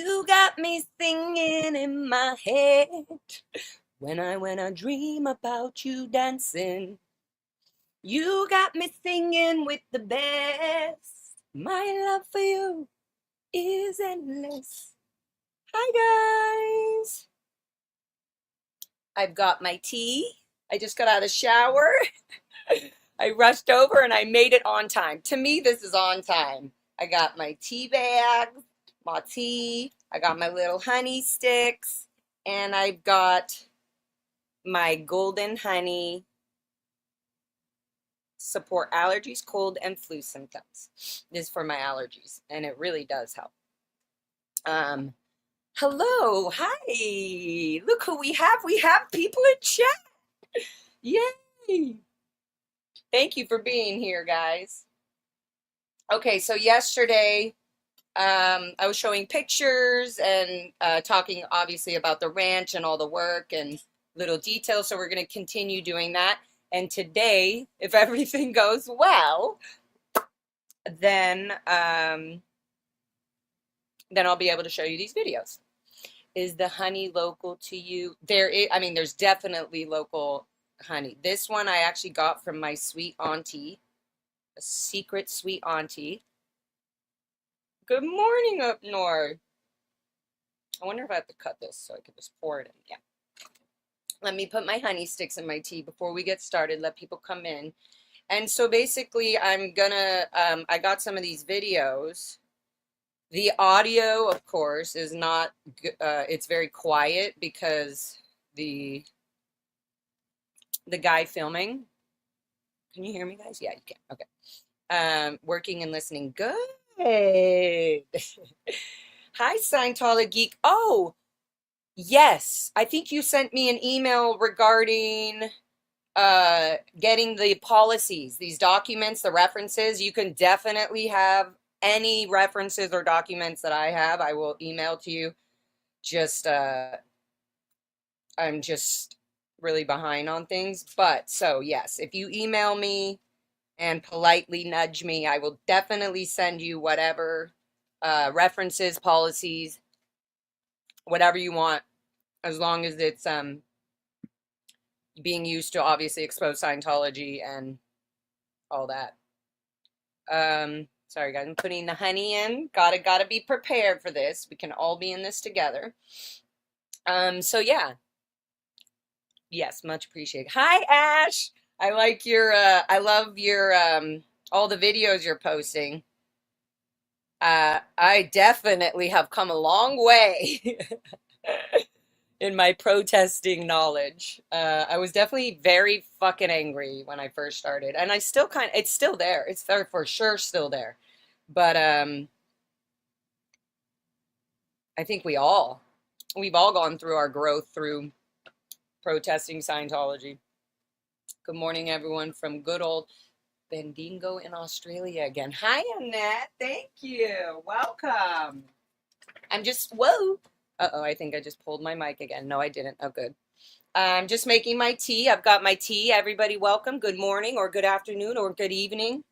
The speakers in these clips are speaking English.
You got me singing in my head when I dream about you dancing. You got me singing with the best. My love for you is endless. Hi guys. I've got my tea. I just got out of the shower. I rushed over and I made it on time. To me, this is on time. I got my tea bags, my tea. I got my little honey sticks, and I've got my golden honey support allergies, cold and flu symptoms. This is for my allergies, and it really does help. Um, Hello, hi. Look who we have. We have people in chat. Yay. Thank you for being here, guys. Okay, so yesterday I was showing pictures and talking obviously about the ranch and all the work and little details. So we're going to continue doing that. And today, if everything goes well, then I'll be able to show you these videos. Is the honey local to you? I mean, there's definitely local honey. This one I actually got from my sweet auntie, a secret sweet auntie. Good morning up north. I wonder if I have to cut this so I can just pour it in. Yeah. Let me put my honey sticks in my tea before we get started. Let people come in. And so basically I'm gonna, I got some of these videos. The audio, of course, is not, it's very quiet because the guy filming, can you hear me guys? Yeah, you can. Okay. Working and listening. Good. Hi, Scientology Geek. Oh, yes. I think you sent me an email regarding getting the policies, these documents, the references. You can definitely have any references or documents that I have. I will email to you. Just, I'm just really behind on things. But so, yes, if you email me and politely nudge me, I will definitely send you whatever references, policies, whatever you want, as long as it's being used to obviously expose Scientology and all that. Sorry guys, I'm putting the honey in. Gotta be prepared for this. We can all be in this together. So yeah. Yes, much appreciated. Hi Ash. I like your I love your all the videos you're posting. I definitely have come a long way in my protesting knowledge. I was definitely very fucking angry when I first started, and I still it's still there. It's there for sure, still there. But I think we've all gone through our growth through protesting Scientology. Good morning, everyone, from good old Bendigo in Australia again. Hi, Annette. Thank you. Welcome. I'm just, whoa. Uh-oh, I think I just pulled my mic again. No, I didn't. Oh, good. I'm just making my tea. I've got my tea. Everybody welcome. Good morning or good afternoon or good evening.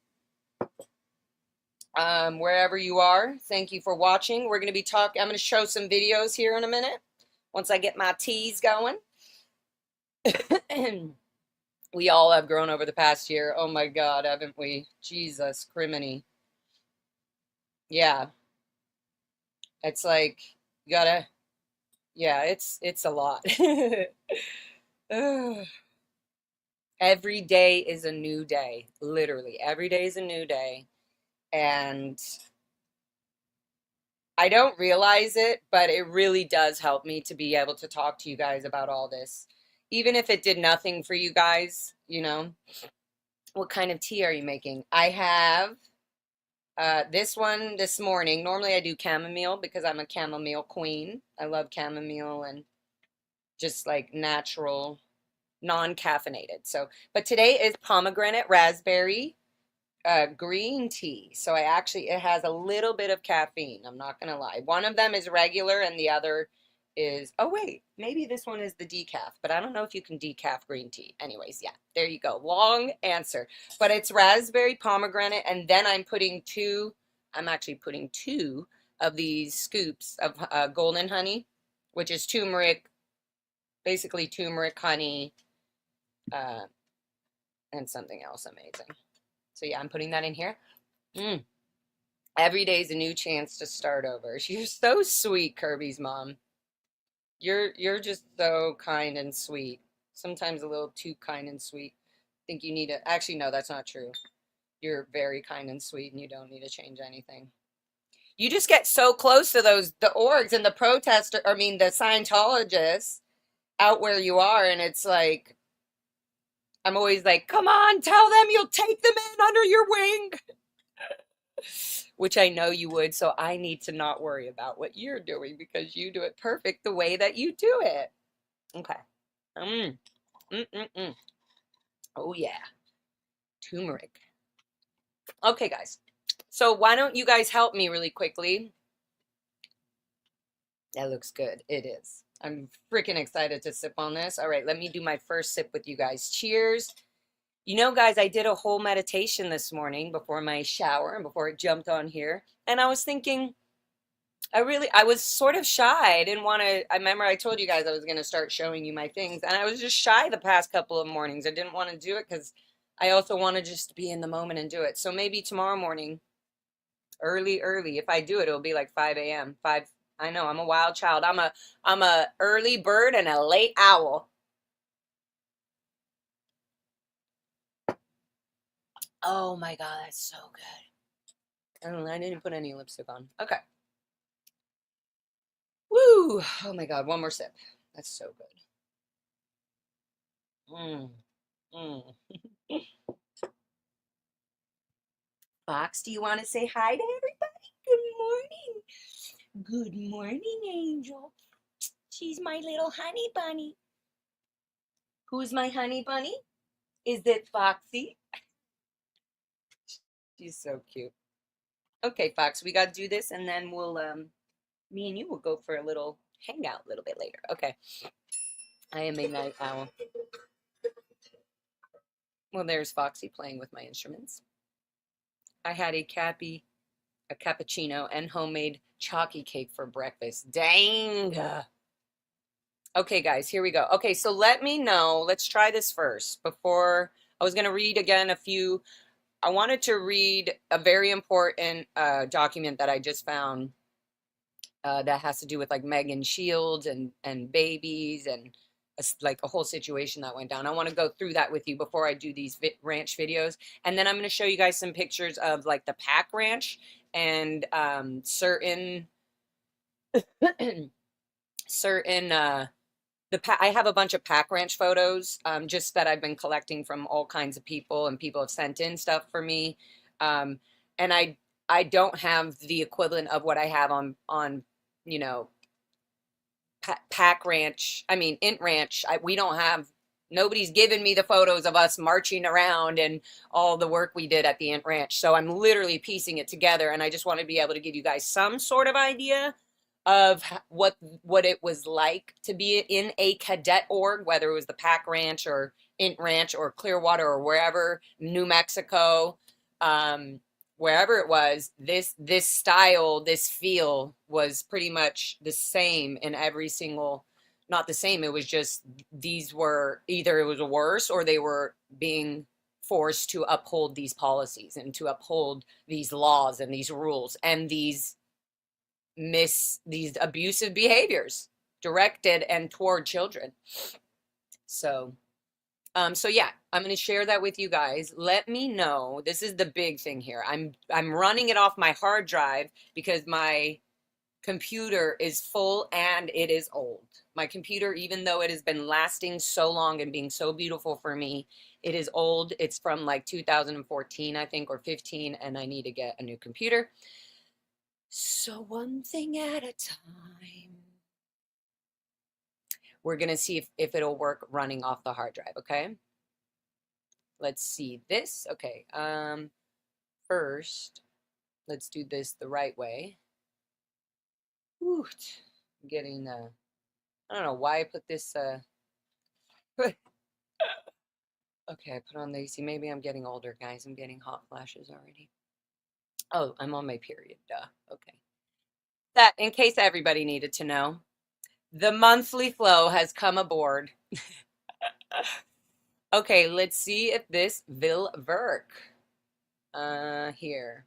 Wherever you are. Thank you for watching. We're going to be talking, I'm going to show some videos here in a minute once I get my teas going. We all have grown over the past year. Oh my God, haven't we? Jesus, criminy. Yeah. It's like, you gotta, yeah, it's a lot. Every day is a new day. Literally, every day is a new day. And I don't realize it, but it really does help me to be able to talk to you guys about all this. Even if it did nothing for you guys, you know. What kind of tea are you making? I have this one this morning. Normally I do chamomile because I'm a chamomile queen. I love chamomile and just like natural, non-caffeinated. So, but today is pomegranate raspberry green tea. So it has a little bit of caffeine. I'm not going to lie. One of them is regular and the other is, oh wait, maybe this one is the decaf, but I don't know if you can decaf green tea. Anyways, yeah, there you go. Long answer, but it's raspberry pomegranate. And then I'm actually putting two of these scoops of golden honey, which is turmeric, basically turmeric, honey, uh, and something else amazing. So yeah, I'm putting that in here. Mm. Every day is a new chance to start over. You're so sweet, Kirby's mom. You're just so kind and sweet. Sometimes a little too kind and sweet. Think you need to actually no, that's not true. You're very kind and sweet and you don't need to change anything. You just get so close to the orgs and the protester, I mean the Scientologists out where you are, and it's like I'm always like, come on, tell them you'll take them in under your wing. Which I know you would, so I need to not worry about what you're doing because you do it perfect the way that you do it. Okay. Mm, mm, mm, mm. Oh yeah, turmeric. Okay, guys. So why don't you guys help me really quickly? That looks good. It is. I'm freaking excited to sip on this. All right, let me do my first sip with you guys. Cheers. You know, guys, I did a whole meditation this morning before my shower and before I jumped on here. And I was thinking, I was sort of shy. I didn't want to, I remember I told you guys I was going to start showing you my things. And I was just shy the past couple of mornings. I didn't want to do it because I also want to just be in the moment and do it. So maybe tomorrow morning, early, if I do it, it'll be like 5 a.m. 5, I know, I'm a wild child. I'm a early bird and a late owl. Oh my God, that's so good. I didn't put any lipstick on. Okay. Woo! Oh my God, one more sip. That's so good. Mm. Fox, do you want to say hi to everybody? Good morning. Good morning, Angel. She's my little honey bunny. Who's my honey bunny? Is it Foxy? She's so cute. Okay, Fox, we got to do this and then me and you will go for a little hangout a little bit later. Okay. I am a night owl. Well, there's Foxy playing with my instruments. I had a cappuccino, and homemade chalky cake for breakfast. Dang. Okay, guys, here we go. Okay, so let me know. Let's try this first. Before I was going to read again a few. I wanted to read a very important document that I just found that has to do with like Megan Shields and babies and like a whole situation that went down. I want to go through that with you before I do these ranch videos, and then I'm going to show you guys some pictures of like the pack ranch and certain certain I have a bunch of pack ranch photos just that I've been collecting from all kinds of people, and people have sent in stuff for me, um, and I don't have the equivalent of what I have on you know pack ranch. I mean int ranch. We don't have. Nobody's given me the photos of us marching around and all the work we did at the int ranch. So I'm literally piecing it together, and I just want to be able to give you guys some sort of idea of what it was like to be in a cadet org, whether it was the pack ranch or int ranch or Clearwater or wherever, New Mexico, um, wherever it was. This style, this feel was pretty much the same in every single. Not the same. It was just these were either it was worse or they were being forced to uphold these policies and to uphold these laws and these rules and these abusive behaviors directed and toward children. So, so yeah, I'm going to share that with you guys. Let me know. This is the big thing here. I'm running it off my hard drive because my computer is full and it is old. My computer, even though it has been lasting so long and being so beautiful for me, it is old. It's from like 2014, I think, or 15, and I need to get a new computer. So one thing at a time. We're going to see if it'll work running off the hard drive, okay? Let's see this. Okay, first, let's do this the right way. Ooh, I'm getting, I don't know why I put this, okay, I put on the AC. Maybe I'm getting older, guys. I'm getting hot flashes already. Oh, I'm on my period, duh. Okay. That, in case everybody needed to know, the monthly flow has come aboard. Okay, let's see if this will work. Here.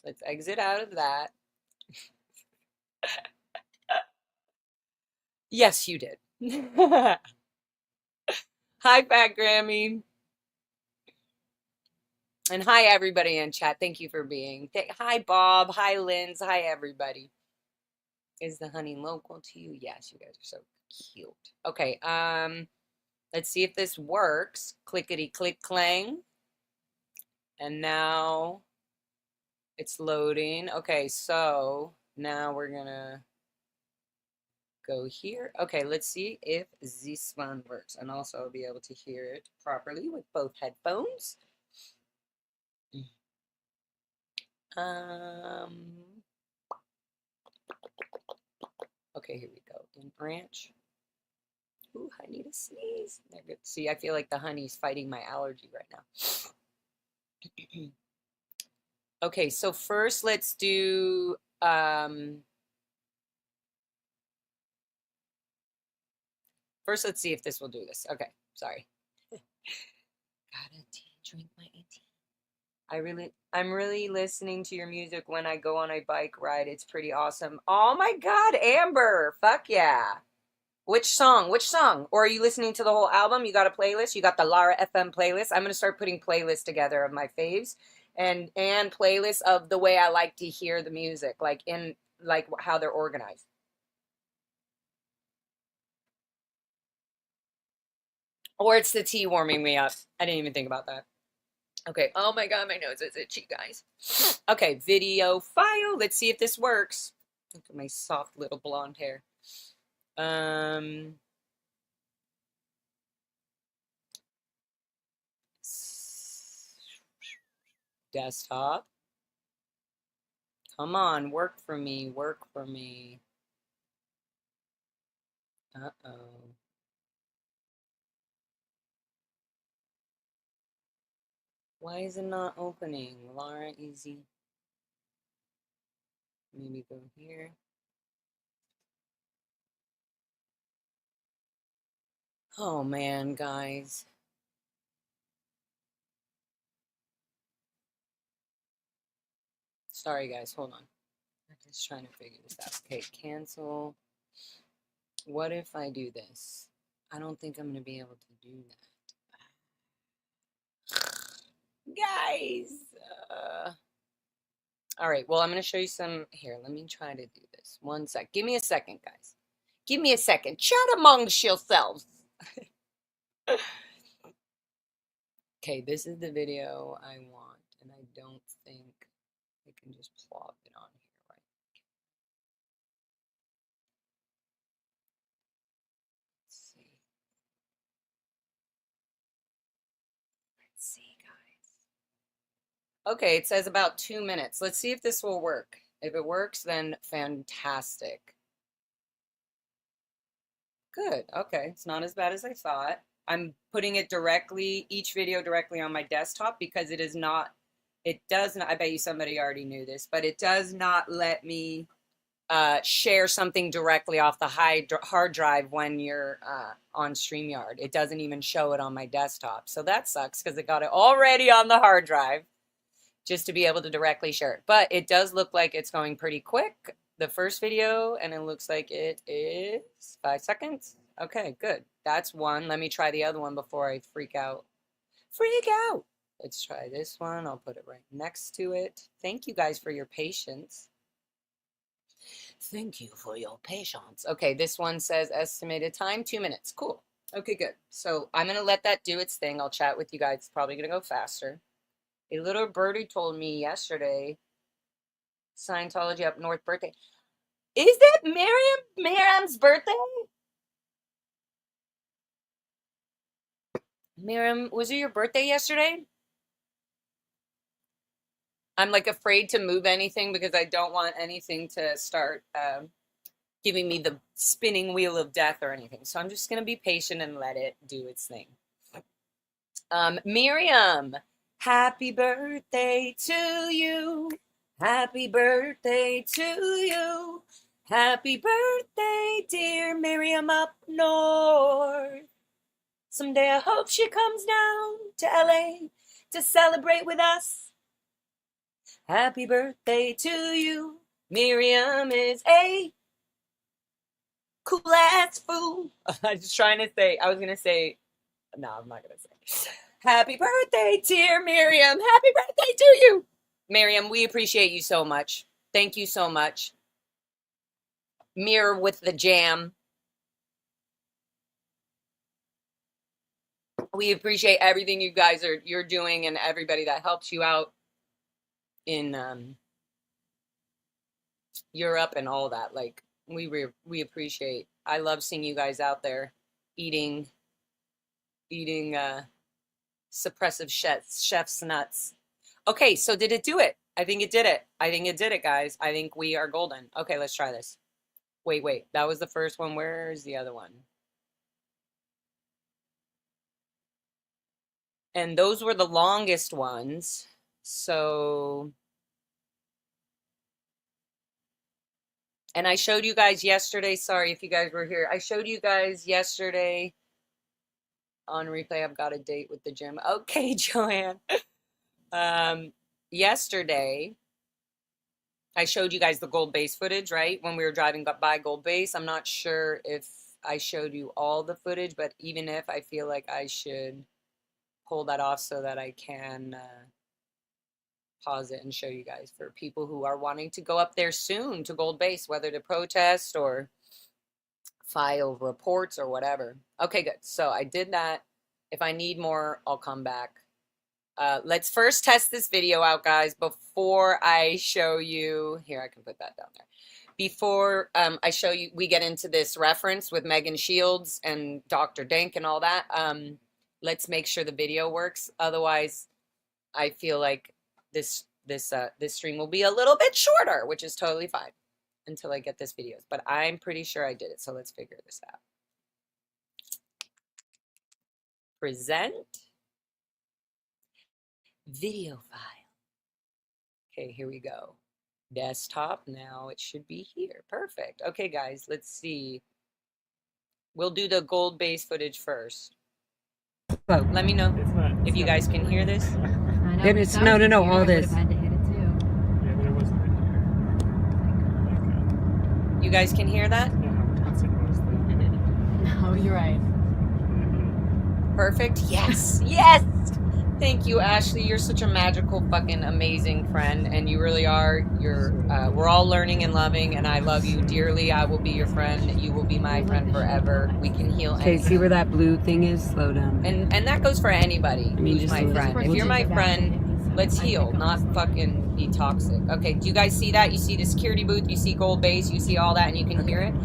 Let's exit out of that. Yes, you did. Hi, Fat Grammy. And hi, everybody in chat. Thank you for being. Hi, Bob. Hi, Linz. Hi, everybody. Is the honey local to you? Yes, you guys are so cute. Okay, let's see if this works. Clickety click clang. And now it's loading. Okay, so now we're gonna go here. Okay, let's see if this one works. And also I'll be able to hear it properly with both headphones. Okay, here we go. In branch. Ooh, I need a sneeze. There, good. See, I feel like the honey's fighting my allergy right now. Okay, so first let's do first let's see if this will do this. Okay, sorry. Gotta drink my tea. I'm really listening to your music when I go on a bike ride. It's pretty awesome. Oh my God, Amber. Fuck yeah. Which song? Which song? Or are you listening to the whole album? You got a playlist? You got the Lara FM playlist? I'm going to start putting playlists together of my faves and playlists of the way I like to hear the music, like in like how they're organized. Or it's the tea warming me up. I didn't even think about that. Okay. Oh my God, my nose is itchy, guys. Okay, video file. Let's see if this works. Look at my soft little blonde hair. Desktop. Come on, work for me, work for me. Uh-oh. Why is it not opening? Laura, easy. Maybe go here. Oh man, guys. Sorry, guys, hold on. I'm just trying to figure this out. Okay, cancel. What if I do this? I don't think I'm going to be able to do that. Guys! All right, well, I'm going to show you some. Here, let me try to do this. 1 sec. Give me a second, guys. Give me a second. Chat amongst yourselves. Okay, this is the video I want, and I don't think I can just plop it on here, right? Let's see. Let's see, guys. Okay, it says about 2 minutes. Let's see if this will work. If it works, then fantastic. Good. Okay, it's not as bad as I thought. I'm putting it directly, each video directly on my desktop because it is not, it does not, I bet you somebody already knew this, but it does not let me share something directly off the hard drive when you're on StreamYard. It doesn't even show it on my desktop. So that sucks because it got it already on the hard drive just to be able to directly share it. But it does look like it's going pretty quick. The first video, and it looks like it is 5 seconds. Okay, good. That's one. Let me try the other one before I freak out. Freak out! Let's try this one. I'll put it right next to it. Thank you guys for your patience. Thank you for your patience. Okay, this one says estimated time 2 minutes. Cool. Okay, good. So I'm going to let that do its thing. I'll chat with you guys. It's probably going to go faster. A little birdie told me yesterday, Scientology up north birthday. Is that Miriam's birthday? Miriam, was it your birthday yesterday? I'm like afraid to move anything because I don't want anything to start giving me the spinning wheel of death or anything. So I'm just going to be patient and let it do its thing. Miriam, happy birthday to you. Happy birthday to you. Happy birthday, dear Miriam up north. Someday I hope she comes down to LA to celebrate with us. Happy birthday to you. Miriam is a cool ass fool. I was trying to say, I was going to say, no, I'm not going to say. Happy birthday, dear Miriam. Happy birthday to you. Miriam, we appreciate you so much. Thank you so much. Mirror with the jam. We appreciate everything you guys you're doing and everybody that helps you out in Europe and all that. Like we appreciate. I love seeing you guys out there eating suppressive chef's nuts. Okay, so did it do it? I think it did it. I think it did it, guys. I think we are golden. Okay, let's try this. Wait. That was the first one. Where's the other one? And those were the longest ones. So, and I showed you guys yesterday. Sorry if you guys were here. I showed you guys yesterday on replay. I've got a date with the gym. Okay, Joanne. Yesterday, I showed you guys the Gold Base footage, right? When we were driving by Gold Base. I'm not sure if I showed you all the footage, but even if, I feel like I should pull that off so that I can pause it and show you guys for people who are wanting to go up there soon to Gold Base, whether to protest or file reports or whatever. Okay, good. So I did that. If I need more, I'll come back. Let's first test this video out, guys, before I show you. Here, I can put that down there. Before I show you, we get into this reference with Megan Shields and Dr. Denk and all that. Let's make sure the video works. Otherwise, I feel like this stream will be a little bit shorter, which is totally fine until I get this video. But I'm pretty sure I did it, so let's figure this out. Present video file. Okay, here we go. Desktop, now it should be here. Perfect. Okay, guys, let's see. We'll do the Gold Base footage first. Oh, let me know if you guys can hear this. And it's no, all this. Had to hit it too. Yeah, but it wasn't in here. You guys can hear that? Yeah, how toxic was the... No, you're right. Perfect. Yes. Yes. Thank you, Ashley. You're such a magical, fucking amazing friend, and you really are. We're all learning and loving, and I love you dearly. I will be your friend. You will be my friend forever. We can heal. Okay, see where that blue thing is? Slow down. And that goes for anybody who's just my friend. If you're my friend, let's heal, not fucking be toxic. Okay, do you guys see that? You see the security booth, you see Gold Base, you see all that, and you can hear it.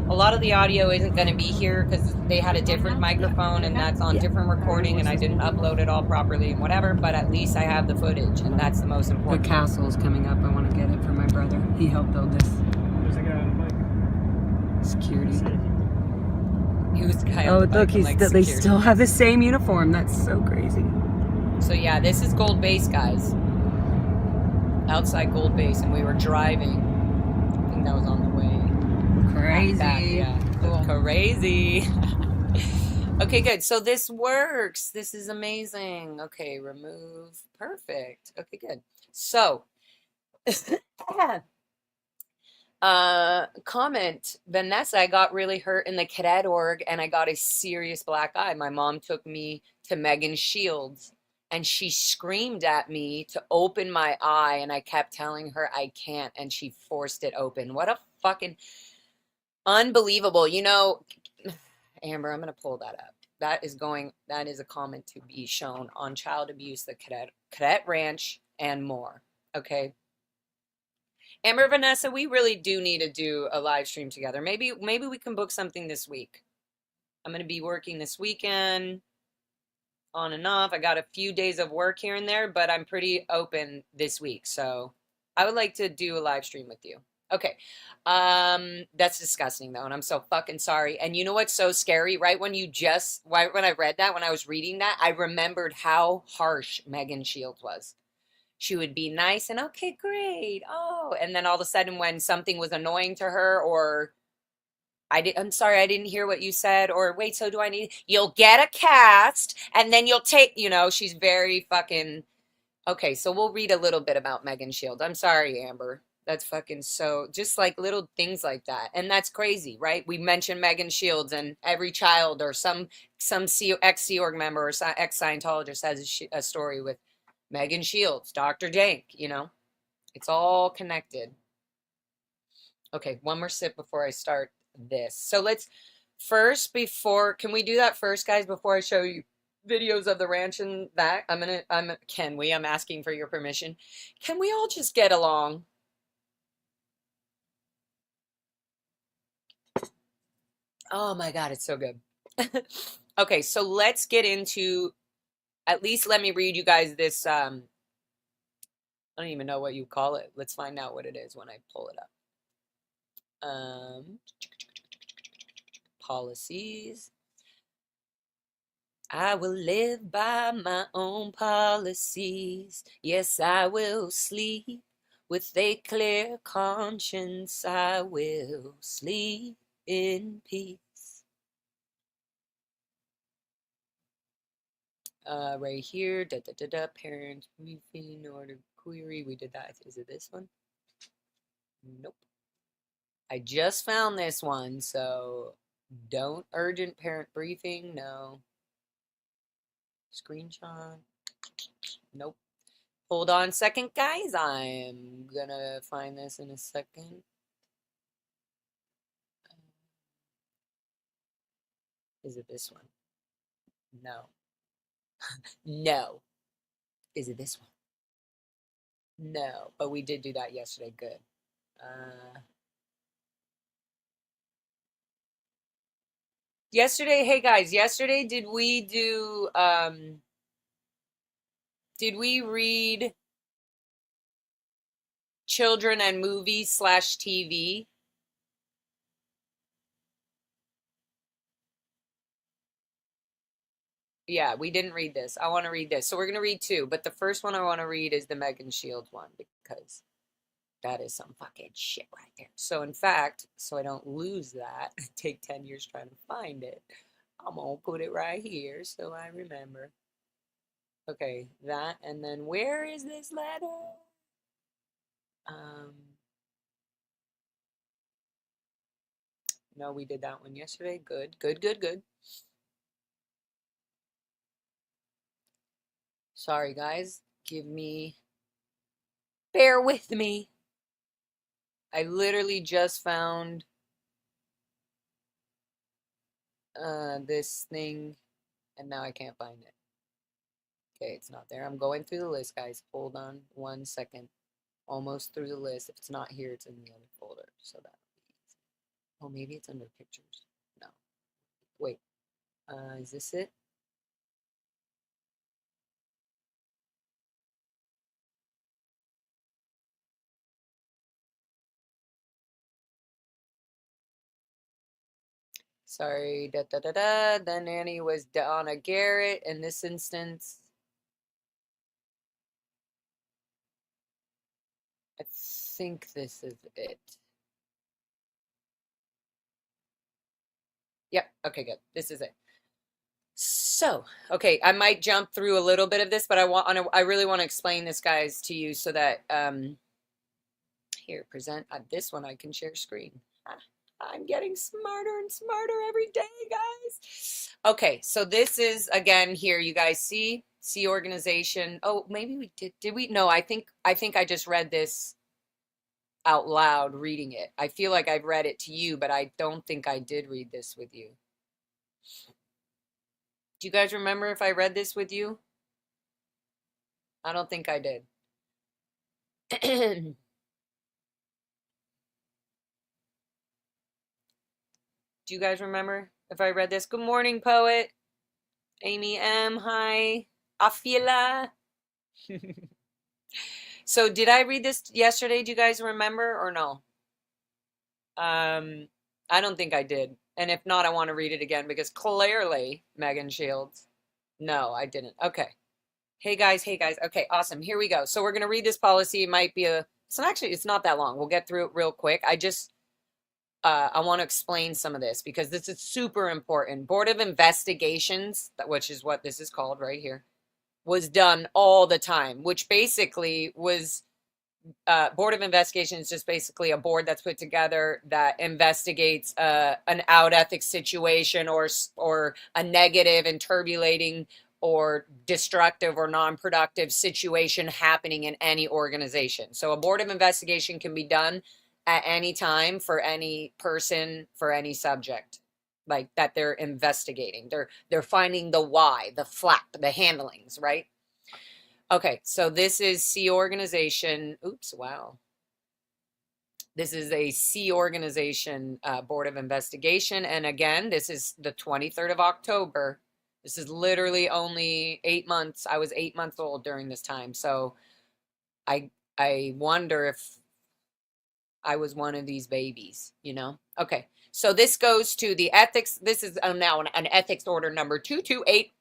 A lot of the audio isn't going to be here because they had a different microphone and that's on different recording and I didn't upload it all properly and whatever, but at least I have the footage and that's the most The important. castle is coming up. I want to get it for my brother. He helped build this. There's a guy on the Security. bike. He was the guy Oh, on the look, bike and, like, they security. still have the same uniform. That's so crazy. So yeah, this is Gold Base, guys. Outside Gold Base, and we were driving. I think that was on the way. Crazy. Back, yeah. Cool. Crazy. Okay, good. So this works. This is amazing. Okay, remove. Perfect. Okay, good. So, comment, Vanessa, I got really hurt in the Cadet org and I got a serious black eye. My mom took me to Megan Shields and she screamed at me to open my eye and I kept telling her I can't and she forced it open. What a fucking unbelievable. You know, Amber, I'm going to pull that up. That is a comment to be shown on child abuse, the Cadet Ranch, and more. Okay. Amber, Vanessa, we really do need to do a live stream together. Maybe we can book something this week. I'm going to be working this weekend on and off. I got a few days of work here and there, but I'm pretty open this week. So I would like to do a live stream with you. Okay. That's disgusting though. And I'm so fucking sorry. And you know what's so scary? Right when I read that, when I was reading that, I remembered how harsh Megan Shields was. she would be nice and okay, great. Oh, and then all of a sudden when something was annoying to her or I'm sorry, I didn't hear what you said, or wait, so do I need, you'll get a cast and then you'll take, she's very fucking, okay, so we'll read a little bit about Megan Shields. I'm sorry, Amber. That's fucking so, just like little things like that. And that's crazy, right? We mentioned Megan Shields and every child or some ex-Sea Org member or ex-Scientologist has a story with Megan Shields, Dr. Dank, it's all connected. Okay, one more sip before I start this. So let's first, can we do that first, guys, before I show you videos of the ranch and that? I'm asking for your permission. Can we all just get along? Oh my God, it's so good. Okay, so let's get into, at least let me read you guys this, I don't even know what you call it. Let's find out what it is when I pull it up. Policies. I will live by my own policies. Yes, I will sleep with a clear conscience. I will sleep in peace. Right here, parent briefing order query. We did that. Is it this one? Nope. I just found this one, so don't urgent parent briefing. No. Screenshot. Nope. Hold on a second, guys. I'm gonna find this in a second. Is it this one? No. No. Is it this one? No. But we did do that yesterday. Good. Yesterday, hey guys, yesterday did we read children and movies / TV? Yeah, we didn't read this. I want to read this. So we're going to read two, but the first one I want to read is the Megan Shields one because that is some fucking shit right there. So in fact, so I don't lose that, take 10 years trying to find it, I'm going to put it right here so I remember. Okay, that, and then where is this letter? No, we did that one yesterday. Good, good, good, good. Sorry, guys. Bear with me. I literally just found this thing, and now I can't find it. Okay, it's not there. I'm going through the list, guys. Hold on 1 second. Almost through the list. If it's not here, it's in the other folder. So that would be easy. Oh, maybe it's under pictures. No. Wait. Is this it? Sorry, The nanny was Donna Garrett in this instance. I think this is it. Yep, okay, good. This is it. So, okay, I might jump through a little bit of this, but I really want to explain this, guys, to you so that, here, present, this one I can share screen. I'm getting smarter and smarter every day, guys. Okay, so this is, again, here, you guys see organization. Oh, maybe we did we? No, I think I just read this out loud reading it. I feel like I've read it to you, but I don't think I did read this with you. Do you guys remember if I read this with you? I don't think I did. Do you guys remember if I read this? Good morning, poet. Amy M. Hi. Afila. So did I read this yesterday? Do you guys remember or no? I don't think I did. And if not, I want to read it again because clearly, Megan Shields. No, I didn't. Okay. Hey guys, hey guys. Okay, awesome. Here we go. So we're going to read this policy. It might be it's not that long. We'll get through it real quick. I want to explain some of this because this is super important. Board of Investigations, which is what this is called right here, was done all the time, which basically was Board of Investigation is just basically a board that's put together that investigates an out ethics situation or a negative and turbulating or destructive or non-productive situation happening in any organization. So a Board of Investigation can be done at any time for any person, for any subject like that they're investigating. They're finding the why, the flap, the handlings, right? Okay, so this is C organization. Oops, wow. This is a C organization Board of Investigation. And again, this is the 23rd of October. This is literally only 8 months. I was 8 months old during this time. So I wonder if I was one of these babies, you know? Okay, so this goes to the ethics. This is now an ethics order number 228-1.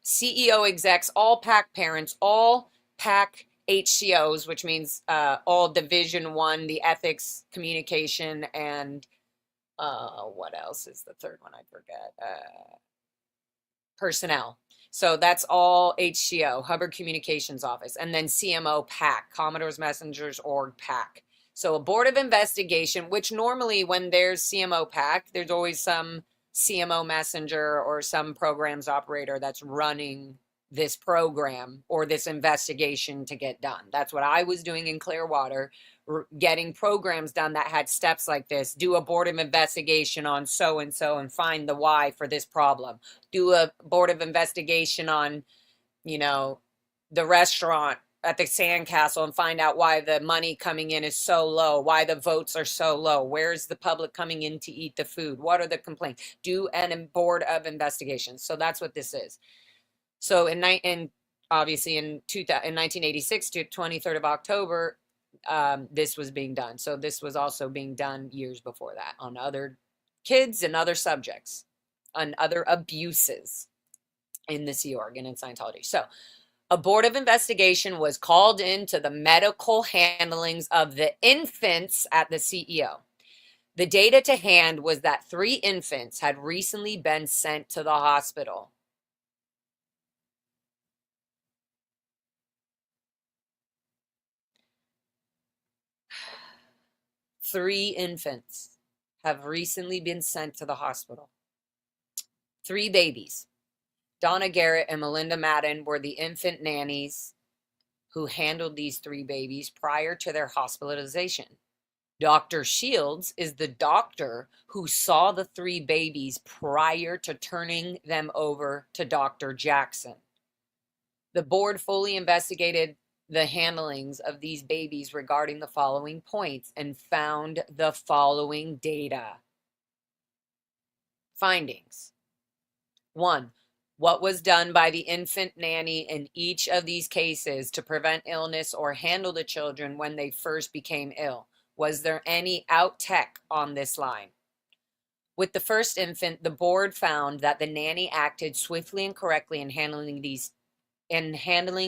CEO execs, all PAC parents, all PAC HCOs, which means all Division One, the ethics, communication, and what else is the third one? I forget. Personnel. So that's all HCO, Hubbard Communications Office, and then CMO PAC, Commodore's Messengers Org PAC. So a Board of Investigation, which normally when there's CMO PAC, there's always some CMO messenger or some programs operator that's running this program or this investigation to get done. That's what I was doing in Clearwater, getting programs done that had steps like this. Do a Board of Investigation on so and so and find the why for this problem. Do a Board of Investigation on, you know, the restaurant at the Sandcastle and find out why the money coming in is so low, why the votes are so low, where's the public coming in to eat the food, what are the complaints. Do a Board of Investigations. So that's what this is. So obviously in 1986 to 23rd of October, this was being done. So this was also being done years before that on other kids and other subjects, on other abuses in the Sea Org and in Scientology. So a Board of Investigation was called into the medical handlings of the infants at the CEO. The data to hand was that 3 infants had recently been sent to the hospital. Three infants have recently been sent to the hospital. 3 babies. Donna Garrett and Melinda Madden were the infant nannies who handled these 3 babies prior to their hospitalization. Dr. Shields is the doctor who saw the 3 babies prior to turning them over to Dr. Jackson. The board fully investigated the handlings of these babies regarding the following points and found the following data. Findings. 1. What was done by the infant nanny in each of these cases to prevent illness or handle the children when they first became ill? Was there any out tech on this line? With the first infant, the board found that the nanny acted swiftly and correctly in handling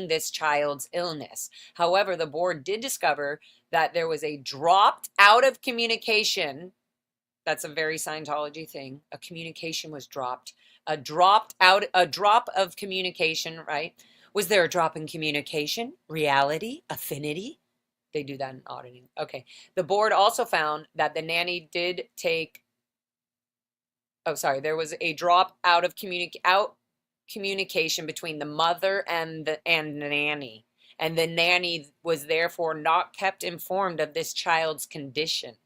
this child's illness. However, the board did discover that there was a dropped out of communication. That's a very Scientology thing. A communication was dropped. A drop of communication, right? Was there a drop in communication? Reality? Affinity? They do that in auditing. Okay. The board also found that the nanny did take, there was a drop out of communication between the mother and the nanny. And the nanny was therefore not kept informed of this child's condition.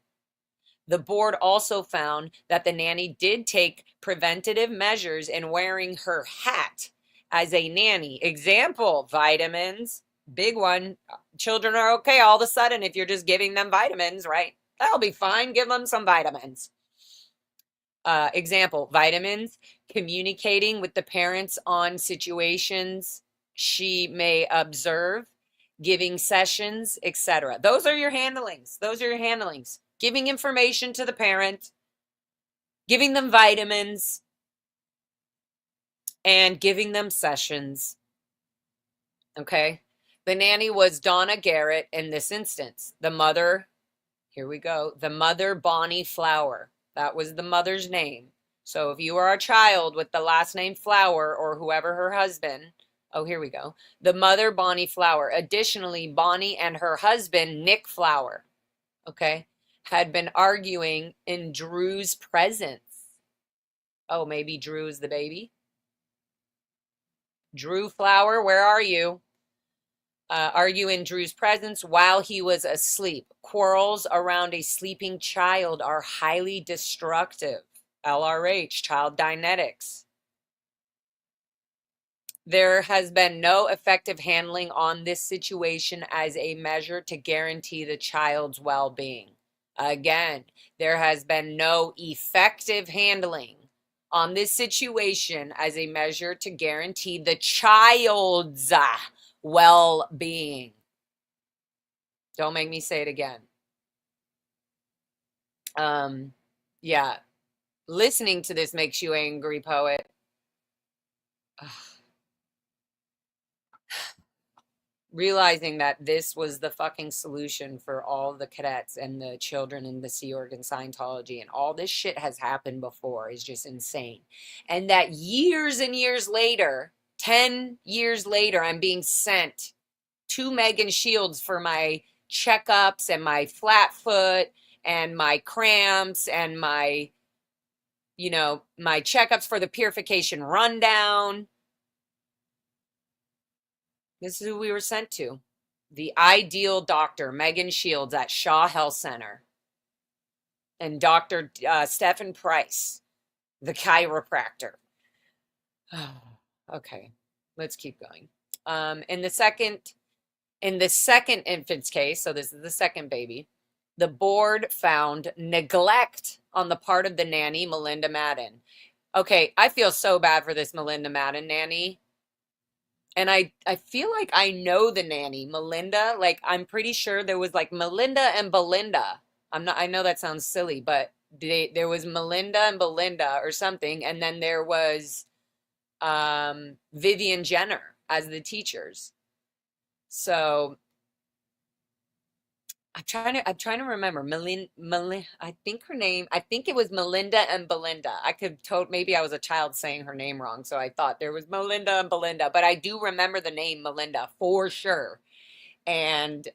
The board also found that the nanny did take preventative measures in wearing her hat as a nanny. Example, vitamins, big one. Children are okay all of a sudden if you're just giving them vitamins, right? That'll be fine. Give them some vitamins. Example, vitamins, communicating with the parents on situations she may observe, giving sessions, etc. Those are your handlings. Giving information to the parent, giving them vitamins, and giving them sessions Okay. The nanny was Donna Garrett in this instance. The mother, here we go, the mother Bonnie Flower. That was the mother's name. So if you are a child with the last name Flower or whoever her husband, oh, here we go, the mother Bonnie Flower. Additionally, Bonnie and her husband, Nick Flower, okay, had been arguing in Drew's presence. Oh, maybe Drew is the baby. Drew Flower, where are you? Argue in Drew's presence while he was asleep. Quarrels around a sleeping child are highly destructive. LRH, child dynetics. There has been no effective handling on this situation as a measure to guarantee the child's well-being. Again, there has been no effective handling on this situation as a measure to guarantee the child's well-being. Don't make me say it again. Yeah. Listening to this makes you angry, poet. Ugh. Realizing that this was the fucking solution for all the cadets and the children in the Sea Org and Scientology and all this shit has happened before is just insane. And that years and years later, 10 years later, I'm being sent to Megan Shields for my checkups and my flat foot and my cramps and my, you know, my checkups for the purification rundown. This is who we were sent to. The ideal doctor, Megan Shields at Shaw Health Center. And Dr. Stephen Price, the chiropractor. Okay, let's keep going. In the second infant's case, so this is the second baby, the board found neglect on the part of the nanny, Melinda Madden. Okay, I feel so bad for this Melinda Madden nanny. And I feel like I know the nanny, Melinda. Like, I'm pretty sure there was like Melinda and Belinda. I know that sounds silly, but there was Melinda and Belinda or something. And then there was Vivian Jenner as the teachers. So I'm trying to remember. I think it was Melinda and Belinda. Maybe I was a child saying her name wrong, so I thought there was Melinda and Belinda, but I do remember the name Melinda for sure. And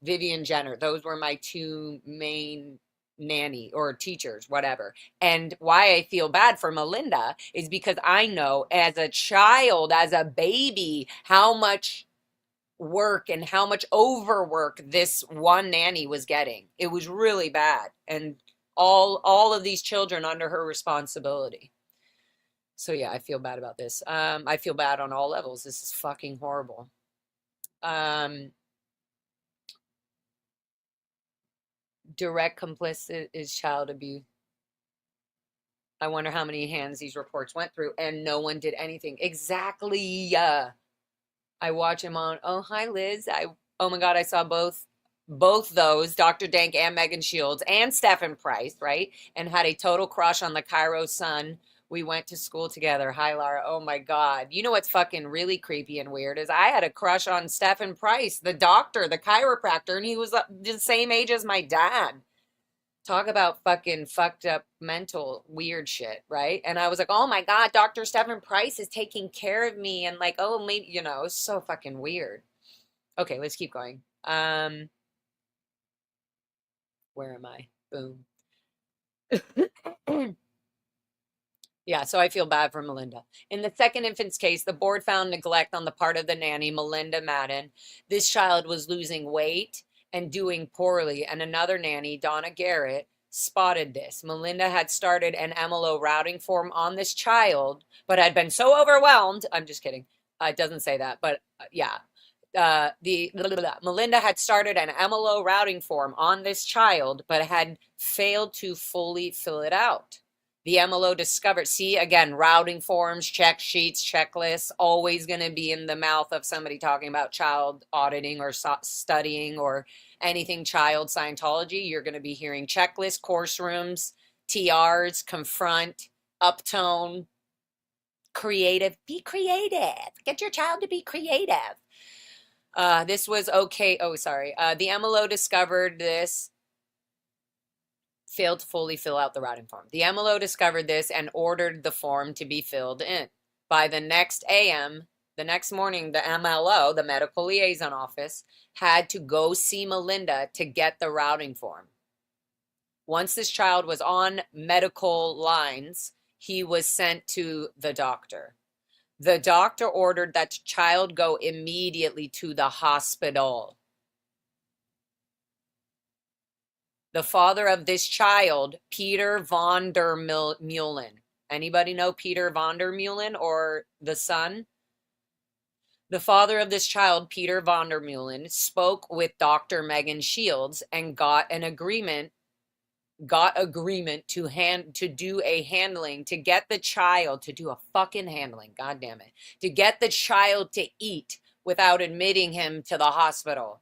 Vivian Jenner. Those were my two main nanny or teachers, whatever. And why I feel bad for Melinda is because I know as a child, as a baby, how much work and how much overwork this one nanny was getting. It was really bad. And all of these children under her responsibility. So yeah, I feel bad about this. I feel bad on all levels. This is fucking horrible. Direct complicit is child abuse. I wonder how many hands these reports went through and no one did anything. Exactly. I watch him on, oh, hi, Liz. Oh my God, I saw both those, Dr. Dank and Megan Shields and Stephen Price, right? And had a total crush on the Cairo son. We went to school together. Hi, Laura. Oh my God. You know what's fucking really creepy and weird is I had a crush on Stephen Price, the doctor, the chiropractor, and he was the same age as my dad. Talk about fucking fucked up mental weird shit, right? And I was like, oh my God, Dr. Stephen Price is taking care of me. And like, oh, maybe, you know, it's so fucking weird. Okay, let's keep going. Where am I? Boom. Yeah, so I feel bad for Melinda. In the second infant's case, the board found neglect on the part of the nanny, Melinda Madden. This child was losing weight and doing poorly, and another nanny, Donna Garrett, spotted this. Melinda had started an MLO routing form on this child, but had been so overwhelmed. I'm just kidding. It doesn't say that, but yeah. Melinda had started an MLO routing form on this child, but had failed to fully fill it out. The MLO discovered, see, again, routing forms, check sheets, checklists, always going to be in the mouth of somebody talking about child auditing or studying or anything child Scientology. You're going to be hearing checklists, course rooms, TRs, confront, uptone, Creative. Be creative. Get your child to be creative. This was okay. Oh, sorry. The MLO discovered this, failed to fully fill out the routing form. The MLO discovered this and ordered the form to be filled in. By the next morning, the MLO, the medical liaison office, had to go see Melinda to get the routing form. Once this child was on medical lines, he was sent to the doctor. The doctor ordered that the child go immediately to the hospital. The father of this child, Peter von der Meulen. Anybody know Peter von der Meulen or the son? The father of this child, Peter von der Meulen, spoke with Dr. Megan Shields and got agreement to do a handling, to get the child to do a fucking handling, god damn it, to get the child to eat without admitting him to the hospital.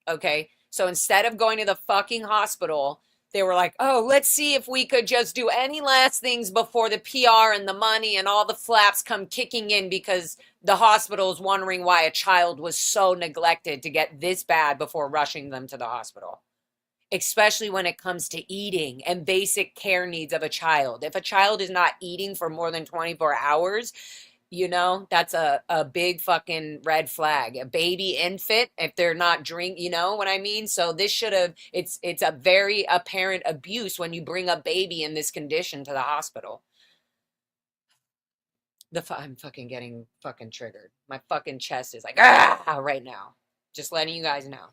Okay, so instead of going to the fucking hospital, they were like, oh, let's see if we could just do any last things before the PR and the money and all the flaps come kicking in, because the hospital is wondering why a child was so neglected to get this bad before rushing them to the hospital. Especially when it comes to eating and basic care needs of a child. If a child is not eating for more than 24 hours, you know, that's a big fucking red flag. A baby infant, if they're not you know what I mean? So this should have, it's a very apparent abuse when you bring a baby in this condition to the hospital. I'm fucking getting fucking triggered. My fucking chest is like, ah, right now. Just letting you guys know.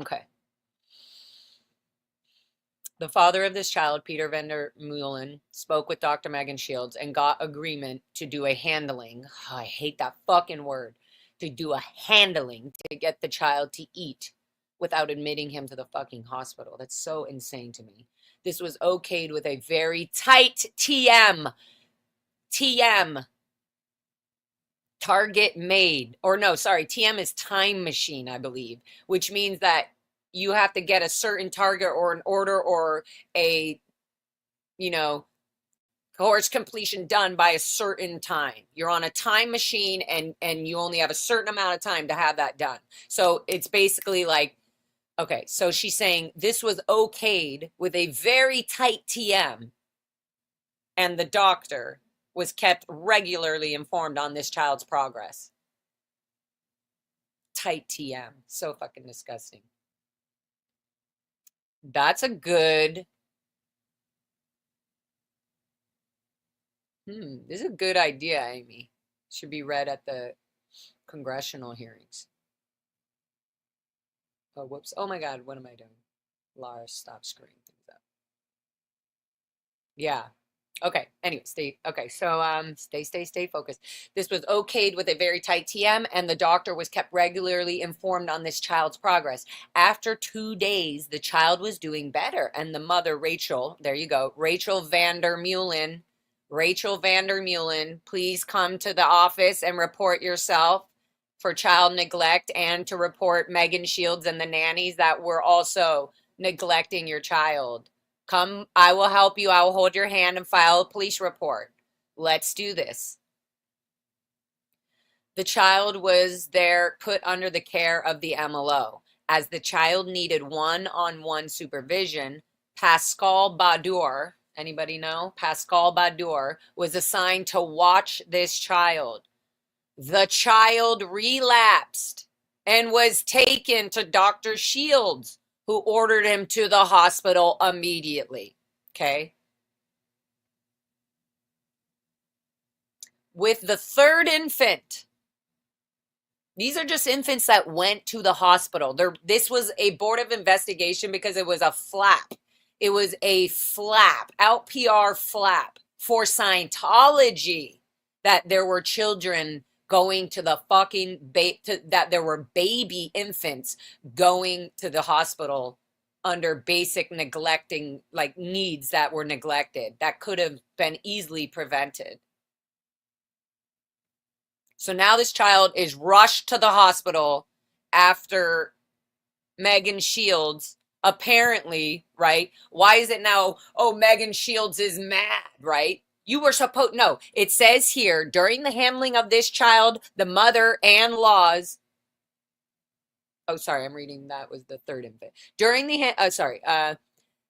Okay. The father of this child, Peter van der Meulen, spoke with Dr. Megan Shields and got agreement to do a handling. Oh, I hate that fucking word. To do a handling to get the child to eat without admitting him to the fucking hospital. That's so insane to me. This was okayed with a very tight TM. Target made. Or no, sorry, TM is time machine, I believe, which means that you have to get a certain target or an order or a, you know, course completion done by a certain time. You're on a time machine and you only have a certain amount of time to have that done. So it's basically like, okay, so she's saying this was okayed with a very tight TM, and the doctor was kept regularly informed on this child's progress. Tight TM. So fucking disgusting. That's a good... this is a good idea, Amy. Should be read at the congressional hearings. Oh, whoops. Oh my God, what am I doing? Laura, stop screwing things up. Yeah. Okay, anyway, stay focused. This was okayed with a very tight TM, and the doctor was kept regularly informed on this child's progress. After 2 days, the child was doing better, and the mother, Rachel, there you go, Rachel van der Meulen, please come to the office and report yourself for child neglect, and to report Megan Shields and the nannies that were also neglecting your child. Come, I will help you. I will hold your hand and file a police report. Let's do this. The child was there put under the care of the MLO. As the child needed one-on-one supervision, Pascal Badour, anybody know? Pascal Badour was assigned to watch this child. The child relapsed and was taken to Dr. Shields, who ordered him to the hospital immediately. Okay? With the third infant, these are just infants that went to the hospital. This was a board of investigation because it was a flap. It was a flap, out PR flap for Scientology that there were children going to the fucking, that there were baby infants going to the hospital under basic neglecting, like needs that were neglected, that could have been easily prevented. So now this child is rushed to the hospital after Megan Shields, apparently, right? Why is it now, oh, Megan Shields is mad, right? You were supposed, no, it says here, during the handling of this child, the mother and laws, oh, sorry, I'm reading, that was the third infant. During the,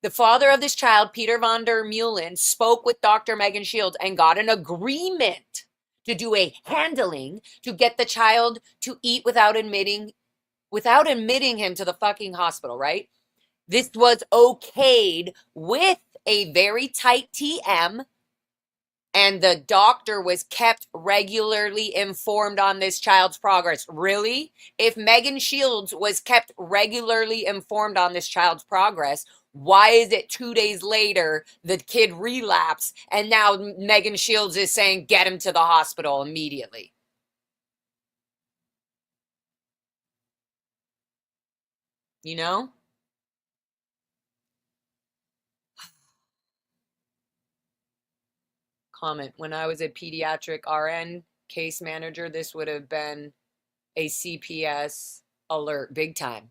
the father of this child, Peter von der Meulen, spoke with Dr. Megan Shields and got an agreement to do a handling to get the child to eat without admitting him to the fucking hospital, right? This was okayed with a very tight TM, and the doctor was kept regularly informed on this child's progress. Really? If Megan Shields was kept regularly informed on this child's progress, why is it 2 days later the kid relapsed and now Megan Shields is saying get him to the hospital immediately? You know? Comment. When I was a pediatric RN case manager, this would have been a CPS alert big time.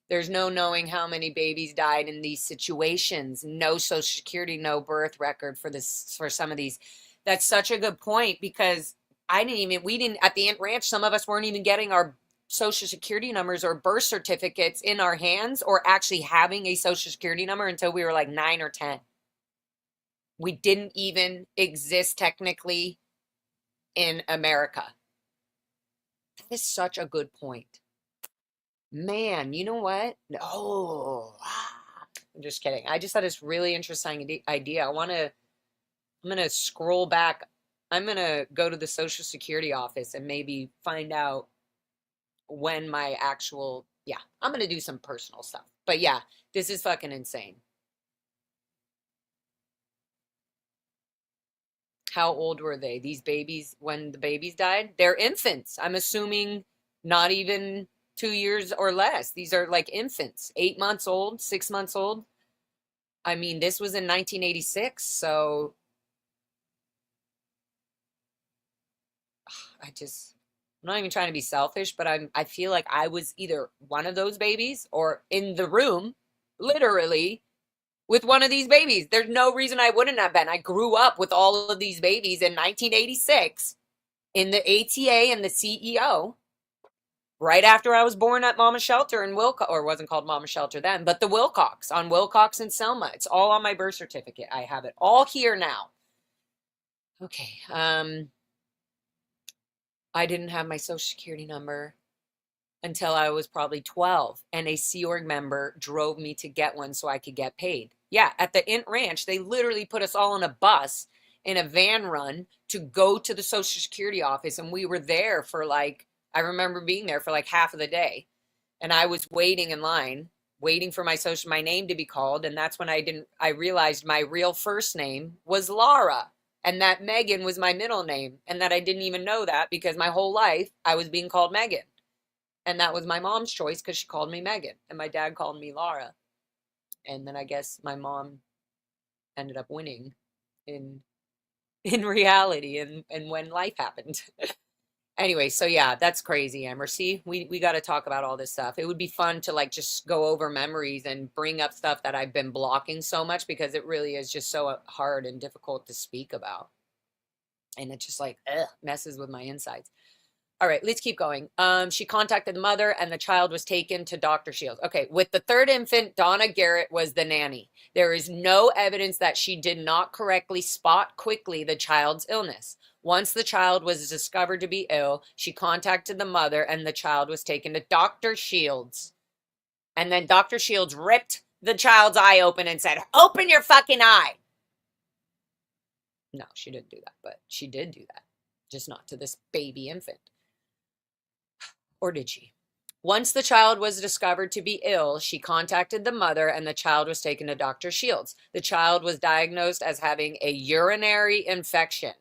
There's no knowing how many babies died in these situations. No social security, no birth record for some of these. That's such a good point, because we didn't, at the Ant Ranch, some of us weren't even getting our social security numbers or birth certificates in our hands or actually having a social security number until we were like 9 or 10. We didn't even exist technically in America. That is such a good point. Man, you know what? No. I'm just kidding. I just had this really interesting idea. I'm going to scroll back. I'm going to go to the Social Security office and maybe find out when my actual, yeah, I'm going to do some personal stuff. But yeah, this is fucking insane. How old were they? These babies, when the babies died? They're infants. I'm assuming not even 2 years or less. These are like infants, 8 months old, 6 months old. I mean, this was in 1986, so I'm not even trying to be selfish, but I feel like I was either one of those babies or in the room, literally, with one of these babies. There's no reason I wouldn't have been. I grew up with all of these babies in 1986 in the ATA and the CEO. Right after I was born at Mama Shelter in Wilcox, or it wasn't called Mama Shelter then, but the Wilcox, on Wilcox and Selma. It's all on my birth certificate. I have it all here now. Okay. I didn't have my social security number until I was probably 12, and a Sea Org member drove me to get one so I could get paid. Yeah, at the Int Ranch, they literally put us all in a bus, in a van run, to go to the Social Security office, and we were there for like, I remember being there for like half of the day, and I was waiting in line, waiting for my name to be called, and that's when I realized my real first name was Laura, and that Megan was my middle name, and that I didn't even know that because my whole life I was being called Megan. And that was my mom's choice because she called me Megan, and my dad called me Laura. And then I guess my mom ended up winning in reality and when life happened. Anyway, so yeah, that's crazy, Amber. See, we got to talk about all this stuff. It would be fun to like just go over memories and bring up stuff that I've been blocking so much because it really is just so hard and difficult to speak about. And it just like messes with my insides. All right, let's keep going. She contacted the mother and the child was taken to Dr. Shields. Okay, with the third infant, Donna Garrett was the nanny. There is no evidence that she did not correctly spot quickly the child's illness. Once the child was discovered to be ill, she contacted the mother and the child was taken to Dr. Shields. And then Dr. Shields ripped the child's eye open and said, "Open your fucking eye." No, she didn't do that, but she did do that. Just not to this baby infant. Or did she? Once the child was discovered to be ill, she contacted the mother and the child was taken to Dr. Shields. The child was diagnosed as having a urinary infection.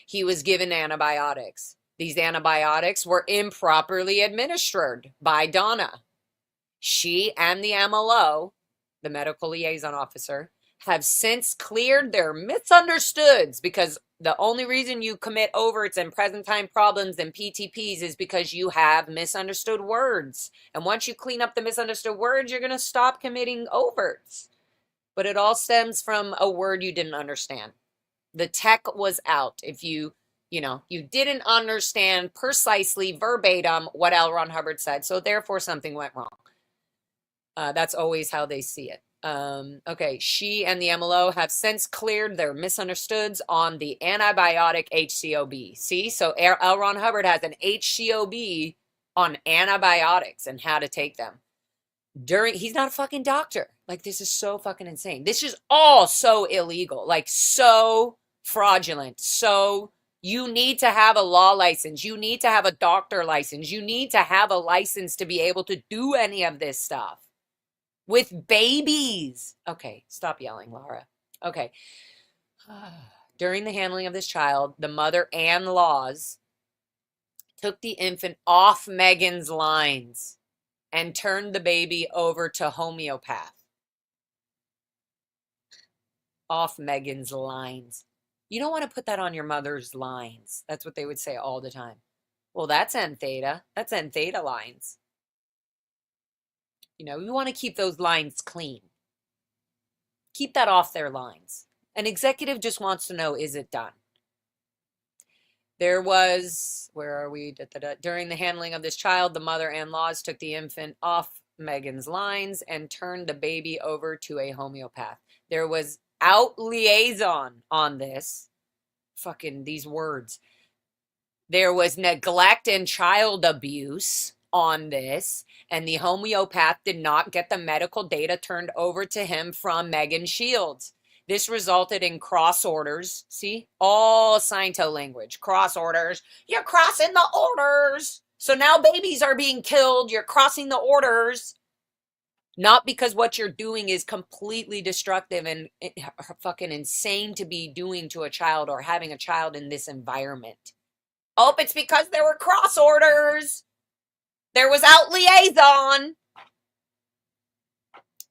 He was given antibiotics. These antibiotics were improperly administered by Donna. She and the MLO, the medical liaison officer, have since cleared their misunderstoods because The only reason you commit overts and present time problems and PTPs is because you have misunderstood words. And once you clean up the misunderstood words, you're going to stop committing overts. But it all stems from a word you didn't understand. The tech was out. If you didn't understand precisely verbatim what L. Ron Hubbard said, so therefore something went wrong. That's always how they see it. Okay, she and the MLO have since cleared their misunderstoods on the antibiotic HCOB. See, so L. Ron Hubbard has an HCOB on antibiotics and how to take them. He's not a fucking doctor. Like, this is so fucking insane. This is all so illegal, like so fraudulent. So you need to have a law license. You need to have a doctor license. You need to have a license to be able to do any of this stuff with babies. Okay, stop yelling, Laura. Okay. During the handling of this child, the mother and Laws took the infant off Megan's lines and turned the baby over to homeopath. Off Megan's lines. You don't want to put that on your mother's lines. That's what they would say all the time. Well, that's N theta. That's N theta lines. You know, you want to keep those lines clean. Keep that off their lines. An executive just wants to know, is it done? There was, where are we? During the handling of this child, the mother and Laws took the infant off Megan's lines and turned the baby over to a homeopath. There was out liaison on this. Fucking these words. There was neglect and child abuse on this, and the homeopath did not get the medical data turned over to him from Megan Shields. This resulted in cross orders. See, all Sciento language, cross orders. You're crossing the orders. So now babies are being killed. You're crossing the orders. Not because what you're doing is completely destructive and fucking insane to be doing to a child or having a child in this environment. Oh, it's because there were cross orders. There was out liaison.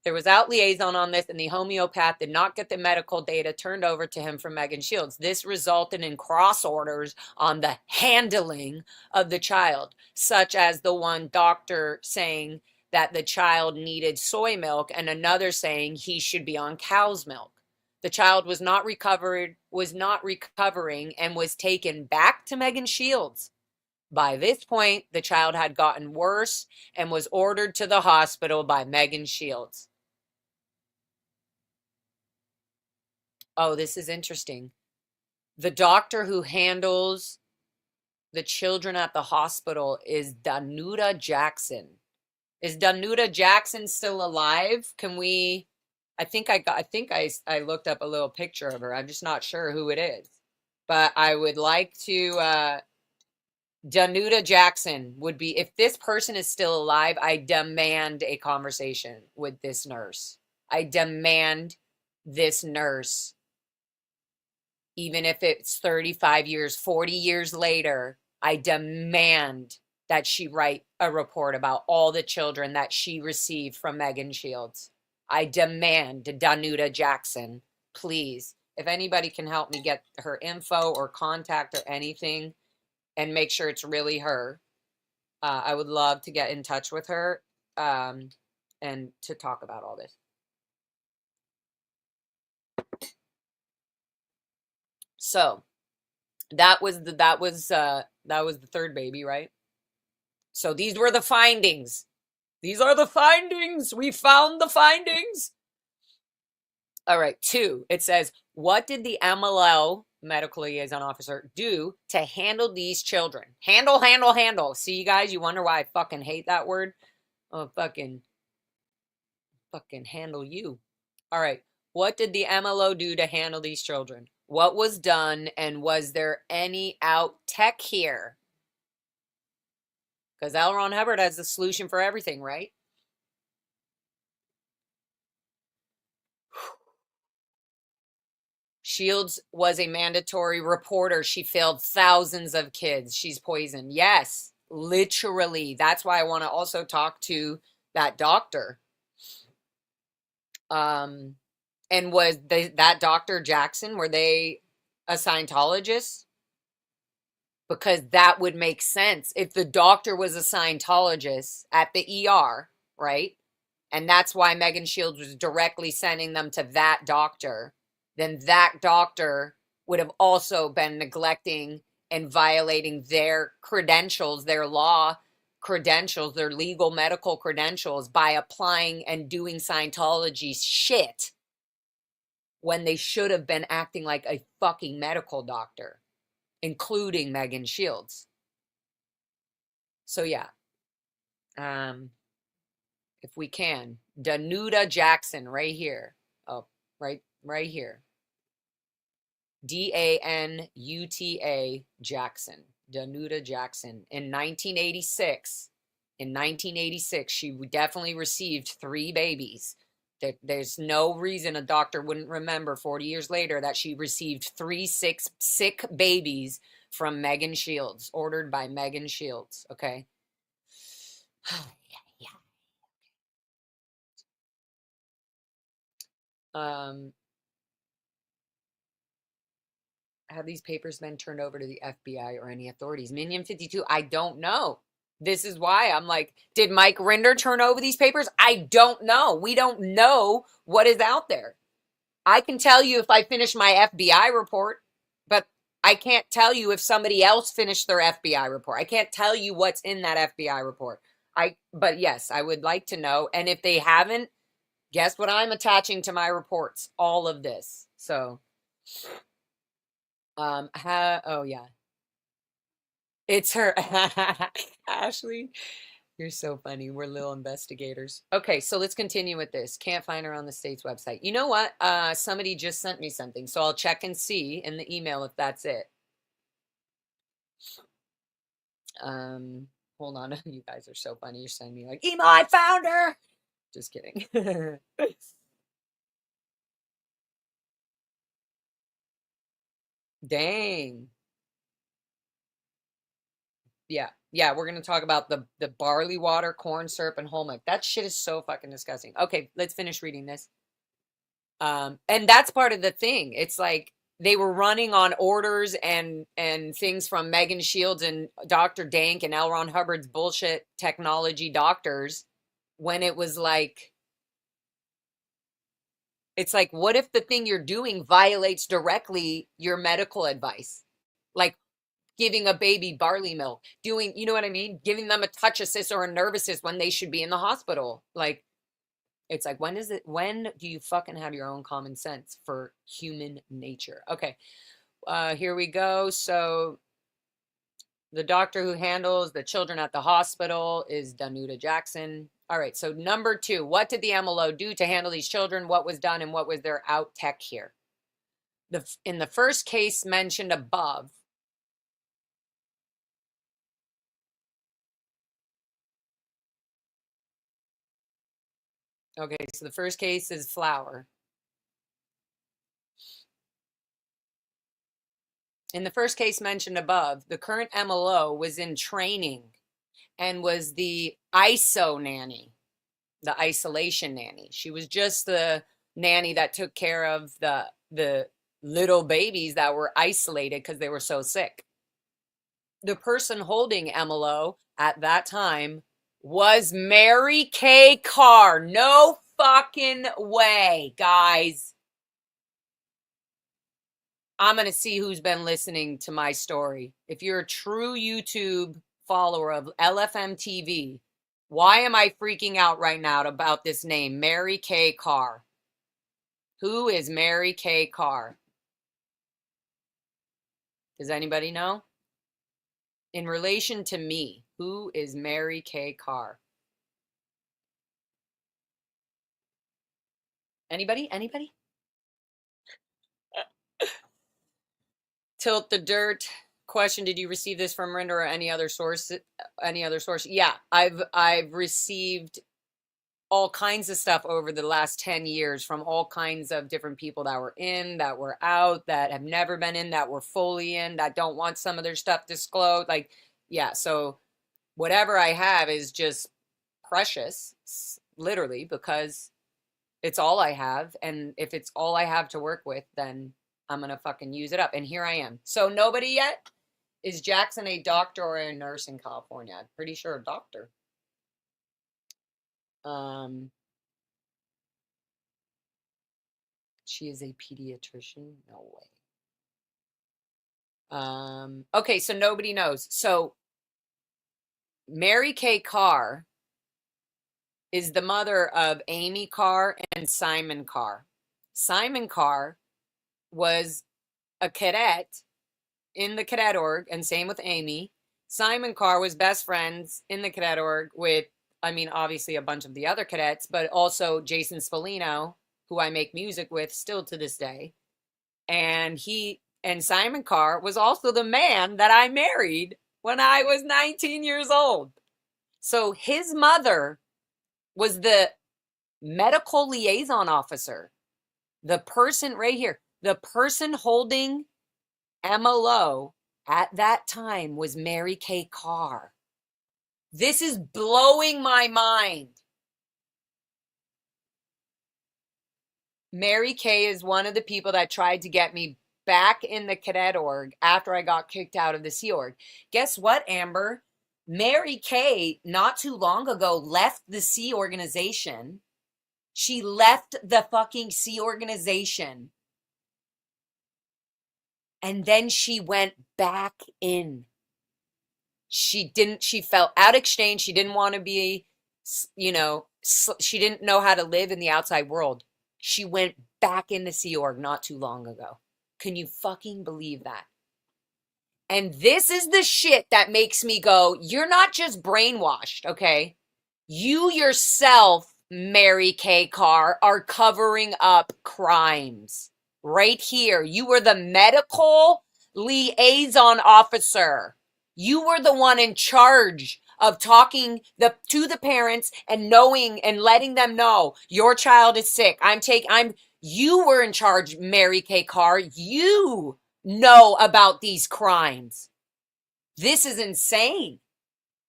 There was out liaison on this, and the homeopath did not get the medical data turned over to him from Megan Shields. This resulted in cross orders on the handling of the child, such as the one doctor saying that the child needed soy milk and another saying he should be on cow's milk. The child was not recovering, and was taken back to Megan Shields. By this point, the child had gotten worse and was ordered to the hospital by Megan Shields. Oh, this is interesting. The doctor who handles the children at the hospital is Danuta Jackson. Is Danuta Jackson still alive? Can we? I think I looked up a little picture of her. I'm just not sure who it is, but I would like to. Danuta Jackson would be, if this person is still alive, I demand a conversation with this nurse. I demand this nurse, even if it's 35 years, 40 years later, I demand that she write a report about all the children that she received from Megan Shields. I demand Danuta Jackson, please. If anybody can help me get her info or contact or anything, and make sure it's really her, I would love to get in touch with her and to talk about all this. So that was the third baby, right? So these were the findings. These are the findings. We found the findings. All right, 2. It says, what did the MLO, medical liaison officer, do to handle these children? Handle. See, you guys, you wonder why I fucking hate that word? Oh, fucking handle you. All right, what did the MLO do to handle these children? What was done, and was there any out tech here? Because L. Ron Hubbard has the solution for everything, right? Shields was a mandatory reporter. She failed thousands of kids. She's poisoned. Yes, literally. That's why I want to also talk to that doctor. And was that Dr. Jackson, were they a Scientologist? Because that would make sense if the doctor was a Scientologist at the ER, right? And that's why Megan Shields was directly sending them to that doctor. Then that doctor would have also been neglecting and violating their credentials, their law credentials, their legal medical credentials by applying and doing Scientology shit when they should have been acting like a fucking medical doctor, including Megan Shields. So yeah, if we can, Danuta Jackson right here. Oh, right here. Danuta Jackson. Danuta Jackson. In 1986, she definitely received 3 babies. There's no reason a doctor wouldn't remember 40 years later that she received 3 sick babies from Megan Shields, ordered by Megan Shields, okay? Have these papers been turned over to the FBI or any authorities? Minion 52, I don't know. This is why I'm like, did Mike Rinder turn over these papers? I don't know. We don't know what is out there. I can tell you if I finish my FBI report, but I can't tell you if somebody else finished their FBI report. I can't tell you what's in that FBI report. But yes, I would like to know. And if they haven't, guess what I'm attaching to my reports? All of this. So, oh yeah. It's her. Ashley, you're so funny. We're little investigators. Okay, so let's continue with this. Can't find her on the state's website. You know what? Somebody just sent me something, so I'll check and see in the email if that's it. Hold on. You guys are so funny. You're sending me like, email, I found her. Just kidding. Dang. Yeah, we're gonna talk about the barley water, corn syrup, and whole milk. That shit is so fucking disgusting. Okay, let's finish reading this. And that's part of the thing. It's like they were running on orders and things from Megan Shields and Dr. Dank and L. Ron Hubbard's bullshit technology doctors, when it was like, it's like, what if the thing you're doing violates directly your medical advice? Like giving a baby barley milk, doing, you know what I mean? Giving them a touch assist or a nerve assist when they should be in the hospital. Like, it's like, when do you fucking have your own common sense for human nature? Okay, here we go. So the doctor who handles the children at the hospital is Danuta Jackson. All right, so number 2, what did the MLO do to handle these children? What was done and what was their out tech here? In the first case mentioned above, okay, so the first case is flour. In the first case mentioned above, the current MLO was in training and was the ISO nanny, the isolation nanny. She was just the nanny that took care of the little babies that were isolated because they were so sick. The person holding MLO at that time was Mary Kay Carr. No fucking way, guys. I'm going to see who's been listening to my story. If you're a true YouTube follower of LFM TV, why am I freaking out right now about this name, Mary Kay Carr? Who is Mary Kay Carr? Does anybody know? In relation to me, who is Mary Kay Carr? Anybody? Anybody? Tilt the dirt. Question: did you receive this from Rinder or any other source? Yeah, I've received all kinds of stuff over the last 10 years from all kinds of different people that were in, that were out, that have never been in, that were fully in, that don't want some of their stuff disclosed. Like, yeah, so whatever I have is just precious, literally, because it's all I have. And if it's all I have to work with, then I'm gonna fucking use it up. And here I am. So nobody yet? Is Jackson a doctor or a nurse in California? I'm pretty sure a doctor. She is a pediatrician? No way. Okay, so nobody knows. So Mary Kay Carr is the mother of Amy Carr and Simon Carr. Simon Carr was a cadet in the cadet org, and same with Amy. Simon Carr was best friends in the cadet org with, I mean, obviously a bunch of the other cadets, but also Jason Spallino, who I make music with still to this day. And Simon Carr was also the man that I married when I was 19 years old. So his mother was the medical liaison officer. The person right here, the person holding MLO at that time was Mary Kay Carr. This is blowing my mind. Mary Kay is one of the people that tried to get me back in the cadet org after I got kicked out of the Sea Org. Guess what, Amber? Mary Kay, not too long ago, left the Sea organization. She left the fucking Sea organization. And then she went back in. She felt out exchange. She didn't want to be, she didn't know how to live in the outside world. She went back in the Sea Org not too long ago. Can you fucking believe that? And this is the shit that makes me go, you're not just brainwashed, okay? You yourself, Mary Kay Carr, are covering up crimes. Right here. You were the medical liaison officer. You were the one in charge of talking to the parents and knowing and letting them know your child is sick. You were in charge, Mary Kay Carr. You know about these crimes. This is insane.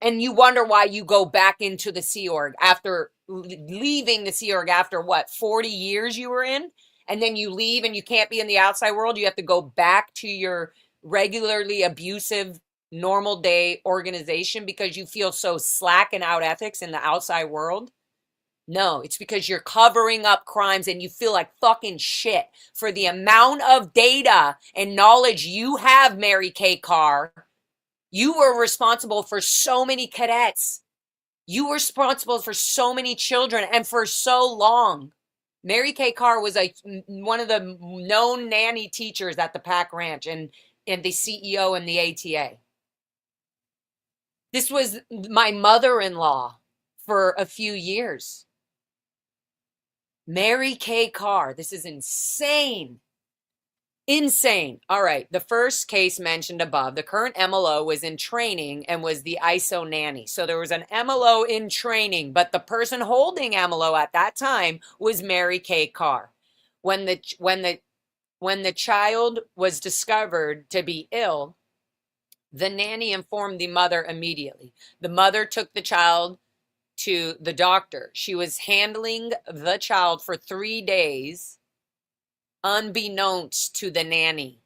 And you wonder why you go back into the Sea Org after leaving the Sea Org after what, 40 years you were in? And then you leave and you can't be in the outside world. You have to go back to your regularly abusive, normal day organization because you feel so slack and out ethics in the outside world. No, it's because you're covering up crimes and you feel like fucking shit for the amount of data and knowledge you have, Mary Kay Carr. You were responsible for so many cadets. You were responsible for so many children and for so long. Mary Kay Carr was one of the known nanny teachers at the Pack Ranch and the CEO and the ATA. This was my mother-in-law for a few years. Mary Kay Carr. This is insane. Insane. All right. The first case mentioned above, the current MLO was in training and was the ISO nanny. So there was an MLO in training, but the person holding MLO at that time was Mary Kay Carr. When the child was discovered to be ill, the nanny informed the mother immediately. The mother took the child to the doctor. She was handling the child for 3 days, unbeknownst to the nanny.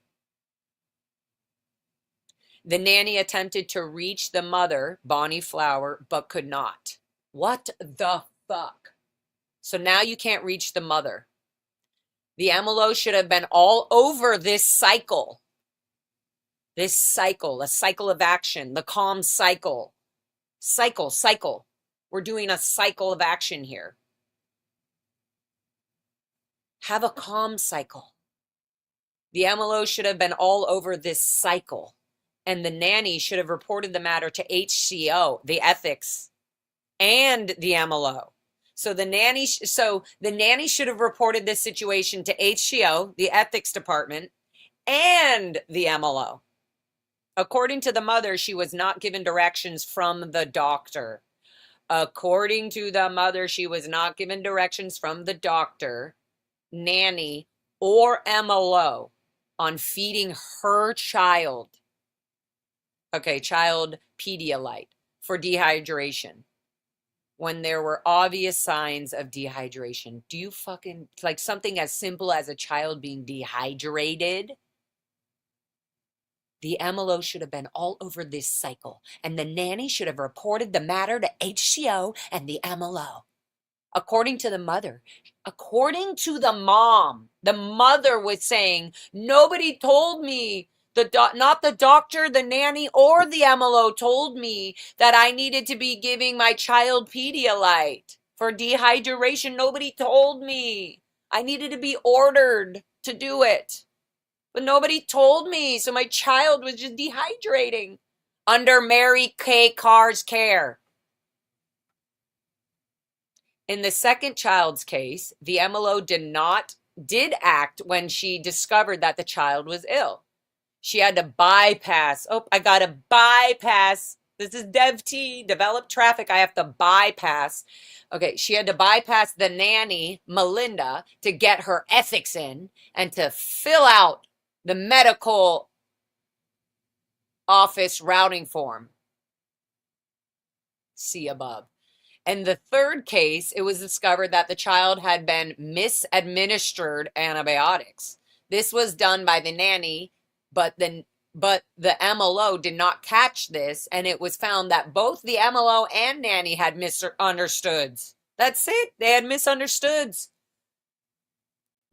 The nanny attempted to reach the mother, Bonnie Flower, but could not. What the fuck? So now you can't reach the mother. The MLO should have been all over this cycle. This cycle, a cycle of action, the calm cycle. Cycle. We're doing a cycle of action here. Have a calm cycle. The MLO should have been all over this cycle. And the nanny should have reported the matter to HCO, the ethics, and the MLO. So the nanny should have reported this situation to HCO, the ethics department, and the MLO. According to the mother, she was not given directions from the doctor. According to the mother, she was not given directions from the doctor, nanny, or MLO on feeding her child. Okay, child Pedialyte for dehydration. when there were obvious signs of dehydration. Do you fucking, like something as simple as a child being dehydrated? The MLO should have been all over this cycle, and the nanny should have reported the matter to HCO and the MLO. According to the mother, according to the mom, the mother was saying, nobody told me, not the doctor, the nanny, or the MLO told me that I needed to be giving my child Pedialyte for dehydration. Nobody told me. I needed to be ordered to do it. But nobody told me, so my child was just dehydrating under Mary Kay Carr's care. In the second child's case, the MLO did act when she discovered that the child was ill. She had to bypass. Oh, I got to bypass. This is DevT, develop traffic. I have to bypass. Okay, she had to bypass the nanny, Melinda, to get her ethics in and to fill out the medical office routing form. See above. In the third case, it was discovered that the child had been misadministered antibiotics. This was done by the nanny, but the MLO did not catch this, and it was found that both the MLO and nanny had misunderstoods. That's it. They had misunderstoods.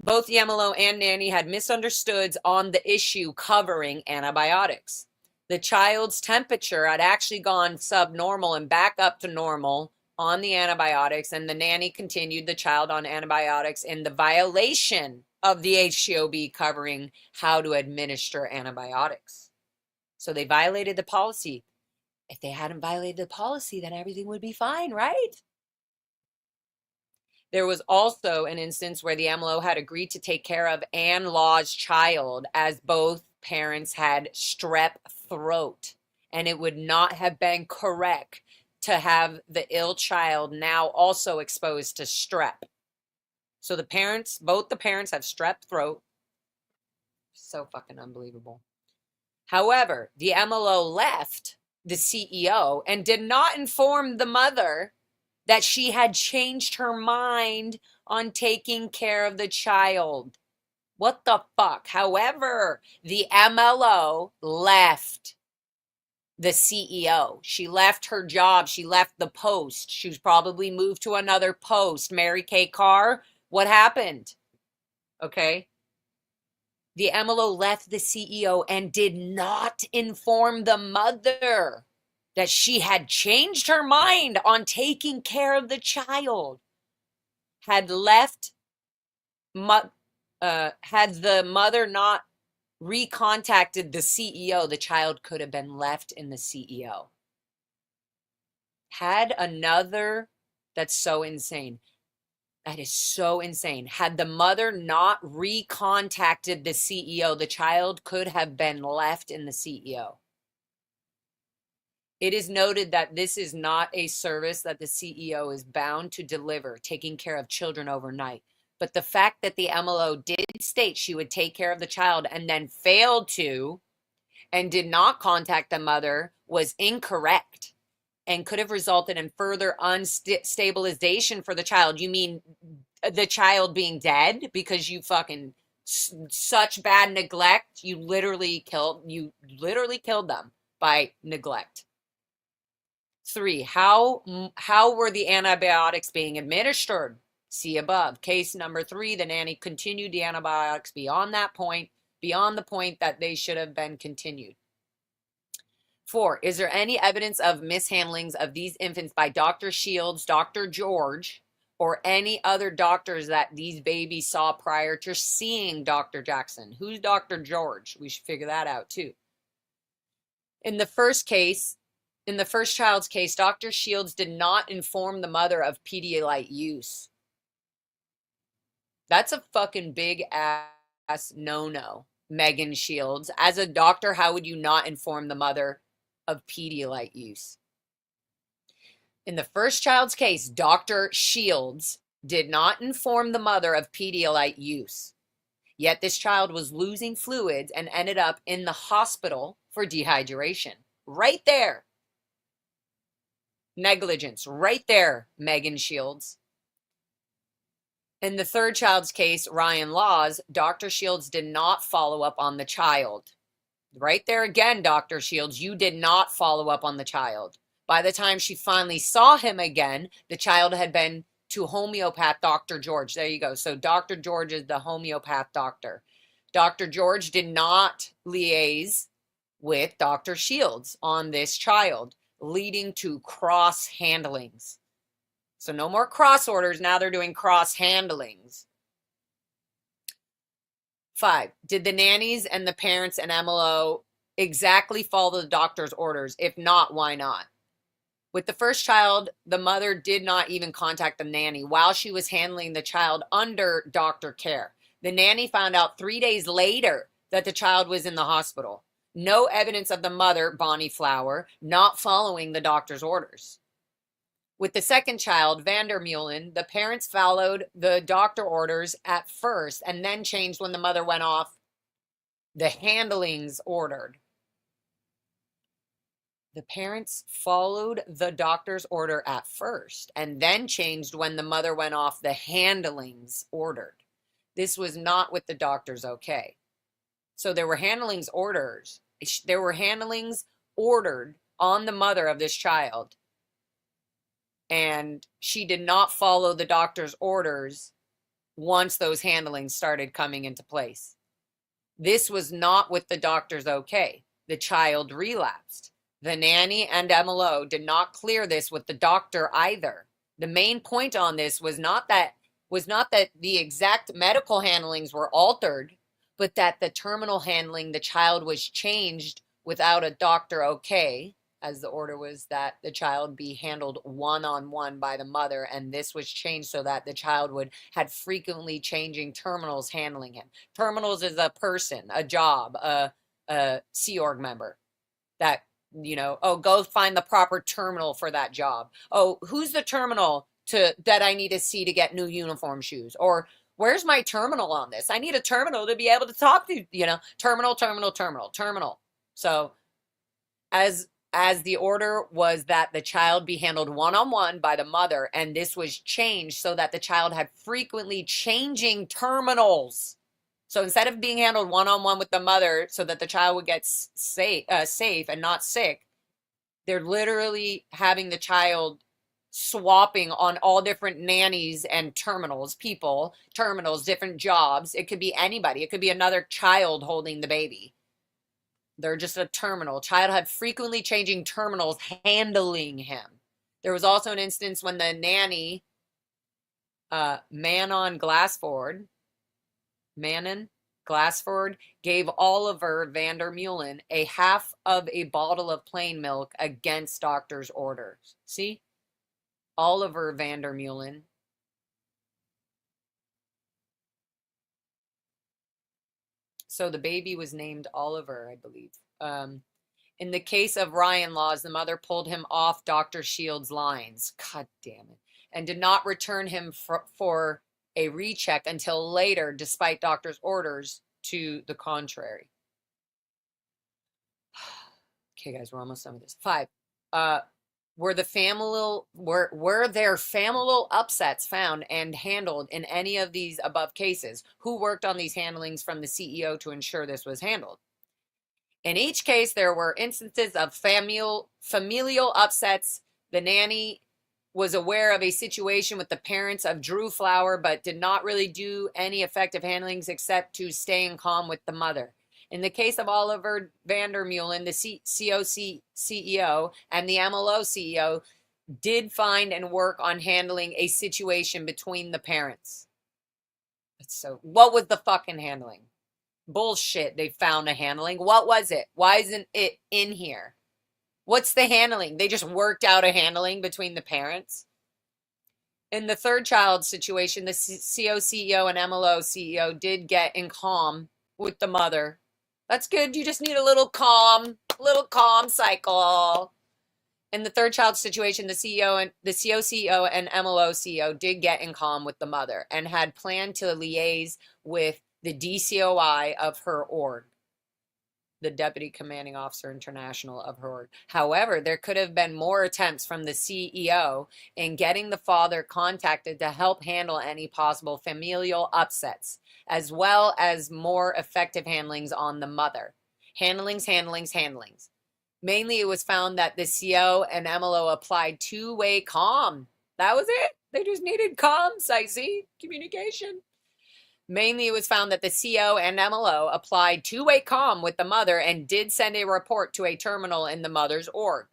Both the MLO and nanny had misunderstoods on the issue covering antibiotics. The child's temperature had actually gone subnormal and back up to normal on the antibiotics, and the nanny continued the child on antibiotics in the violation of the HCOB covering how to administer antibiotics. So they violated the policy. If they hadn't violated the policy, then everything would be fine, right? There was also an instance where the MLO had agreed to take care of Ann Law's child as both parents had strep throat, and it would not have been correct to have the ill child now also exposed to strep. So the parents, both the parents have strep throat. So fucking unbelievable. However, the MLO left the CEO and did not inform the mother that she had changed her mind on taking care of the child. What the fuck? However, the MLO left the CEO. She left her job. She left the post. She was probably moved to another post. Mary Kay Carr, what happened? Okay. The MLO left the CEO and did not inform the mother that she had changed her mind on taking care of the child. Had the mother not recontacted the CEO, the child could have been left in the CEO. That's so insane. That is so insane. Had the mother not recontacted the CEO, the child could have been left in the CEO. It is noted that this is not a service that the CEO is bound to deliver, taking care of children overnight. But the fact that the MLO did state she would take care of the child and then failed to and did not contact the mother was incorrect and could have resulted in further unstabilization for the child. You mean the child being dead because you fucking such bad neglect? You literally killed them by neglect. 3, how were the antibiotics being administered? See above. Case number 3, the nanny continued the antibiotics beyond the point that they should have been continued. 4, is there any evidence of mishandlings of these infants by Dr. Shields, Dr. George, or any other doctors that these babies saw prior to seeing Dr. Jackson? Who's Dr. George? We should figure that out too. In the first child's case, Dr. Shields did not inform the mother of Pedialyte use. That's a fucking big ass no-no, Megan Shields. As a doctor, how would you not inform the mother of Pedialyte use? In the first child's case, Dr. Shields did not inform the mother of Pedialyte use. Yet this child was losing fluids and ended up in the hospital for dehydration. Right there. Negligence. Right there, Megan Shields. In the third child's case, Ryan Laws, Dr. Shields did not follow up on the child. Right there again, Dr. Shields, you did not follow up on the child. By the time she finally saw him again, the child had been to homeopath Dr. George. There you go. So Dr. George is the homeopath doctor. Dr. George did not liaise with Dr. Shields on this child, leading to cross handlings. So no more cross orders. Now they're doing cross handlings. 5, did the nannies and the parents and MLO exactly follow the doctor's orders? If not, why not? With the first child, the mother did not even contact the nanny while she was handling the child under doctor care. The nanny found out 3 days later that the child was in the hospital. No evidence of the mother, Bonnie Flower, not following the doctor's orders. With the second child, Vandermeulen, the parents followed the doctor orders at first and then changed when the mother went off the handlings ordered. The parents followed the doctor's order at first and then changed when the mother went off the handlings ordered. This was not with the doctor's okay. So there were handlings orders. There were handlings ordered on the mother of this child. And she did not follow the doctor's orders once those handlings started coming into place. This was not with the doctor's okay. The child relapsed. The nanny and MLO did not clear this with the doctor either. The main point on this was not that the exact medical handlings were altered, but that the terminal handling, the child was changed without a doctor okay, as the order was that the child be handled one-on-one by the mother, and this was changed so that the child had frequently changing terminals handling him. Terminals is a person, a job, a Sea Org member that, oh, go find the proper terminal for that job. Oh, who's the terminal that I need to see to get new uniform shoes? Or where's my terminal on this? I need a terminal to be able to talk to, terminal. So as the order was that the child be handled one-on-one by the mother, and this was changed so that the child had frequently changing terminals. So instead of being handled one-on-one with the mother so that the child would get safe and not sick, they're literally having the child swapping on all different nannies and terminals, different jobs. It could be anybody. It could be another child holding the baby. They're just a terminal. Child had frequently changing terminals handling him. There was also an instance when the nanny, Manon Glassford, gave Oliver Vandermeulen a half of a bottle of plain milk against doctor's orders. See? Oliver Vandermeulen. So the baby was named Oliver, I believe. In the case of Ryan Laws, the mother pulled him off Dr. Shields' lines. God damn it. And did not return him for a recheck until later, despite doctor's orders to the contrary. Okay, guys, we're almost done with this. 5. Were there familial upsets found and handled in any of these above cases? Who worked on these handlings from the CEO to ensure this was handled? In each case, there were instances of familial upsets. The nanny was aware of a situation with the parents of Drew Flower, but did not really do any effective handlings except to staying calm with the mother. In the case of Oliver Vandermeulen, the COC CEO and the MLO CEO did find and work on handling a situation between the parents. So, what was the fucking handling? Bullshit, they found a handling. What was it? Why isn't it in here? What's the handling? They just worked out a handling between the parents. In the third child situation, the CO CEO and MLO CEO did get in calm with the mother. That's good. You just need a little calm cycle. In the third child situation, the CO CEO and MLO CEO did get in calm with the mother and had planned to liaise with the DCOI of her org. the deputy commanding officer international of her org. However, there could have been more attempts from the CEO in getting the father contacted to help handle any possible familial upsets, as well as more effective handlings on the mother. Handlings. Mainly, it was found that the CO and MLO applied two-way comm. That was it. They just needed comms, I see. Communication. Mainly, it was found that the CO and MLO applied two-way comm with the mother and did send a report to a terminal in the mother's org.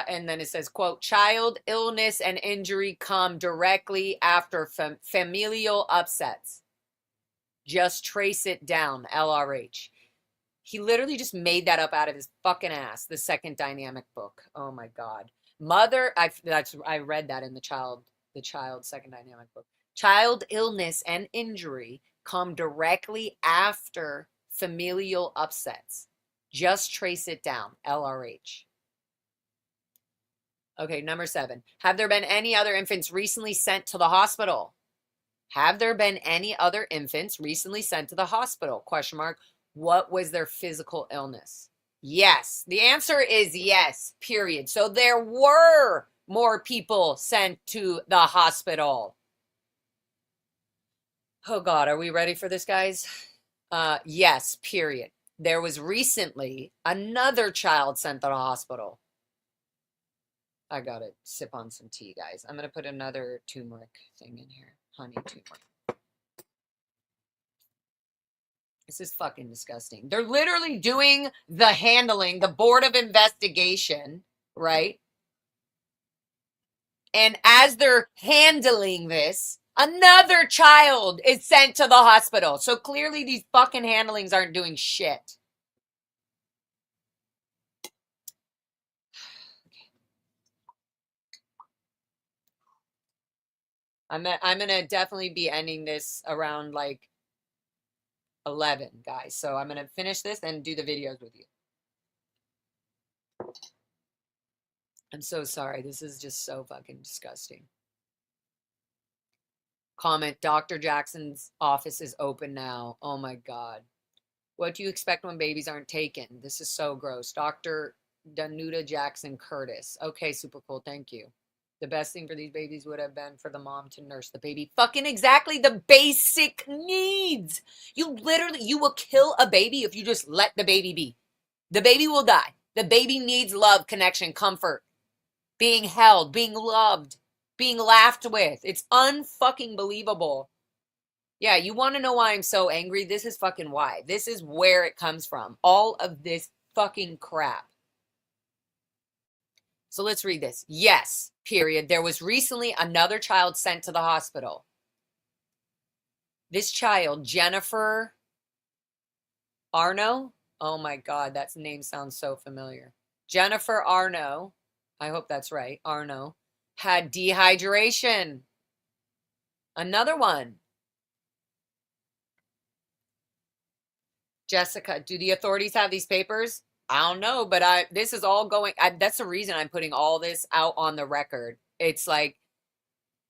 And then it says, quote, child illness and injury come directly after familial upsets. Just trace it down, LRH. He literally just made that up out of his fucking ass, the second dynamic book. Oh my God. Mother, I read that in the child second dynamic book. Child illness and injury come directly after familial upsets. Just trace it down, LRH. Okay, number 7. Have there been any other infants recently sent to the hospital? Have there been any other infants recently sent to the hospital? Question mark. What was their physical illness? Yes. The answer is yes, period. So there were more people sent to the hospital. Oh God, are we ready for this, guys? Yes, period. There was recently another child sent to the hospital. I gotta sip on some tea, guys. I'm gonna put another turmeric thing in here. Honey turmeric. This is fucking disgusting. They're literally doing the handling, the board of investigation, right? And as they're handling this, another child is sent to the hospital. So clearly these fucking handlings aren't doing shit. I'm gonna definitely be ending this around like 11, guys. So I'm gonna finish this and do the videos with you. I'm so sorry. This is just so fucking disgusting. Comment, Dr. Jackson's office is open now. Oh my God. What do you expect when babies aren't taken? This is so gross. Dr. Danuta Jackson Curtis. Okay, super cool. Thank you. The best thing for these babies would have been for the mom to nurse the baby. Fucking exactly the basic needs. You will kill a baby if you just let the baby be. The baby will die. The baby needs love, connection, comfort, being held, being loved, being laughed with. It's unfucking believable. Yeah, you want to know why I'm so angry? This is fucking why. This is where it comes from. All of this fucking crap. So let's read this. Yes, period. There was recently another child sent to the hospital. This child, Jennifer Arno. Oh my God, that name sounds so familiar. Jennifer Arno, I hope that's right, Arno, had dehydration. Another one. Jessica, do the authorities have these papers? I don't know, but this is all going, that's the reason I'm putting all this out on the record. It's like,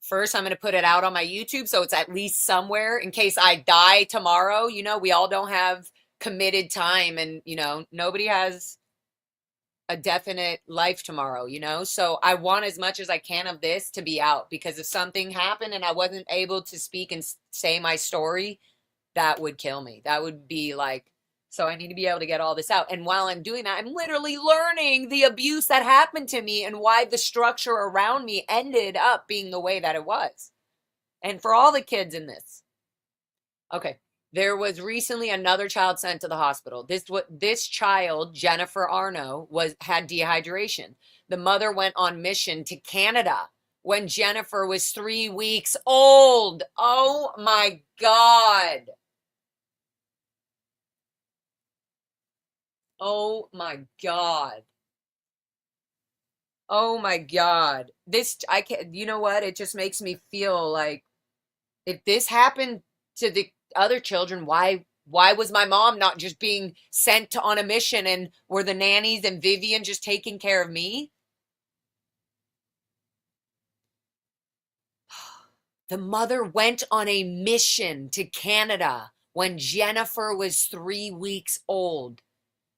first I'm going to put it out on my YouTube so it's at least somewhere in case I die tomorrow. You know, we all don't have committed time and, you know, nobody has a definite life tomorrow, you know? So I want as much as I can of this to be out because if something happened and I wasn't able to speak and say my story, that would kill me. That would be like, so I need to be able to get all this out. And while I'm doing that, I'm literally learning the abuse that happened to me and why the structure around me ended up being the way that it was. And for all the kids in this. Okay. There was recently another child sent to the hospital. This child, Jennifer Arno, had dehydration. The mother went on mission to Canada when Jennifer was 3 weeks old. Oh my God. Oh my God. Oh my God. I can't, you know what? It just makes me feel like if this happened to the other children, why was my mom not just being sent on a mission and were the nannies and Vivian just taking care of me? The mother went on a mission to Canada when Jennifer was 3 weeks old,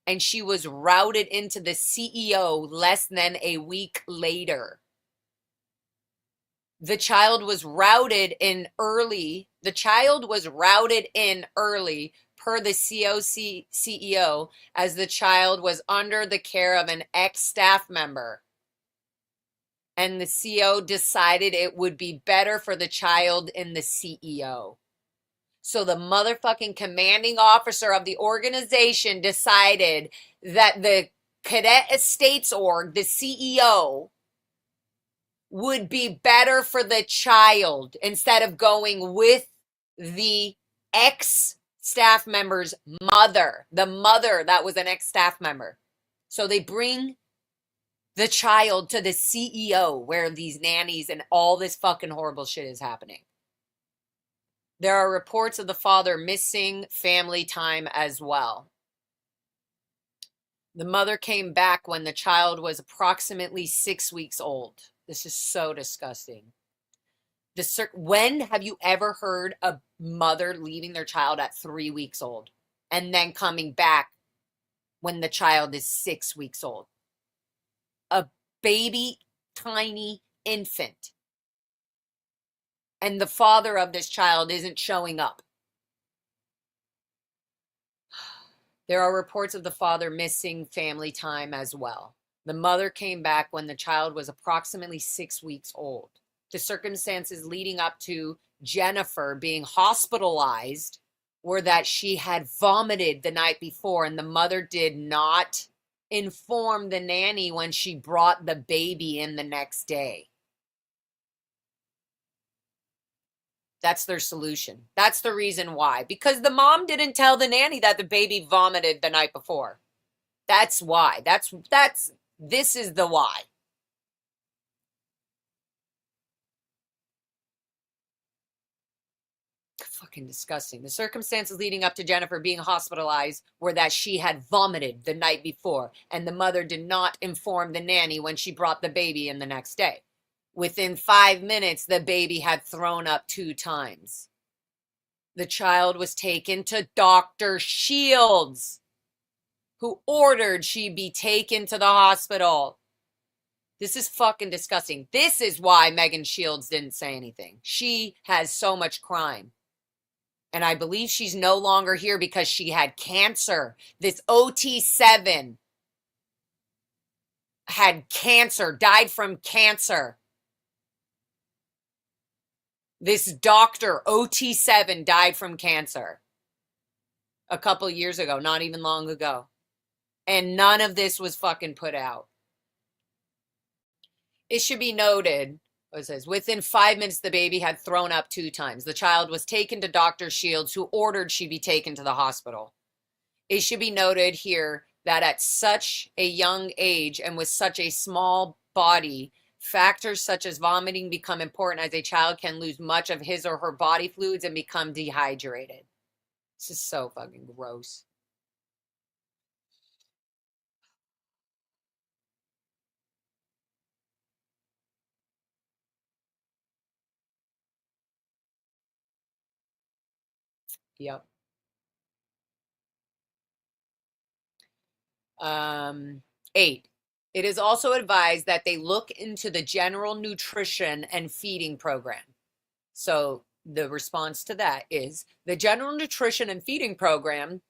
and she was routed into the CEO less than a week later. The child was routed in early. The child was routed in early per the COC CEO, as the child was under the care of an ex-staff member. And the CO decided it would be better for the child in the CEO. So the motherfucking commanding officer of the organization decided that the Cadet Estates org, the CEO, would be better for the child instead of going with the ex-staff member's mother, the mother that was an ex-staff member. So they bring the child to the CEO where these nannies and all this fucking horrible shit is happening. There are reports of the father missing family time as well. The mother came back when the child was approximately 6 weeks old. This is so disgusting. When have you ever heard a mother leaving their child at 3 weeks old and then coming back when the child is 6 weeks old? A baby, tiny infant. And the father of this child isn't showing up. There are reports of the father missing family time as well. The mother came back when the child was approximately 6 weeks old. The circumstances leading up to Jennifer being hospitalized were that she had vomited the night before, and the mother did not inform the nanny when she brought the baby in the next day. That's their solution. That's the reason why. Because the mom didn't tell the nanny that the baby vomited the night before. That's why. This is the why. Fucking disgusting. The circumstances leading up to Jennifer being hospitalized were that she had vomited the night before, and the mother did not inform the nanny when she brought the baby in the next day. Within 5 minutes, the baby had thrown up 2 times. The child was taken to Dr. Shields, who ordered she be taken to the hospital. This is fucking disgusting. This is why Megan Shields didn't say anything. She has so much crime. And I believe she's no longer here because she had cancer. This OT7 had cancer, died from cancer. This doctor, OT7, died from cancer a couple years ago, not even long ago. And none of this was fucking put out. It should be noted, it says, within 5 minutes, the baby had thrown up 2 times. The child was taken to Dr. Shields, who ordered she be taken to the hospital. It should be noted here that at such a young age and with such a small body, factors such as vomiting become important, as a child can lose much of his or her body fluids and become dehydrated. This is so fucking gross. Yep. 8. It is also advised that they look into the general nutrition and feeding program. So the response to that is the general nutrition and feeding program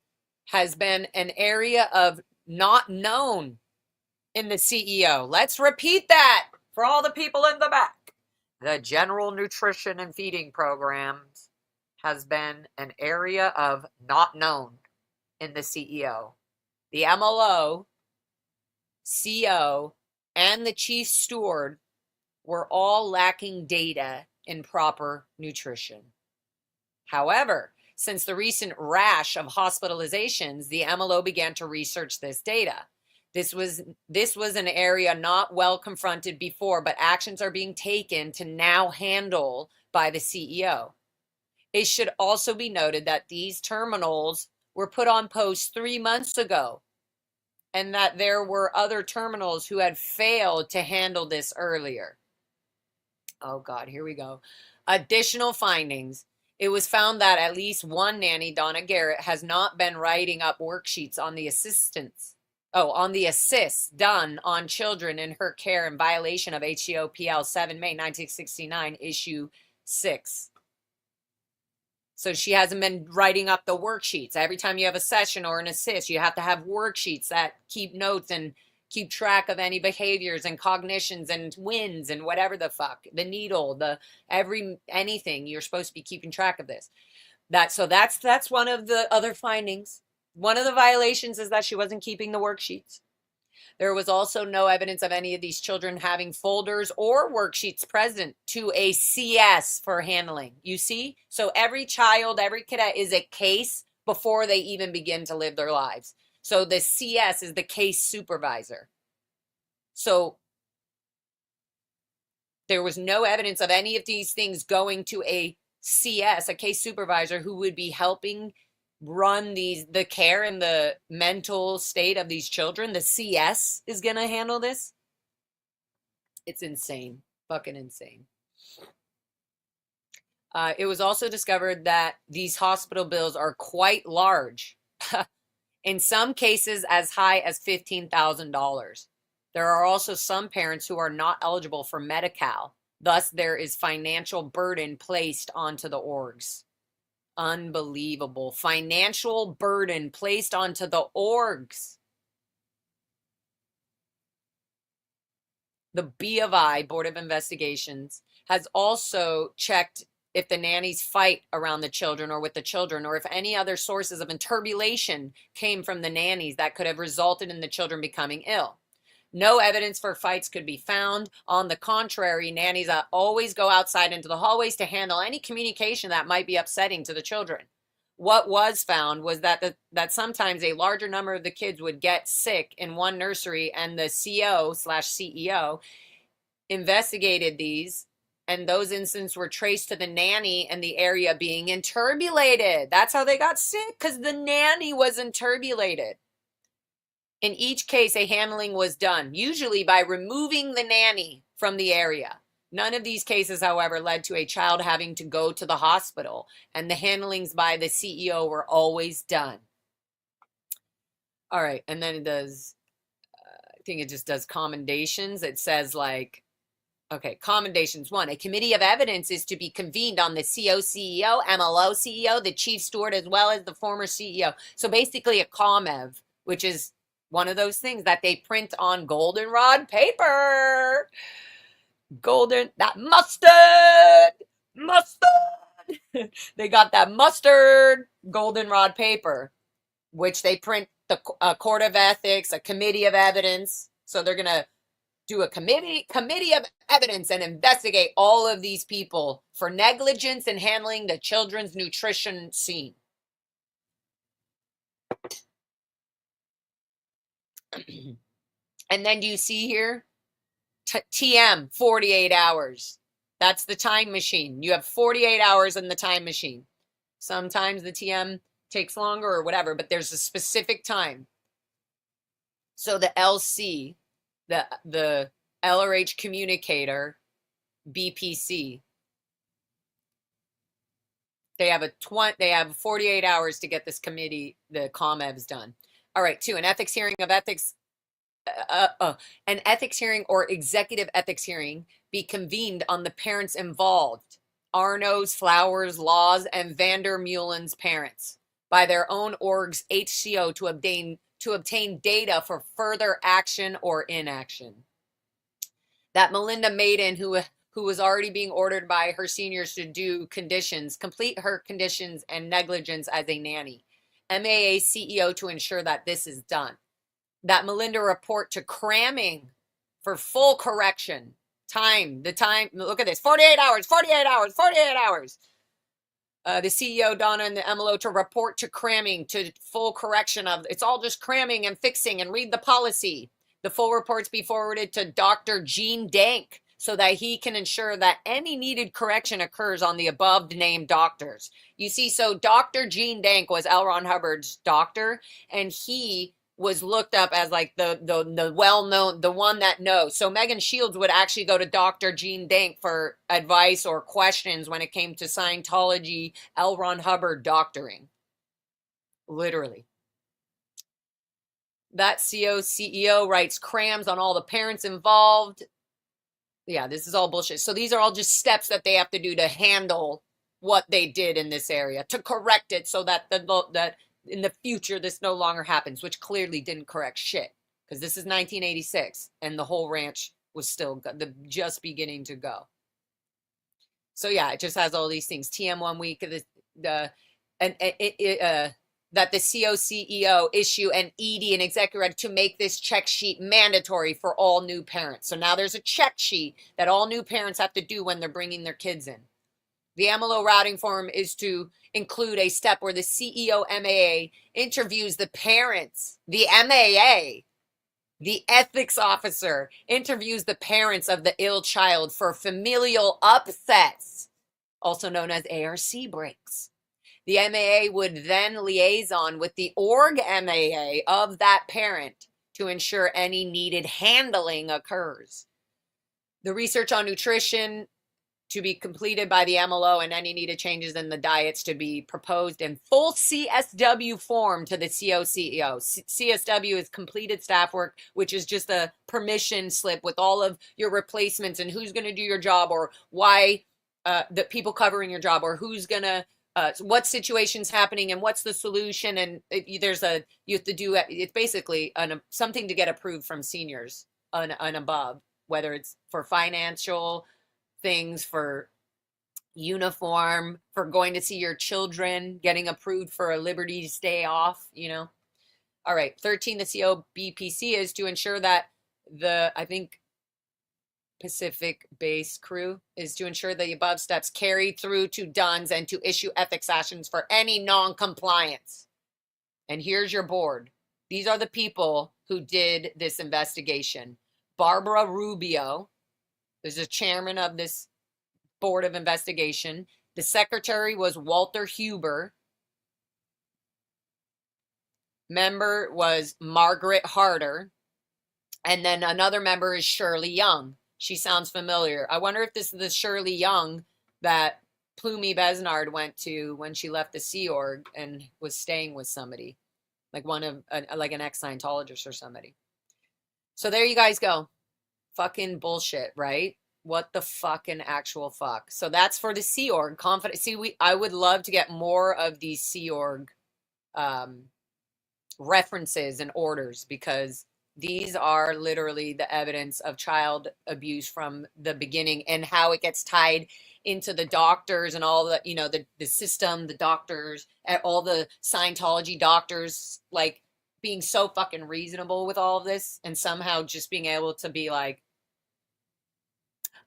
has been an area of not known in the CEO. Let's repeat that for all the people in the back. The general nutrition and feeding programs has been an area of not known in the CEO. The MLO, CO, and the chief steward were all lacking data in proper nutrition. However, since the recent rash of hospitalizations, the MLO began to research this data. This was an area not well confronted before, but actions are being taken to now handle by the CEO. It should also be noted that these terminals were put on post 3 months ago, and that there were other terminals who had failed to handle this earlier. Oh God, here we go. Additional findings. It was found that at least one nanny, Donna Garrett, has not been writing up worksheets on the assists done on children in her care in violation of HCOPL 7 May 1969 issue 6. So she hasn't been writing up the worksheets. Every time you have a session or an assist, you have to have worksheets that keep notes and keep track of any behaviors and cognitions and wins and whatever the fuck, the needle, anything. You're supposed to be keeping track of this. That's one of the other findings. One of the violations is that she wasn't keeping the worksheets. There was also no evidence of any of these children having folders or worksheets present to a CS for handling. You see? So every child, every cadet is a case before they even begin to live their lives. So the CS is the case supervisor. So there was no evidence of any of these things going to a CS, a case supervisor, who would be helping run the care and the mental state of these children. The CS is going to handle this. It's insane. Fucking insane. It was also discovered that these hospital bills are quite large. In some cases, as high as $15,000. There are also some parents who are not eligible for Medi-Cal. Thus, there is financial burden placed onto the orgs. Unbelievable. Financial burden placed onto the orgs. The B of I, Board of Investigations, has also checked if the nannies fight around the children or with the children, or if any other sources of interbulation came from the nannies that could have resulted in the children becoming ill. No evidence for fights could be found. On the contrary, nannies always go outside into the hallways to handle any communication that might be upsetting to the children. What was found was that sometimes a larger number of the kids would get sick in one nursery, and the CO/CEO investigated these, and those incidents were traced to the nanny and the area being interbulated. That's how they got sick, because the nanny was interbulated. In each case, a handling was done, usually by removing the nanny from the area. None of these cases, however, led to a child having to go to the hospital, and the handlings by the CEO were always done. All right, and then it does, I think it just does commendations. It says like, okay, commendations. 1, a committee of evidence is to be convened on the CO CEO, MLO CEO, the chief steward, as well as the former CEO. So basically a COMEV, which is one of those things that they print on goldenrod paper. That mustard. They got that mustard goldenrod paper, which they print a court of ethics, a committee of evidence. So they're going to do a committee of evidence and investigate all of these people for negligence in handling the children's nutrition scene. And then do you see here? TM, 48 hours. That's the time machine. You have 48 hours in the time machine. Sometimes the TM takes longer or whatever, but there's a specific time. So the LC, the LRH communicator, BPC, they have 48 hours to get this committee, the COMEVs, done. All right, 2, an ethics hearing of ethics, an ethics hearing or executive ethics hearing be convened on the parents involved, Arno's, Flowers, Laws, and Vandermeulen's parents, by their own org's HCO to obtain data for further action or inaction. That Melinda Maiden, who was already being ordered by her seniors to do conditions, complete her conditions and negligence as a nanny. MAA CEO to ensure that this is done. That Melinda report to cramming for full correction. The time, look at this, 48 hours. The CEO, Donna, and the MLO to report to cramming, to full correction of, it's all just cramming and fixing, and read the policy. The full reports be forwarded to Dr. Gene Dank so that he can ensure that any needed correction occurs on the above named doctors. You see, so Dr. Gene Dank was L. Ron Hubbard's doctor, and he was looked up as like the well-known, the one that knows. So Megan Shields would actually go to Dr. Gene Dank for advice or questions when it came to Scientology, L. Ron Hubbard doctoring. Literally. That CEO writes crams on all the parents involved. Yeah, this is all bullshit. So these are all just steps that they have to do to handle what they did in this area, to correct it so that that in the future this no longer happens, which clearly didn't correct shit, because this is 1986 and the whole ranch was still just beginning to go. So yeah, it just has all these things. TM 1 week, the and that the CEO issue an ED, an executive, to make this check sheet mandatory for all new parents. So now there's a check sheet that all new parents have to do when they're bringing their kids in. The MLO routing form is to include a step where the CEO MAA interviews the parents. The MAA, the ethics officer, interviews the parents of the ill child for familial upsets, also known as ARC breaks. The MAA would then liaison with the org MAA of that parent to ensure any needed handling occurs. The research on nutrition to be completed by the MLO and any needed changes in the diets to be proposed in full CSW form to the CEO. CSW is completed staff work, which is just a permission slip with all of your replacements and who's going to do your job, or why the people covering your job, or who's going to what situation's happening and what's the solution. And you have to do, it's basically something to get approved from seniors and above, whether it's for financial things, for uniform, for going to see your children, getting approved for a Liberty Day off, All right, 13, the COBPC is to ensure that I think Pacific base crew is to ensure the above steps carry through to DUNS and to issue ethics actions for any non-compliance. And here's your board. These are the people who did this investigation. Barbara Rubio is the chairman of this board of investigation. The secretary was Walter Huber. Member was Margaret Harder. And then another member is Shirley Young. She sounds familiar. I wonder if this is the Shirley Young that Plumie Besnard went to when she left the Sea Org and was staying with somebody, like like an ex-Scientologist or somebody. So there you guys go. Fucking bullshit, right? What the fucking actual fuck? So that's for the Sea Org. I would love to get more of these Sea Org references and orders, because these are literally the evidence of child abuse from the beginning, and how it gets tied into the doctors and all the, the system, the doctors, all the Scientology doctors, like being so fucking reasonable with all of this, and somehow just being able to be like,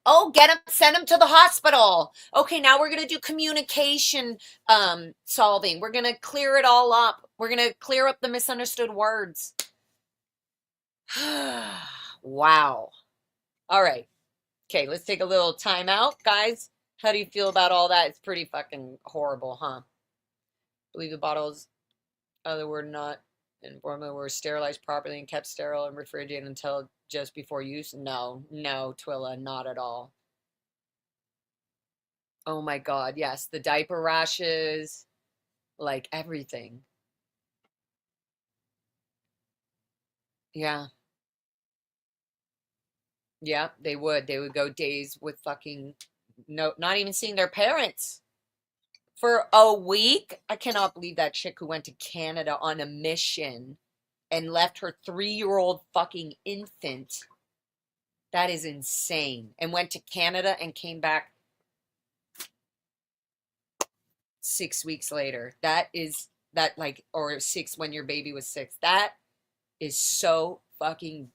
oh, send him to the hospital. Okay, now we're going to do communication solving. We're going to clear it all up. We're going to clear up the misunderstood words. Wow. All right. Okay, let's take a little time out, guys. How do you feel about all that? It's pretty fucking horrible, huh? Believe the bottles, were not and formula were sterilized properly and kept sterile and refrigerated until just before use? No, Twilla, not at all. Oh my God, yes, the diaper rashes, like everything. Yeah. Yeah, they would. They would go days with fucking not even seeing their parents for a week. I cannot believe that chick who went to Canada on a mission and left her 3-year-old fucking infant. That is insane. And went to Canada and came back 6 weeks later. Or 6 when your baby was 6. That is so fucking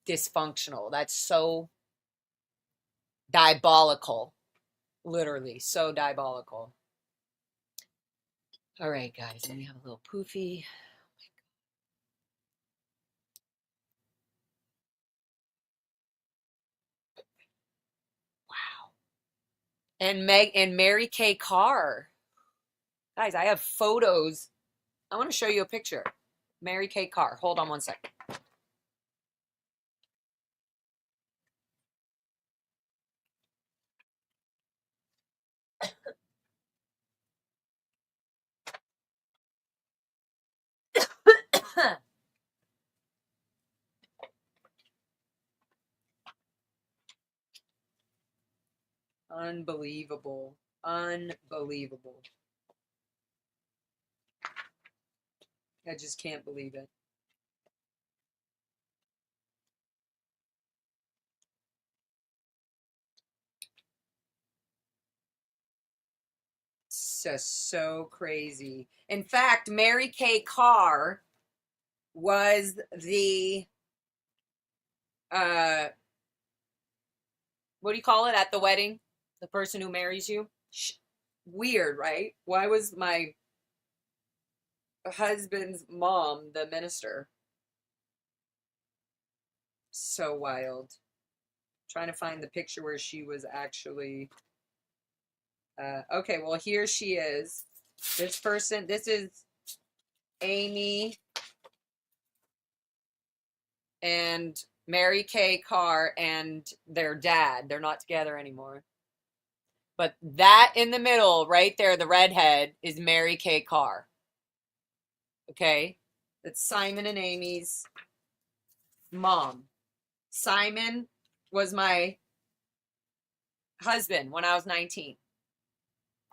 dysfunctional. That's so diabolical. Literally, so diabolical. All right, guys, let me have a little poofy. Wow. And Mary Kay Carr. Guys, I have photos. I want to show you a picture. Mary Kay Carr. Hold on one second. Unbelievable. Unbelievable. I just can't believe it. It's just so crazy. In fact, Mary Kay Carr was the what do you call it at the wedding? The person who marries you? Weird, right? Why was my husband's mom the minister? So wild. Trying to find the picture where she was actually okay, well here she is. This person, this is Amy and Mary Kay Carr and their dad. They're not together anymore. But that in the middle, right there, the redhead, is Mary Kay Carr. Okay? That's Simon and Amy's mom. Simon was my husband when I was 19.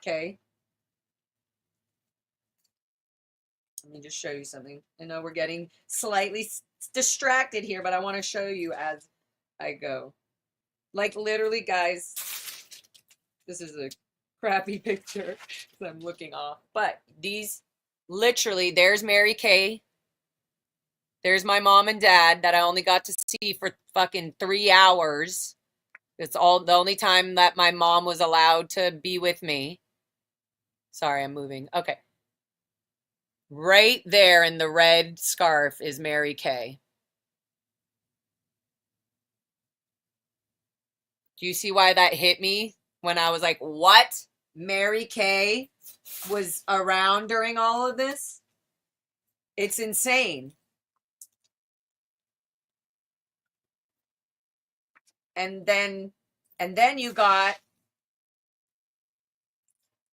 Okay? Let me just show you something. I know we're getting slightly distracted here, but I want to show you as I go. Like literally, guys, this is a crappy picture because I'm looking off. But these, literally, there's Mary Kay. There's my mom and dad that I only got to see for fucking 3 hours. It's all the only time that my mom was allowed to be with me. Sorry, I'm moving. Okay. Right there in the red scarf is Mary Kay. Do you see why that hit me when I was like, what? Mary Kay was around during all of this? It's insane. And then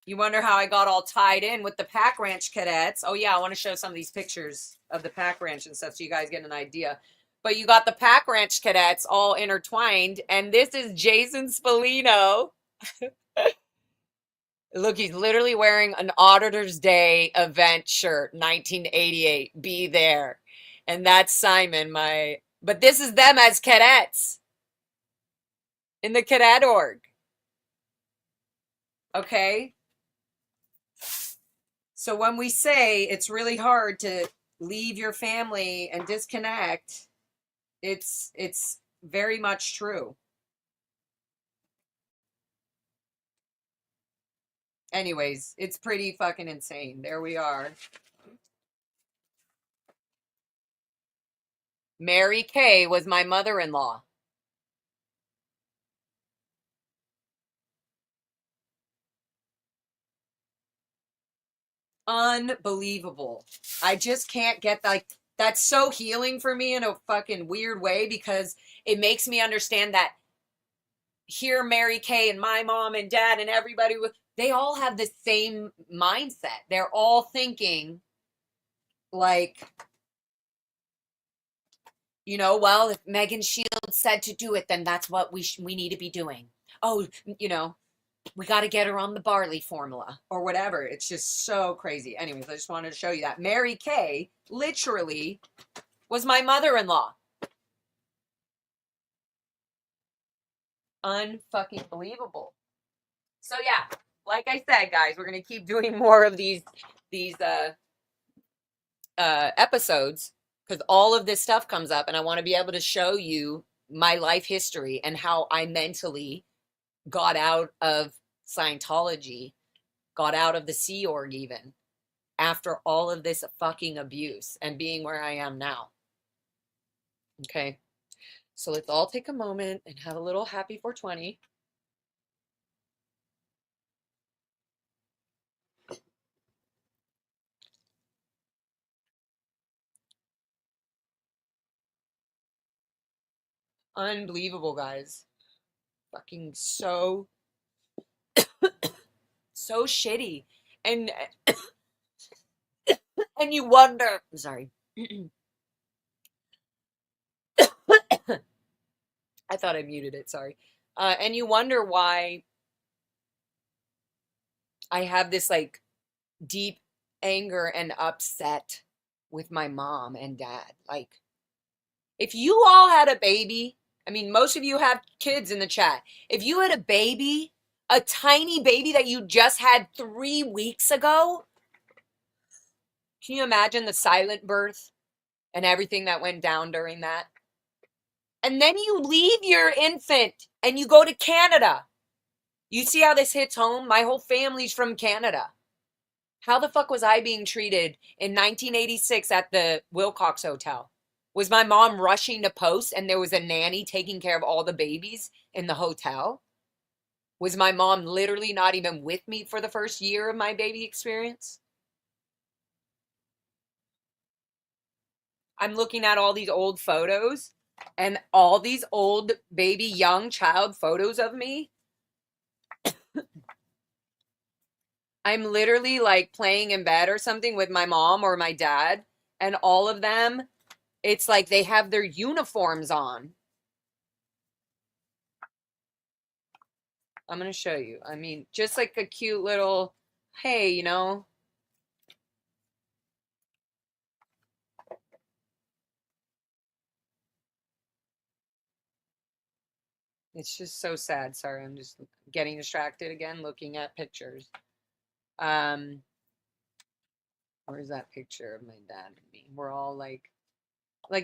you wonder how I got all tied in with the Pack Ranch cadets. Oh yeah, I want to show some of these pictures of the Pack Ranch and stuff so you guys get an idea. But you got the Pack Ranch cadets all intertwined, and this is Jason Spallino. Look, he's literally wearing an Auditor's Day event shirt, 1988. Be there. And that's Simon, but this is them as cadets in the cadet org. Okay? So when we say it's really hard to leave your family and disconnect, it's very much true. Anyways, it's pretty fucking insane. There we are. Mary Kay was my mother-in-law. Unbelievable. I just can't get that's so healing for me in a fucking weird way because it makes me understand that here Mary Kay and my mom and dad and everybody they all have the same mindset. They're all thinking like, well, if Megan Shields said to do it, then that's what we need to be doing. Oh, we got to get her on the barley formula or whatever. It's just so crazy. Anyways, I just wanted to show you that. Mary Kay literally was my mother-in-law. Unfucking believable. So yeah, like I said, guys, we're going to keep doing more of these episodes because all of this stuff comes up and I want to be able to show you my life history and how I mentally got out of Scientology, got out of the Sea Org even, after all of this fucking abuse and being where I am now. Okay, so let's all take a moment and have a little happy 420. Unbelievable, guys. Fucking so, so shitty. And and you wonder, I'm sorry. I thought I muted it, sorry. And you wonder why I have this like deep anger and upset with my mom and dad. Like, if you all had a baby, I mean, most of you have kids in the chat. If you had a baby, a tiny baby that you just had 3 weeks ago, can you imagine the silent birth and everything that went down during that? And then you leave your infant and you go to Canada. You see how this hits home? My whole family's from Canada. How the fuck was I being treated in 1986 at the Wilcox Hotel? Was my mom rushing to post and there was a nanny taking care of all the babies in the hotel? Was my mom literally not even with me for the first year of my baby experience? I'm looking at all these old photos and all these old baby young child photos of me. I'm literally like playing in bed or something with my mom or my dad, and all of them, it's like they have their uniforms on. I'm going to show you. I mean, just like a cute little, hey, you know. It's just so sad. Sorry, I'm just getting distracted again looking at pictures. Where's that picture of my dad and me? We're all like,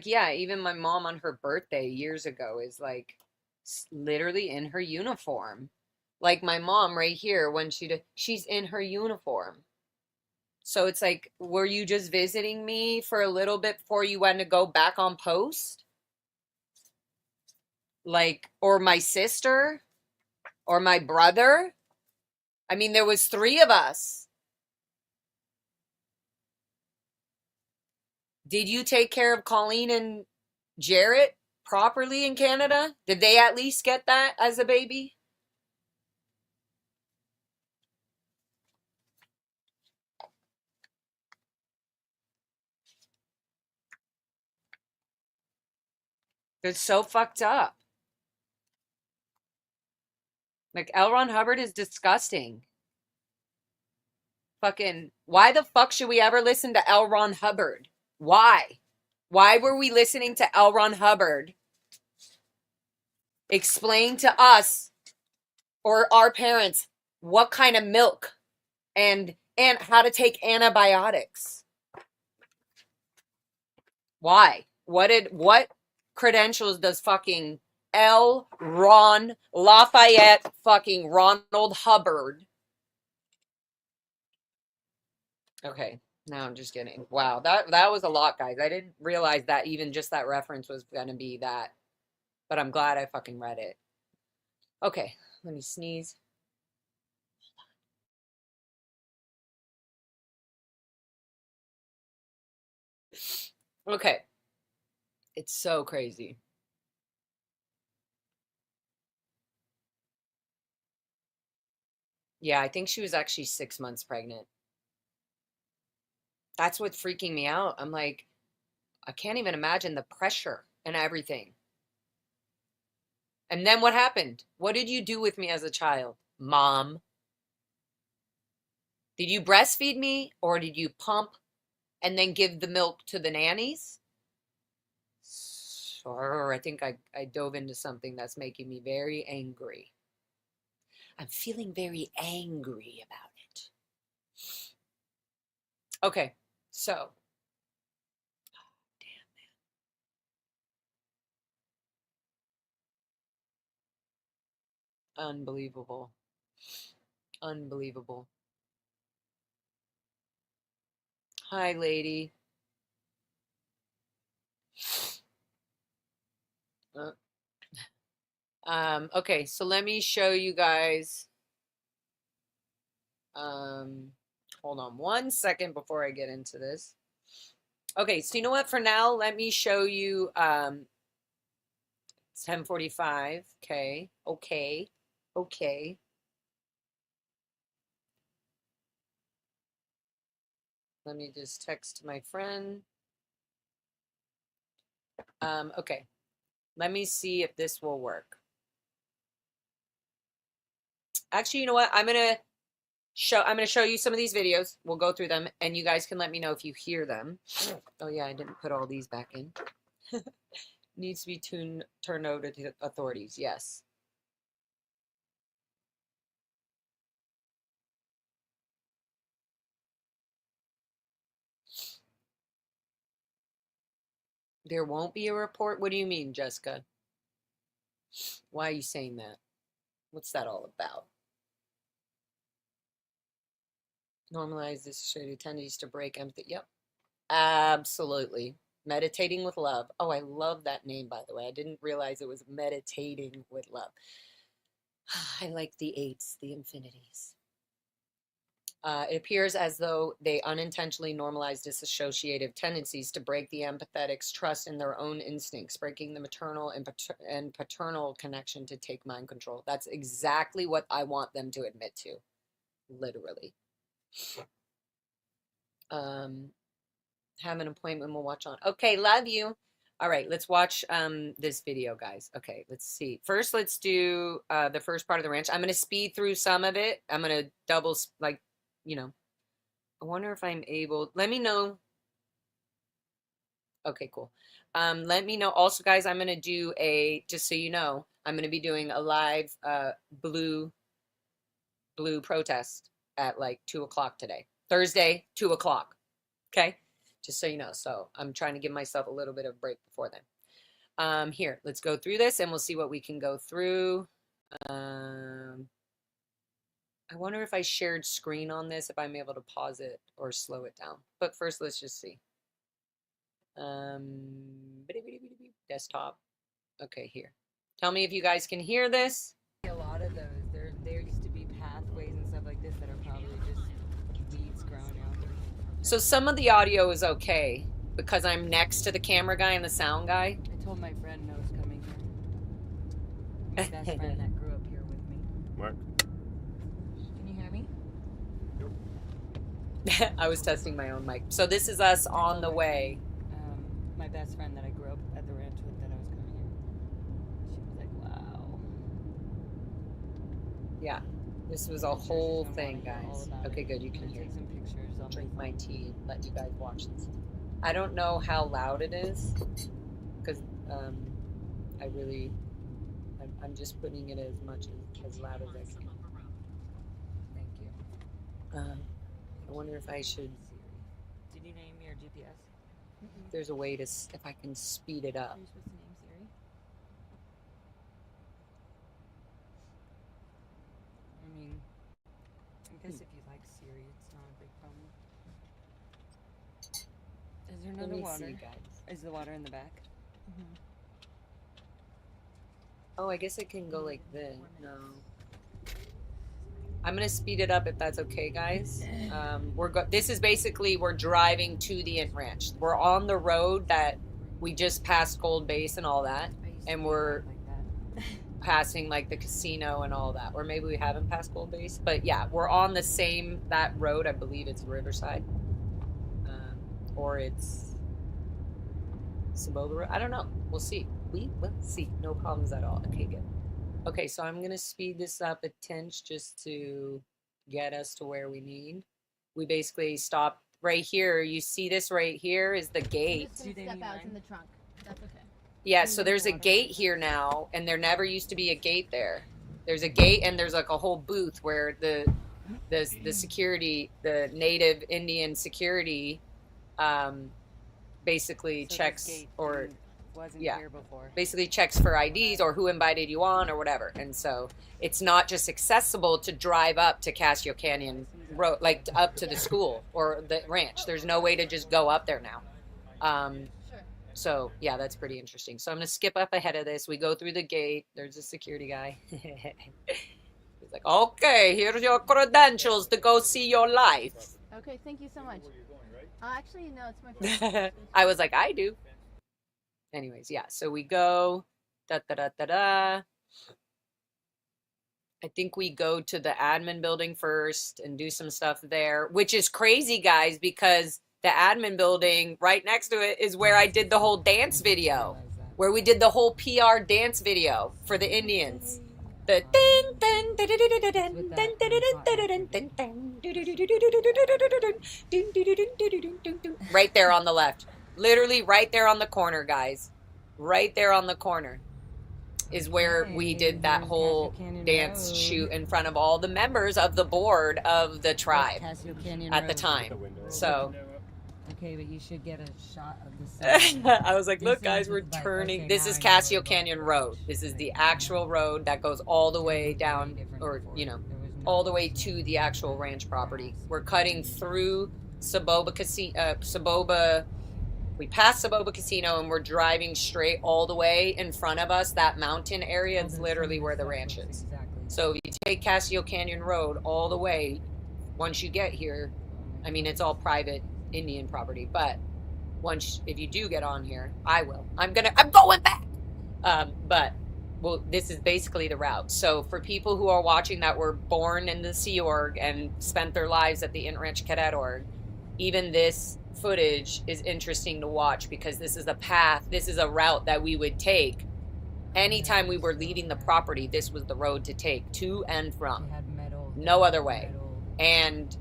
yeah, even my mom on her birthday years ago is like literally in her uniform. Like my mom right here, when she's in her uniform. So it's like, were you just visiting me for a little bit before you went to go back on post? Like, or my sister or my brother? I mean, there was 3 of us. Did you take care of Colleen and Jarrett properly in Canada? Did they at least get that as a baby? It's so fucked up. Like, L. Ron Hubbard is disgusting. Fucking, why the fuck should we ever listen to L. Ron Hubbard? Why? Why were we listening to L. Ron Hubbard explain to us or our parents what kind of milk and how to take antibiotics? Why? What credentials does fucking L. Ron Lafayette fucking Ronald Hubbard? Okay, now I'm just kidding. Wow, that was a lot, guys. I didn't realize that even just that reference was gonna be that, but I'm glad I fucking read it. Okay, let me sneeze. Okay, it's so crazy. Yeah, I think she was actually 6 months pregnant. That's what's freaking me out. I'm like, I can't even imagine the pressure and everything. And then what happened? What did you do with me as a child? Mom. Did you breastfeed me or did you pump and then give the milk to the nannies? Or I think I dove into something that's making me very angry. I'm feeling very angry about it. Okay, so. Unbelievable. Unbelievable. Hi, lady. Okay, so let me show you guys. Hold on 1 second before I get into this. Okay, so you know what? For now, let me show you It's 10:45. Okay. Okay. Okay. Let me just text my friend. Okay. Let me see if this will work. Actually, you know what? I'm gonna show you some of these videos. We'll go through them, and you guys can let me know if you hear them. Oh yeah, I didn't put all these back in. Needs to be turned over to the authorities. Yes. There won't be a report? What do you mean, Jessica? Why are you saying that? What's that all about? Normalize this tendencies to break empathy. Yep. Absolutely. Meditating with love. Oh, I love that name, by the way. I didn't realize it was meditating with love. I like the eights, the infinities. It appears as though they unintentionally normalize dissociative tendencies to break the empathetic's trust in their own instincts, breaking the maternal and paternal connection to take mind control. That's exactly what I want them to admit to, literally. Have an appointment, we'll watch on. Okay, love you. All right, let's watch this video, guys. Okay, let's see. First, let's do the first part of the ranch. I'm going to speed through some of it. I'm going to double, like, you know. I wonder if I'm able, let me know. Okay, cool. Let me know. Also, guys, I'm going to do just so you know, I'm going to be doing a live blue protest at like 2 o'clock today. Thursday, 2 o'clock. Okay? Just so you know. So I'm trying to give myself a little bit of break before then. Here, let's go through this and we'll see what we can go through. I wonder if I shared screen on this, if I'm able to pause it or slow it down. But first, let's just see. Desktop. Okay, here. Tell me if you guys can hear this. A lot of those, there used to be pathways and stuff like this that are probably just weeds growing out. So some of the audio is okay because I'm next to the camera guy and the sound guy. I told my friend no was coming here. My best friend that grew up here with me. Mark. Can you hear me? I was testing my own mic. So this is us on the way. My best friend that I grew up at the ranch with that I was coming here. She was like, wow. Yeah, this was a whole thing, guys. Okay, good. You can hear. Take some pictures. I'll Drink my tea. Let you guys watch this. I don't know how loud it is because I'm just putting it as much as loud as I can. Thank you. I wonder if I should. Did you name your GPS? If there's a way to, if I can speed it up. Are you supposed to name Siri? I mean, I guess if you like Siri, it's not a big problem. Is there Let another me water? see, guys. Is the water in the back? Oh, I guess it can go like this. No. I'm gonna speed it up if that's okay, guys. This is basically we're driving to the Int Ranch. We're on the road that we just passed Gold Base and all that, and we're passing like the casino and all that. Or maybe we haven't passed Gold Base, but yeah, we're on that road. I believe it's Riverside, or it's Cibola Road. I don't know. We'll see. We will see. No problems at all. Okay, good. Okay, so I'm going to speed this up a tinge just to get us to where we need. We basically stopped right here. You see this right here is the gate. Just gonna step out. It's in the trunk. That's okay. Yeah, so there's a gate here now, and there never used to be a gate there. There's a gate, and there's like a whole booth where the security, the native Indian security, basically checks or wasn't yeah, here before. basically checks for IDs or who invited you on or whatever. And so it's not just accessible to drive up to Casio Canyon Road, like up to the school or the ranch. There's no way to just go up there now. Sure. So yeah, that's pretty interesting. So I'm gonna skip up ahead of this. We go through the gate. There's a security guy. He's like, okay, here's your credentials to go see your life. Okay, thank you so much. Actually, no, it's my friend. I was like, I do. Anyways, yeah, so we go Da da da da da. I think we go to the admin building first and do some stuff there, which is crazy, guys, because the admin building right next to it is where I did the whole dance video, where we did the whole PR dance video for the Indians. The right there on the left, literally right there on the corner, guys, right there on the corner is where we did that whole dance shoot in front of all the members of the board of the tribe at the time. So okay, but you should get a shot of the I was like, look, guys, we're turning. This is Casio Canyon Road. This is the actual road that goes all the way down, or, you know, all the way to the actual ranch property. We're cutting through Saboba Casino, we passed Saboba Casino and we're driving straight all the way in front of us. That mountain area is literally where the ranch is. So if you take Casio Canyon Road all the way, once you get here, I mean, it's all private Indian property, but if you do get on here, I'm going back. But well, this is basically the route. So for people who are watching that were born in the Sea Org and spent their lives at the Int Ranch Cadet Org, even this footage is interesting to watch because this is a path, this is a route that we would take anytime we were leaving the property. This was the road to take to and from, no other way. And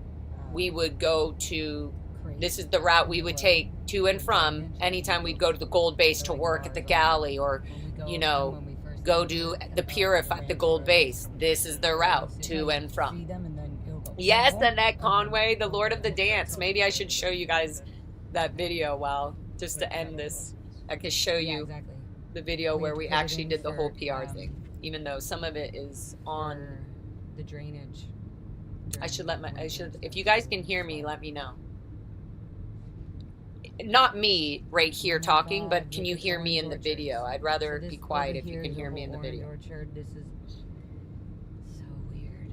we would go to, this is the route we would take to and from anytime we'd go to the gold base to work at the galley, or, you know, go do the gold base. This is the route to and from. Yes, Annette Conway, the Lord of the Dance. Maybe I should show you guys that video just to end this. I could show you the video where we actually did the whole PR thing, even though some of it is on the drainage. If you guys can hear me, let me know. Not me right here talking, but can you hear me in the video? I'd rather be quiet if you can hear me in the video. This is so weird.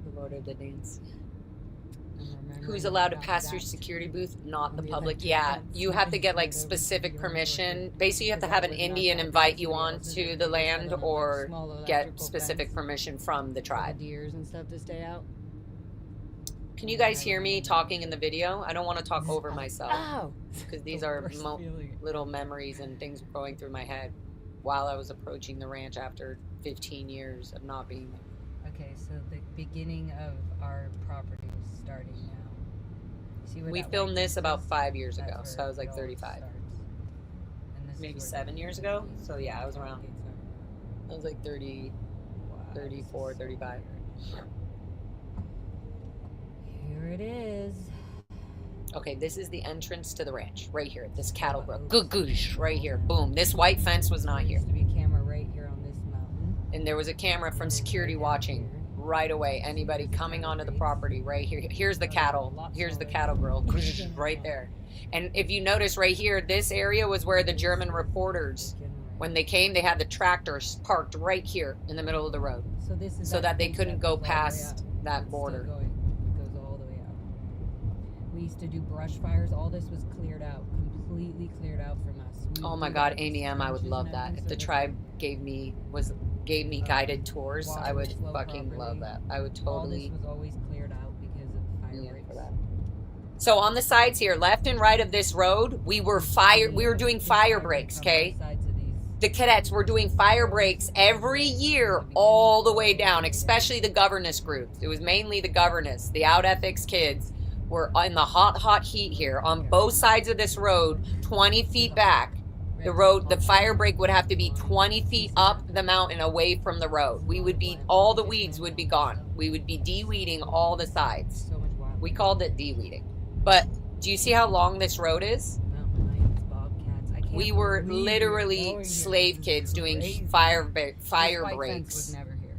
The Lord of the Dance. Who's allowed to pass through security booth? Not the public. Yeah, you have to get like specific permission. Basically, you have to have an Indian invite you on to the land or get specific permission from the tribe. Adheres and stuff to stay out. Can you guys hear me talking in the video? I don't want to talk over myself because these are little memories and things going through my head while I was approaching the ranch after 15 years of not being there. Okay, so the beginning of our property is starting now. See where we filmed this about 5 years ago, so I was like 35. Maybe 7 years ago? So yeah, I was around. I was like 30, 34, 35. Here it is. Okay, this is the entrance to the ranch, right here. This cattle brook. Goosh, right here. Boom. This white fence was not here. There used to be a camera right here on this mountain. And there was a camera from security watching right away. Anybody coming onto the property right here. Here's the cattle. Here's the cattle girl. Right there. And if you notice right here, this area was where the German reporters, when they came, they had the tractors parked right here in the middle of the road. So this is so that they couldn't go past that border. It goes all the way out. We used to do brush fires. All this was cleared out, completely cleared out from us. Oh my God, Amy M, I would love that. If the tribe gave me guided tours, I would fucking love that. I would totally. All this was always cleared out because of fire breaks. For that. So on the sides here, left and right of this road, we were doing fire breaks, okay? The cadets were doing fire breaks every year all the way down, especially the governess groups. It was mainly the governess, the out ethics kids were in the hot heat here on both sides of this road, 20 feet back. The fire break would have to be 20 feet up the mountain away from the road. All the weeds would be gone. We would be de-weeding all the sides. We called it de-weeding. But do you see how long this road is? We were literally slave kids doing fire breaks. Was never here.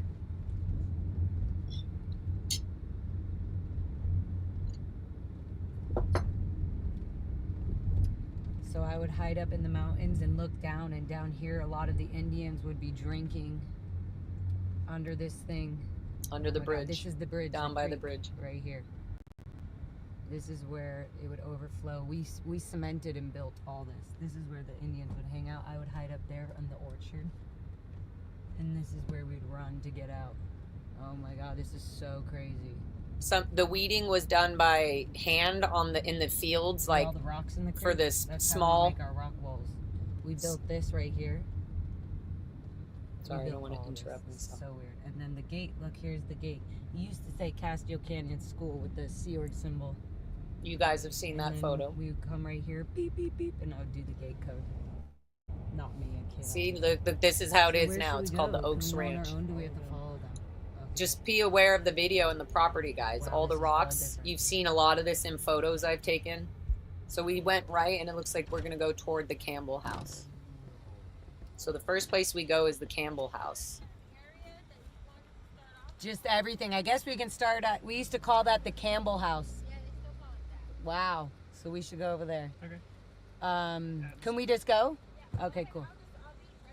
So I would hide up in the mountains and look down, and down here a lot of the Indians would be drinking under this thing. Under the Oh my God, bridge. this is the bridge. Down by the creek bridge. right here. This is where it would overflow. We cemented and built all this. This is where the Indians would hang out. I would hide up there in the orchard. And this is where we'd run to get out. Oh my God, this is so crazy. The weeding was done by hand in the fields, See like all the rocks in the creek? for this That's small. how we make our rock walls. We built this right here. Sorry, I We don't built want to all this. interrupt It's myself. so weird. And then the gate. Look, here's the gate. You used to say Castillo Canyon School with the Seward symbol. You guys have seen And that then photo. We would come right here, beep beep beep, and I would do the gate code. Not me, a kid. See, this is how it So is where now. should It's we called go? the Oaks Can we go on Ranch. our own? Do we have to follow them? Okay. Just be aware of the video and the property, guys. Wow, All the this is all rocks. different. You've seen a lot of this in photos I've taken. So we went right, and it looks like we're going to go toward the Campbell house. So the first place we go is the Campbell house. Just everything. I guess we can start at, we used to call that the Campbell house. Yeah, they still call it that. Wow. So we should go over there. Okay. Can we just go? Okay, cool.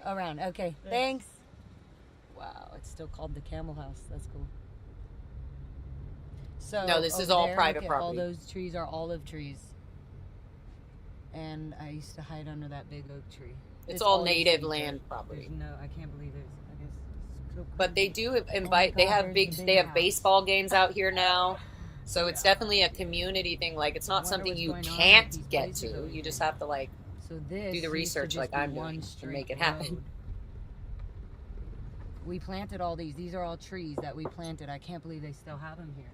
Around. Okay. Thanks. Wow, it's still called the Camel House. That's cool. So No, this is over all there, private look at property. All those trees are olive trees. And I used to hide under that big oak tree. It's This all used to native be land dirt. property. There's no, I can't believe it. I guess it's so But they crazy. do invite. They God, have there's big. the They big have house. baseball games out here now. So it's definitely a community thing. Like it's I not wonder something what's you going on with can't these get places to. over You here. just have to like So this do the used to research just like be I'm one doing to straight make it happen. road. We planted all these. These are all trees that we planted. I can't believe they still have them here.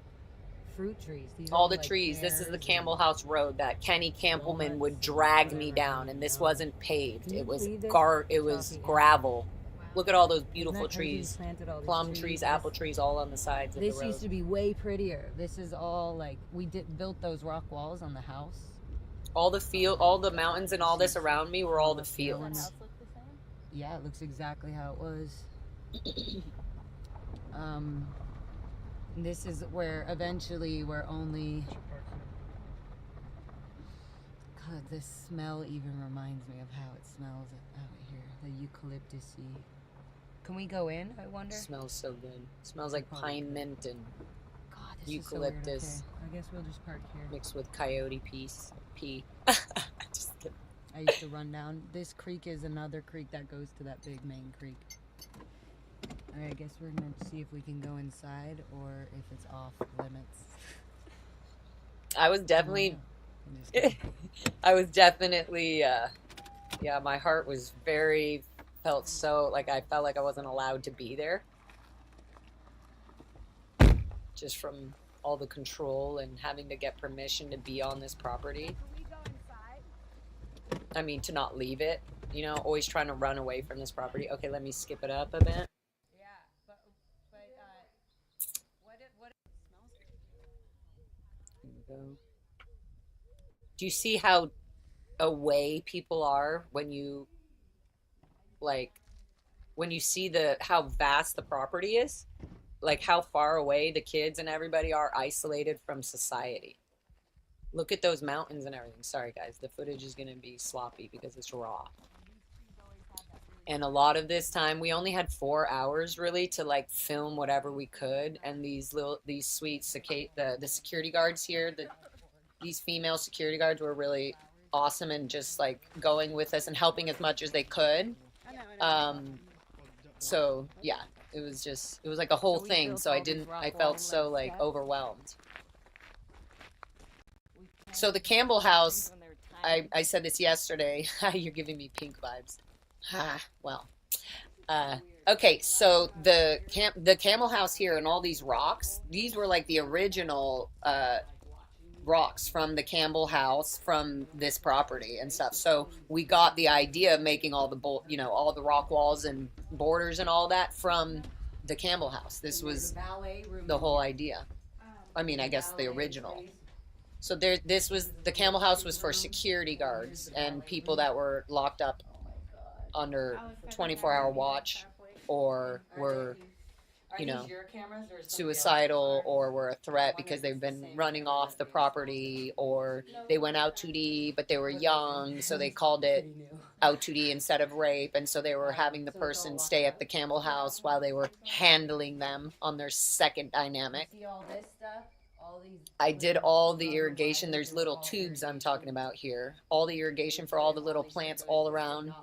Fruit trees. These are All the like trees. This is the pears Campbell and House Road that Kenny Campbellman would walnuts, drag me whatever. down, and this wasn't paved. Can you It was believe this? It was Coffee. gravel. Wow. Look at all those Isn't beautiful that crazy? We trees, planted all these plum trees, This- apple trees, all on the sides of the This road. used to be way prettier. This is all like we built those rock walls on the house. All the mountains and all this around me were all the Does the fields. house look the same? Yeah, it looks exactly how it was. This is where eventually we're only. God, this smell even reminds me of how it smells out here. The eucalyptus-y. Can we go in? I wonder. Smells so good. Smells like pine mint and God, this eucalyptus. Is so weird. Okay, I guess we'll just park here. mixed with coyote pee. Just kidding. I used to run down. This creek is another creek that goes to that big main creek. Alright, I guess we're gonna see if we can go inside or if it's off limits. I was definitely, I'm just kidding. I was definitely, yeah, my heart was felt so, like I felt like I wasn't allowed to be there. Just from all the control and having to get permission to be on this property. Can we go inside? I mean, to not leave it, you know, always trying to run away from this property. Okay, let me skip it up a bit. Yeah, but what smells? Here we go. Do you see how away people are when you see how vast the property is? Like how far away the kids and everybody are isolated from society. Look at those mountains and everything. Sorry guys, the footage is going to be sloppy because it's raw. And a lot of this time, we only had 4 hours really to like film whatever we could. And these sweet the security guards here, these female security guards were really awesome and just like going with us and helping as much as they could. I know. So yeah, it was like a whole So we thing. built So all these rock I felt walls, so like like steps. overwhelmed. So the Campbell house, I said this yesterday. You're giving me pink vibes. Well, okay. So the Camel house here and all these rocks, these were like the original rocks from the Campbell house from this property and stuff. So we got the idea of making all all the rock walls and borders and all that from the Campbell house. This was the whole idea. I mean, I guess the original. So the Campbell house was for security guards and people that were locked up under 24-hour watch or were Are you these know, your cameras or somebody else's? suicidal or were a threat I wonder because if they've it's the been same running camera off that the they installed property, it. or they went out too deep, but they were young, so they called it Pretty new. out too deep instead of rape, and so they were having the So it's all person locked stay at up? the Campbell house while they were handling them on their second dynamic. You see all this stuff? All these I did little all the rubber irrigation. wires, There's they were little all tubes I'm irrigation. talking about here. All the irrigation for all the little plants all around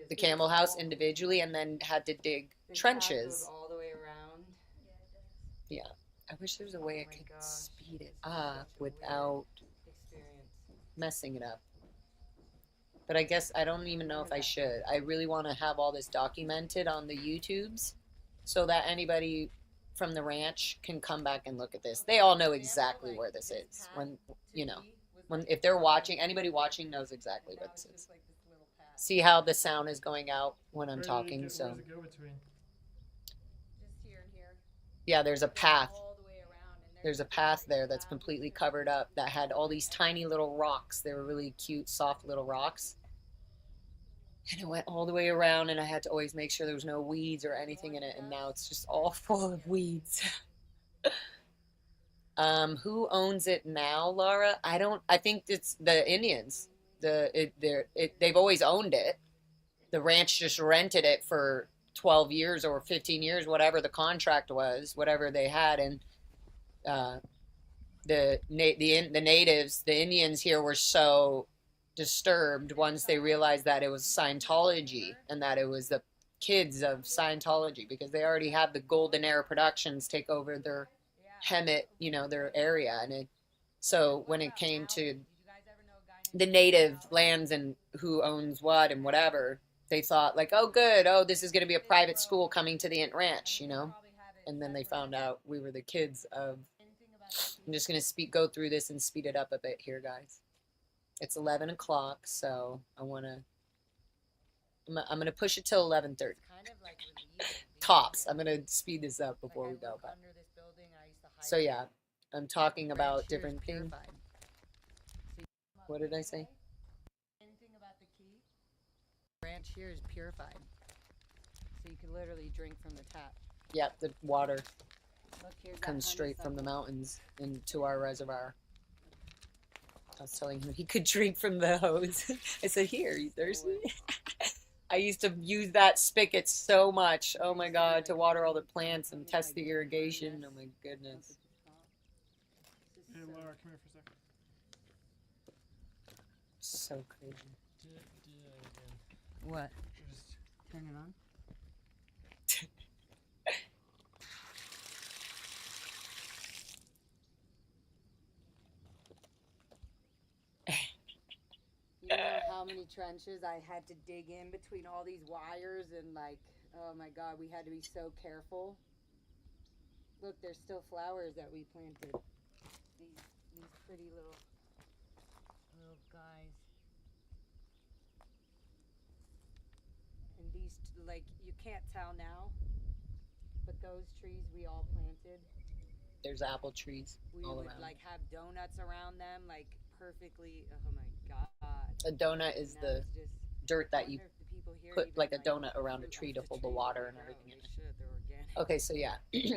the Campbell house individually, and then had to dig trenches. All the way around. Yeah. I wish there was a way Oh I my could gosh, speed it this is up such a weird without experience. messing it up. But I guess I don't even know if I should. I really want to have all this documented on the YouTubes so that anybody from the ranch can come back and look at this. They all know exactly where this is. When, you know, when if they're watching, anybody watching knows exactly where this is. See how the sound is going out when I'm talking, Where so does it go between? Just here and here. yeah, there's a path. All the way around. And There's a path there that's completely covered up that had all these tiny little rocks. They were really cute, soft little rocks. And it went all the way around, and I had to always make sure there was no weeds or anything in it, and now it's just all full of weeds. Who owns it now, Laura? I think it's the Indians. They've always owned it. The ranch just rented it for 12 years or 15 years, whatever the contract was, whatever they had, and the natives, the Indians here were so disturbed once they realized that it was Scientology and that it was the kids of Scientology, because they already had the Golden Era Productions take over their Hemet, their area, and so when it came to the native lands and who owns what and whatever, they thought like, oh good, oh this is going to be a private school coming to the Int Ranch, and then they found out we were the kids of. I'm just going to go through this and speed it up a bit here, guys. It's 11 o'clock, so I'm going to push it till 11:30. Tops. I'm going to speed this up before we go. But. So yeah, I'm talking about different things. What did I say? Anything about the key? Ranch here is purified, so you can literally drink from the tap. Yep, the water Look, here's comes straight from the mountains into our reservoir. I was telling him he could drink from the hose. I said, here, you thirsty? I used to use that spigot so much, oh my god, to water all the plants and test the irrigation. Oh my goodness. Hey Laura, come here for a second. So crazy. Do that again. What? Just Turn it on? You know how many trenches I had to dig in between all these wires, and oh my god, we had to be so careful. Look, there's still flowers that we planted. These pretty little guys. And these, you can't tell now, but those trees we all planted. There's apple trees We all would around. have donuts around them, perfectly. Oh my god. A donut is Now the it's just, dirt that you wonder if the people here put even, like a donut around a fruit tree off to the hold the tree water when and they grow. everything in They it. should, they're organic. Okay, so yeah,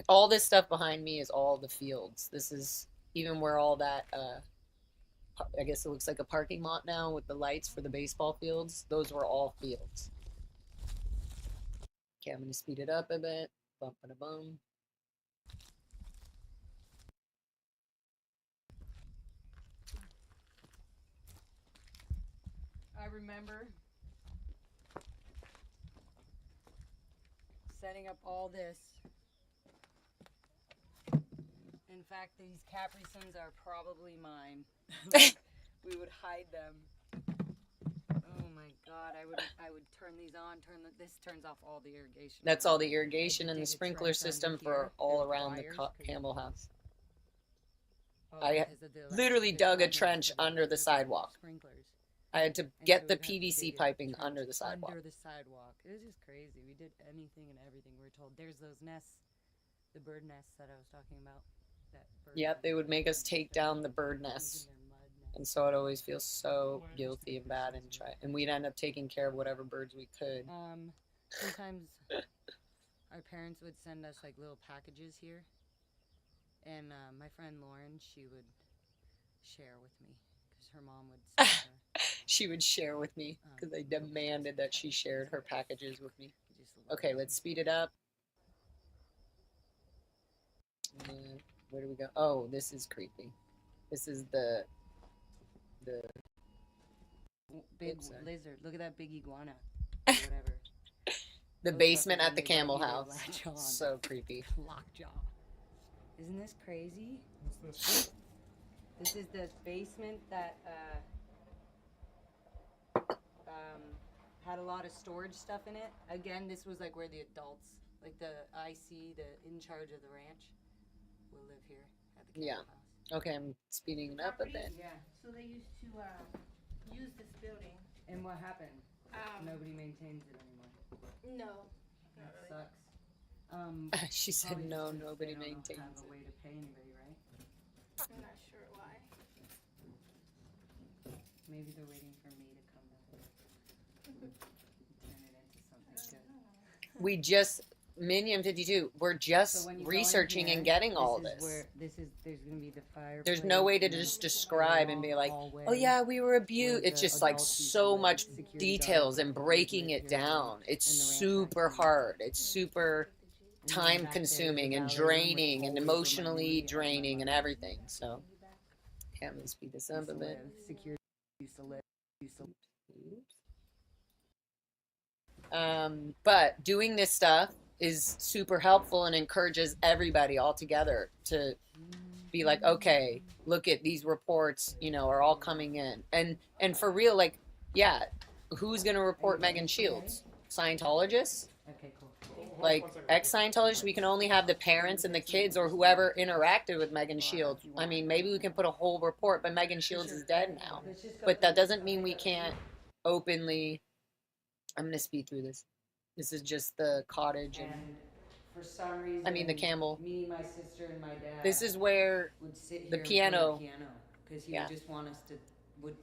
all this stuff behind me is all the fields. This is even where all that, I guess it looks like a parking lot now with the lights for the baseball fields. Those were all fields. Okay, I'm going to speed it up a bit. Bum, ba, da, bum. I remember setting up all this. In fact, these Capri Suns are probably mine. We would hide them. Oh my god, I would turn these on, this turns off all the irrigation. That's all the irrigation and the dig a sprinkler trench under system here. for all There's around the wires, 'cause Campbell house. Oh, I because of the literally the dug a magnets trench for the under the sidewalk. Sprinklers. I had to And get so the we'd have to PVC dig a piping trench under the sidewalk. Under the sidewalk. It was just crazy. We did anything and everything. We were told there's those nests, the bird nests that I was talking about. That bird Yep, they would make us take down the bird using nests. their mud nest. And so I'd always feel so guilty and bad and we'd end up taking care of whatever birds we could. Sometimes our parents would send us like little packages here, and my friend Lauren, she would share with me because her mom would send her. She would share with me because I demanded that she shared her packages with me. Okay, let's speed it up. Where do we go? Oh, this is creepy. This is the big Oops, sorry. lizard. Look at that big iguana. Or whatever. the Those basement fuckers, at the when they bite Campbell you, they house. latch on. So creepy. Lockjaw. Isn't this crazy? What's this? This is the basement that had a lot of storage stuff in it. Again, this was like where the adults, like the IC, the in charge of the ranch, will live here at the Campbell house. Okay, I'm speeding it up a bit. Yeah. So they used to use this building. And what happened? Nobody maintains it anymore. No, not That really. sucks. She said Probably no, just 'cause nobody they don't maintains have a it. way to pay anybody, right? I'm not sure why. Maybe they're waiting for me to come back. Turn it into something good. We just Minion 52. We're just So when you go in researching here, and getting all this. this. Is where there's gonna be the fire. There's no way to just describe and be like, oh yeah, we were abused. where It's the just like adults used to so live, much security details guards and would breaking live it here, down. It's and the ranch super IC. hard. It's super And then time back there is consuming the and gallery room with draining and always the emotionally memory of my draining and mother. everything. So, okay, I'm gonna speed this up Used a to bit. live. Security used to live. But doing this stuff is super helpful and encourages everybody all together to be like, okay, look at these reports, are all coming in. And for real, like, yeah, who's gonna report Megan Shields? Scientologists? Okay, cool. Like ex-Scientologists, we can only have the parents and the kids or whoever interacted with Megan Shields. I mean, maybe we can put a whole report, but Megan Shields is dead now. But that doesn't mean we can't openly. I'm gonna speed through this. This is just the cottage and for some reason, the Campbell. Me, my sister, and my dad. This is where would sit here the and piano. play the piano because he Yeah. would just want us to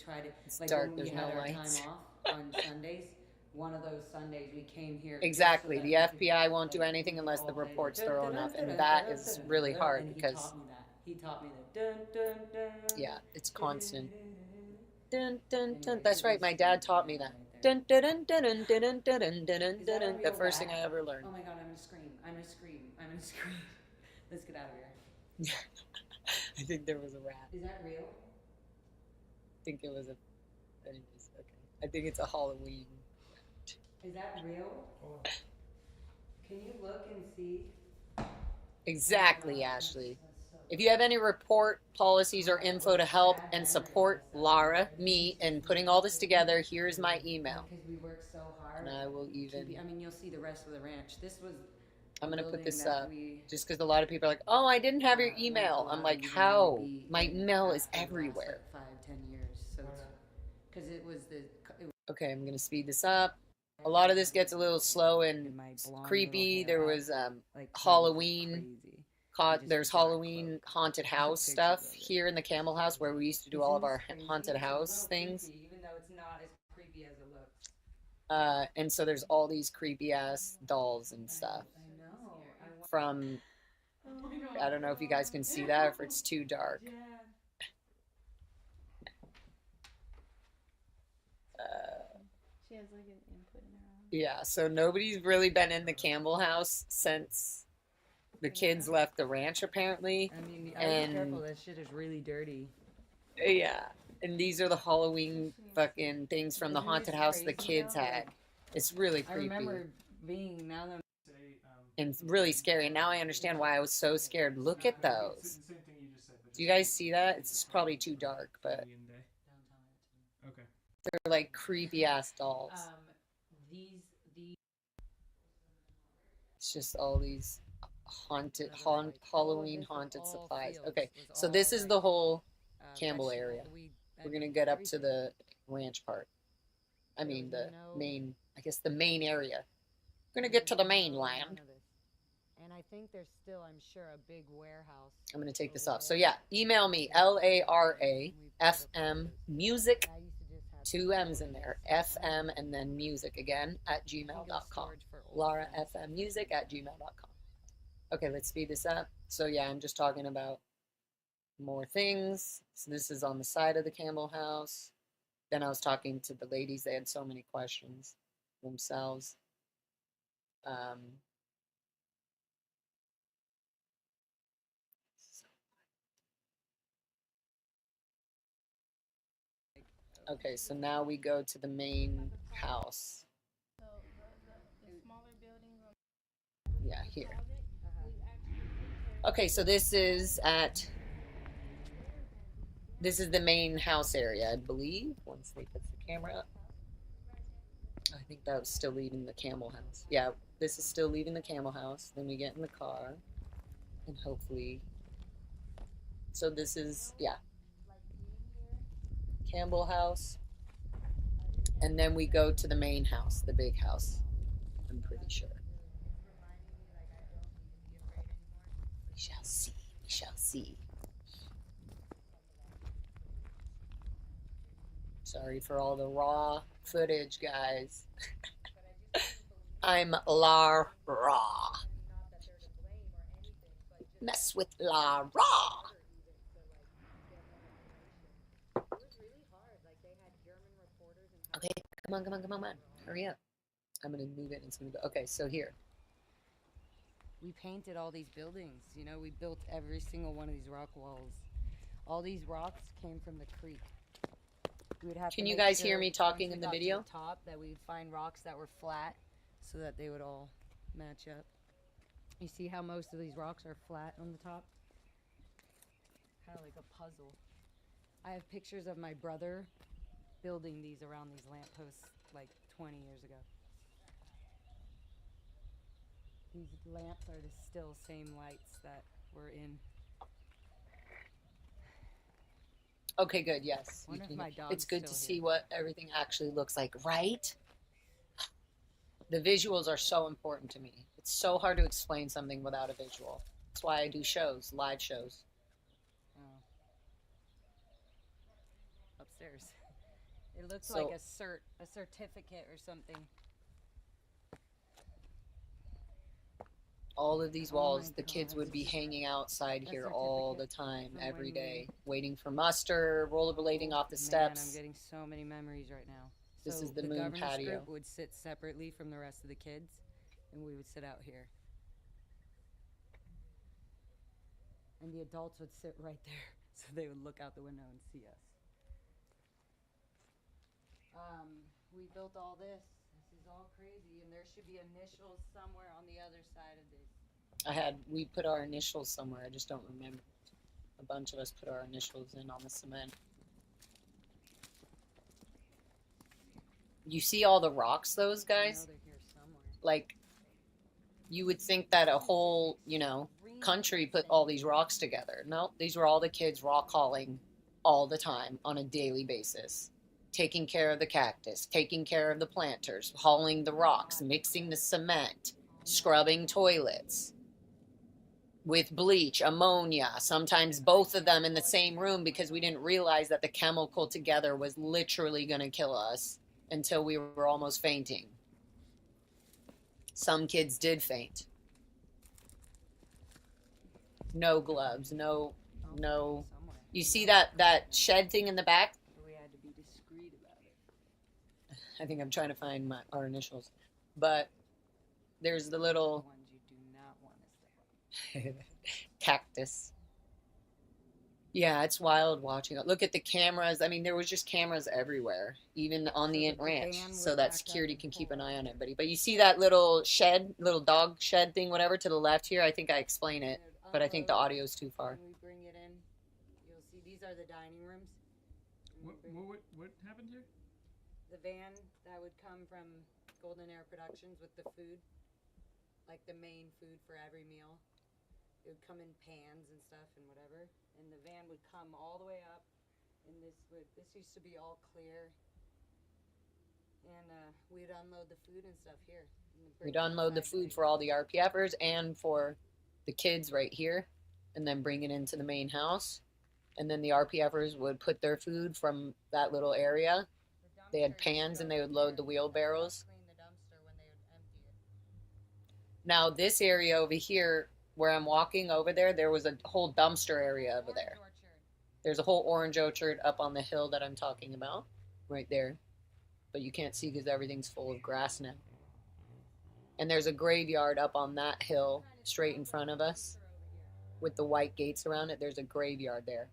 try to It's like dark, when we there's had no our lights. time off on Sundays. One of those Sundays we came here. Exactly. Just so The that we could, FBI won't do like, anything we could unless all the play report's dun, thorough dun, enough, dun, and dun, that dun, is dun, really dun, hard and because he taught me that. He taught me the dun dun dun. yeah, it's constant. Dun dun dun. That's right. My dad taught me that. Dun dun dun dun dun dun dun dun dun dun dun. The first thing I ever learned. Oh my god, I'm gonna scream. I'm gonna scream. I'm gonna scream. Let's get out of here. I think there was a rat. Is that real? I think it was a. Anyways, okay. I think it's a Halloween. Is that real? Can you look and see? Exactly, Ashley. If you have any report, policies, or info to help and support Lara, me, in putting all this together, here's my email. Because we work so hard. And I will even. I mean, you'll see the rest of the ranch. This was. I'm going to put this building that up we, just because a lot of people are like, oh, I didn't have your email. I'm like, how? maybe My email is after the last, everywhere. like, 5-10 years. So because it was Okay, I'm going to speed this up. A lot of this gets a little slow and my blonde creepy. little hair There up, was like Halloween. crazy. There's Halloween haunted house stuff here in the Campbell house where we used to do all of our haunted house things. Creepy, even though it's not as creepy as it looks. And so there's all these creepy ass dolls and stuff I know. from, Oh my God. I don't know if you guys can see that or if it's too dark. Yeah. She has like an input in her own. Yeah, so nobody's really been in the Campbell house since the kids left the ranch apparently. I mean, I be And- careful. That shit is really dirty. Yeah, and these are the Halloween fucking things from the Isn't haunted this house the crazy kids though? had. It's really I creepy remember being now that Say, and really scary. And now I understand why I was so scared. Look at those. The same thing you just said. But Do you guys see that? It's probably too dark, but Indian day. Okay. they're like creepy ass dolls. these It's just all these Halloween haunted all supplies. fields. Okay, Was so all, this is like, the whole Campbell vegetable. area. I We're gonna mean, get up to everything. the ranch part. I There mean was the no- main, I guess the main area. We're gonna There get to was the no mainland. none of this. And I think there's still, I'm sure, a big warehouse. I'm gonna take this over off. So there. yeah, email me Yeah. LARAFM music, I used to just have 2 M's in there, FM and then music again at you can go gmail.com. storage for larafmmusic@gmail.com. Okay, let's speed this up. So yeah, I'm just talking about more things. So this is on the side of the Campbell house. Then I was talking to the ladies. They had so many questions themselves. Okay, so now we go to the main house. So the smaller buildings on Yeah, here. we've actually taken care Okay, so this is the main house area, I believe, once they put the camera up. I think that was still leaving the Campbell house. Yeah, this is still leaving the Campbell house. Then we get in the car, and hopefully, so this is, yeah, Campbell house. And then we go to the main house, the big house, I'm pretty sure. We shall see, we shall see. Sorry for all the raw footage, guys. I'm La Raw. Mess with La Raw. Okay, come on. Hurry up. I'm gonna move it. It's gonna go. Okay, so here. We painted all these buildings. You know, we built every single one of these rock walls. All these rocks came from the creek. We would have Can to you make guys sure hear me talking once we in the got to video? top that we'd find rocks that were flat so that they would all match up. You see how most of these rocks are flat on the top? Kind of like a puzzle. I have pictures of my brother building these around these lampposts like 20 years ago. These lamps are the still same lights that were in. Okay, good. Yes. Wonder if my dog's It's good to still see here. what everything actually looks like, right? The visuals are so important to me. It's so hard to explain something without a visual. That's why I do shows, live shows. Oh. Upstairs. It looks So- like a certificate or something. All of these Oh my walls, the kids God. would be hanging outside A here all the certificate time, from every when day, we- waiting for muster, rollerblading off the Man, I'm steps. getting so many memories right now. This So is the the moon governance patio. group would sit separately from the rest of the kids, and we would sit out here. And the adults would sit right there, so they would look out the window and see us. We built all this. This is all crazy, and there should be initials somewhere on the other side of this. We put our initials somewhere, I just don't remember. A bunch of us put our initials in on the cement. You see all the rocks, those I know guys? they're here somewhere. Like, you would think that a whole, country put all these rocks together. No, these were all the kids rock hauling all the time on a daily basis. Taking care of the cactus, taking care of the planters, hauling the rocks, mixing the cement, scrubbing toilets with bleach, ammonia, sometimes both of them in the same room because we didn't realize that the chemical together was literally going to kill us until we were almost fainting. Some kids did faint. No gloves, no. Somewhere. You see that shed thing in the back? So we had to be discreet about it. I think I'm trying to find our initials. But there's the The little ones you do not want to step on. cactus. Yeah, it's wild watching it. Look at the cameras. I mean, there was just cameras everywhere, even on the So Int the Ranch, van so would that back up security and can keep pull an eye on over. everybody. But you see that little shed, little dog shed thing, whatever, to the left here? I think I explain it, They'd but I think the unload, audio's too far. When we bring it in, you'll see these are the dining rooms. When we bring What happened here? the van that would come from Golden Air Productions with the food, like the main food for every meal. It would come in pans and stuff and whatever, and the van would come all the way up, and this used to be all clear, and we'd unload the food and stuff here. And bring We'd it unload the inside food like- for all the RPFers and for the kids right here, and then bring it into the main house. And then the RPFers would put their food from that little area. The They had dumpster used to pans go and they right would load there. the wheelbarrows. Clean the dumpster when they would empty it. Now this area over here where I'm walking over there, there was a whole dumpster area over there. There's a whole orange orchard up on the hill that I'm talking about, right there. But you can't see because everything's full of grass now. And there's a graveyard up on that hill straight in front of us with the white gates around it. There's a graveyard there.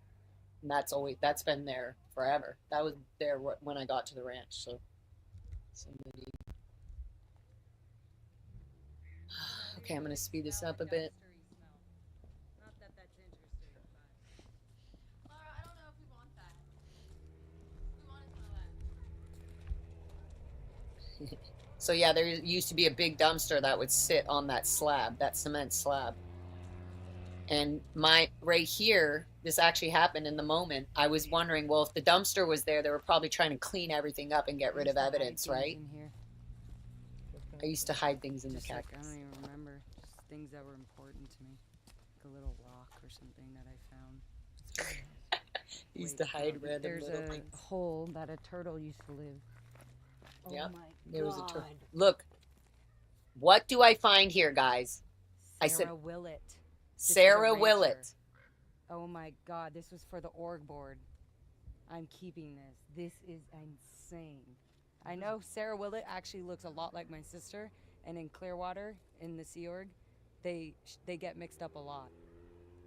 And that's been there forever. That was there when I got to the ranch. So somebody. Okay, I'm gonna speed this up a bit. Not that that's interesting, but Laura, I don't know if we want that. We want to smell that. So yeah, there used to be a big dumpster that would sit on that slab, that cement slab. And right here, this actually happened in the moment. I was wondering, well, if the dumpster was there, they were probably trying to clean everything up and get rid of evidence, right? I used to hide things in the cactus. I don't even remember. Just things that were important to me. Like a little rock or something that I found. Used to hide random There's little a things. hole that a turtle used to live. Oh Yeah, my there was a God. turtle. Look, what do I find here, guys? I said- Sarah Willett. This is a Sarah rancher. Willett. Oh my God, this was for the org board. I'm keeping this. This is insane. I know Sarah Willett actually looks a lot like my sister, and in Clearwater, in the Sea Org, they get mixed up a lot.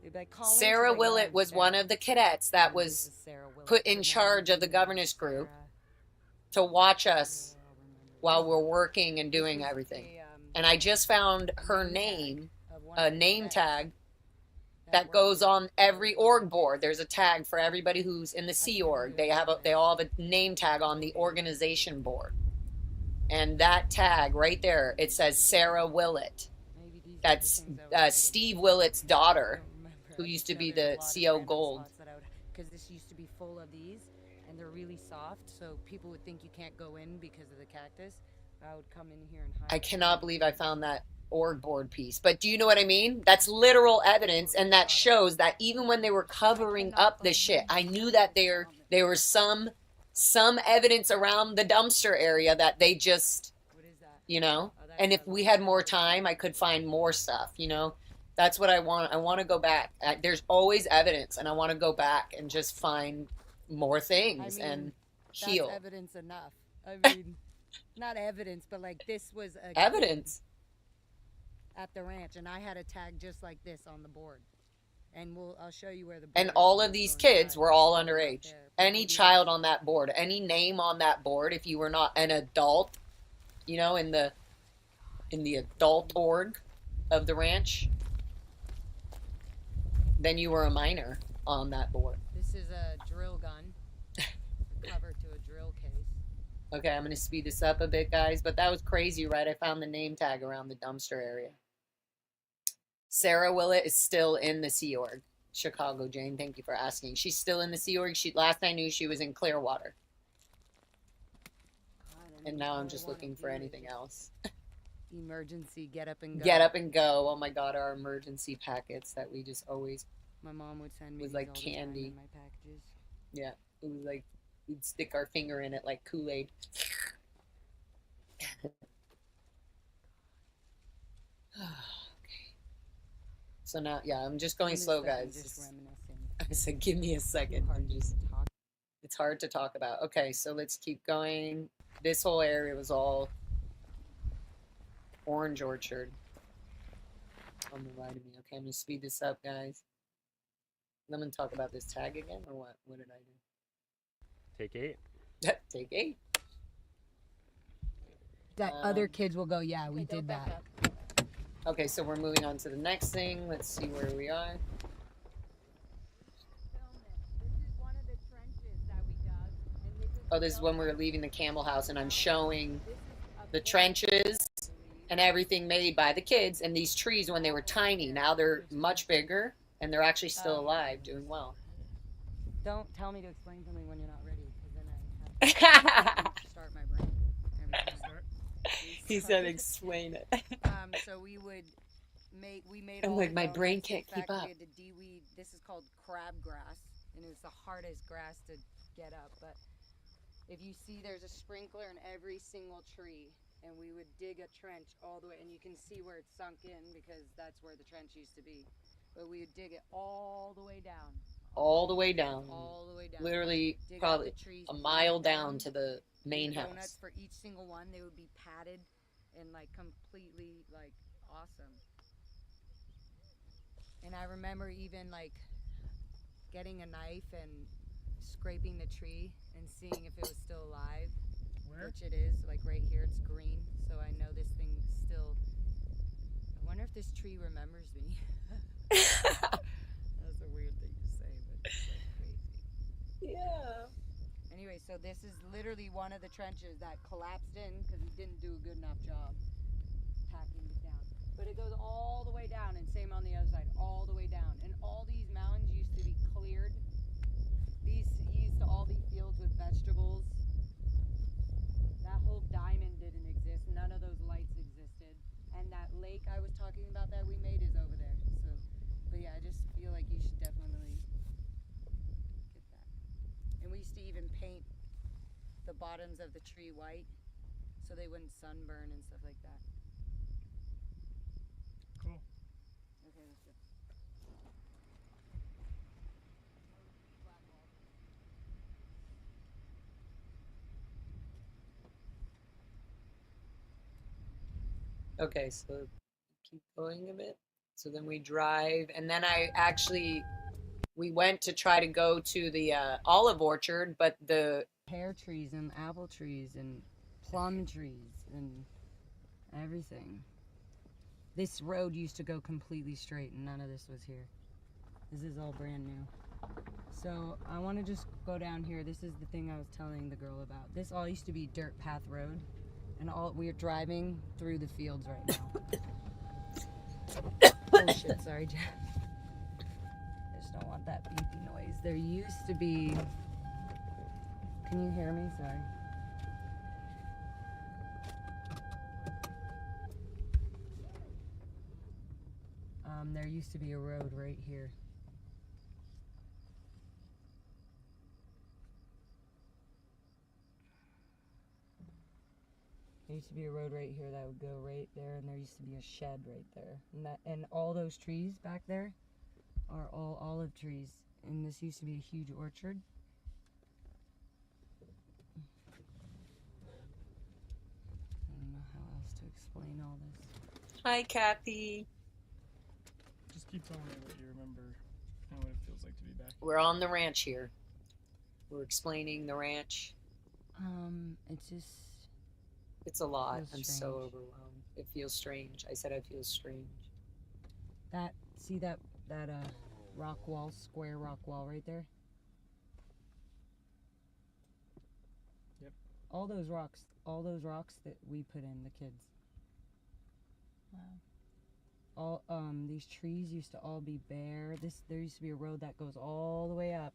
They'd be like, "Colleen," she's Sarah like, "No, Willett I'm was Sarah." one of the cadets that No, this was is Sarah Willett. put in So now charge of the I'm governance group Sarah- to watch us I'll remember. while we're working and This doing was everything. a, And I just found her name name, of one a of the name cadets tag that worked goes in- on every org board. There's a tag for everybody who's in the Sea Org. They all have a name tag on the organization board. And that tag right there, it says Sarah Willett. Maybe these are the That's things I was hiding. Steve Willett's I daughter, don't remember. who I used just to know be there's a the lot of CO random Gold. spots that I would, because this used to be full of these, and they're really soft, so people would think you can't go in because of the cactus. I would come in here and hide. I cannot believe I found that org board piece. But do you know what I mean? That's literal evidence, and that shows that even when they were covering up this shit, I knew that there was some evidence around the dumpster area that they just, What is that? you know. Oh, that's And if a we lot had of more other time, I things. could find more stuff, you know. That's what I want. I want to go back. There's always evidence, and I want to go back and just find more things I mean, and heal. That's evidence enough. I mean, not evidence, but like this was a Evidence. at the ranch, and I had a tag just like this on the board. And I'll show you where the board And is all when of we these go kids inside. were all It's not underage. there, but Any maybe child that's- on that board, any name on that board, if you were not an adult, you know, in the adult org of the ranch, then you were a minor on that board. This is a drill gun, cover to a drill case. Okay, I'm going to speed this up a bit, guys, but that was crazy, right? I found the name tag around the dumpster area. Sarah Willett is still in the Sea Org. Chicago, Jane, thank you for asking. She's still in the Sea Org. Last I knew she was in Clearwater. God, I And mean, now all I'm I just wanna looking do for is anything just else. Emergency, get up and go. Get up and go. Oh my God, our emergency packets that we just always, My mom would send me was these like all the time candy. in my packages. yeah, it was like, we'd stick our finger in it like Kool-Aid. Okay. So now, yeah, I'm just going Give me a slow, second, guys. Just reminiscing. I said, give me a Too second. hard I'm to just, talk. it's hard to talk about. Okay, so let's keep going. This whole area was all orange orchard on the right of me. Okay, I'm gonna speed this up, guys. I'm gonna talk about this tag again, or what? What did I Take 8. do? Take 8. That other kids will go, yeah, we did that. Okay, so we're moving on to the next thing. Let's see where we are. This is one of the trenches that we dug. And this is Oh, this is when we were leaving the Campbell house, and I'm showing This is a the plant, trenches I believe. and everything made by the kids, and these trees when they were tiny. Now they're much bigger, and they're actually still alive, doing well. Don't tell me to explain something when you're not ready, because then I have to start my brain every time. He said, "Explain it." So we made I'm all like, the my donuts. brain In can't keep fact, up. We had to de-weed. This is called crabgrass, and it was the hardest grass to get up. But if you see, there's a sprinkler in every single tree. and we would dig a trench all the way, and you can see where it's sunk in because that's where the trench used to be. But we would dig it all the way down. All the way down. All the way down. Literally, Dig out probably the trees, a mile plant down them, to the main do donuts house. for each single one. They would be padded and like completely like awesome. And I remember even like getting a knife and scraping the tree and seeing if it was still alive. Where? Which it is, like right here, it's green, so I know this thing still. I wonder if this tree remembers me. That's a weird thing to say, but it's like crazy. Yeah. Anyway, so this is literally one of the trenches that collapsed in because it didn't do a good enough job packing it down. But it goes all the way down, and same on the other side, all the way down. And all these mountains used to be cleared. These used to all be fields with vegetables. That whole diamond didn't exist. None of those lights existed. And that lake I was talking about that we made is over there. So, but yeah, I just feel like you should definitely get that. And we used to even paint the bottoms of the tree white so they wouldn't sunburn and stuff like that. Cool. Okay, let's go. Okay, so keep going a bit. So then we drive, and then we went to try to go to the olive orchard, but the Pear trees and apple trees and plum trees and everything. This road used to go completely straight and none of this was here. This is all brand new. So I want to just go down here. This is the thing I was telling the girl about. This all used to be dirt path road, and we're driving through the fields right now. Oh shit, sorry, Jeff. I just don't want that beepy noise. There used to be... Can you hear me? Sorry. There used to be a road right here. There used to be a road right here that would go right there, and there used to be a shed right there. And all those trees back there are all olive trees, and this used to be a huge orchard. I don't know how else to explain all this. Hi, Kathy. Just keep telling me what you remember and what it feels like to be back. We're on the ranch here. We're explaining the ranch. It's just... It's a lot. Feels I'm so strange. overwhelmed. It feels strange. I said I feel strange. See that rock wall, square rock wall right there? Yep. All those rocks that we put in, the kids. Wow. All these trees used to all be bare. There used to be a road that goes all the way up,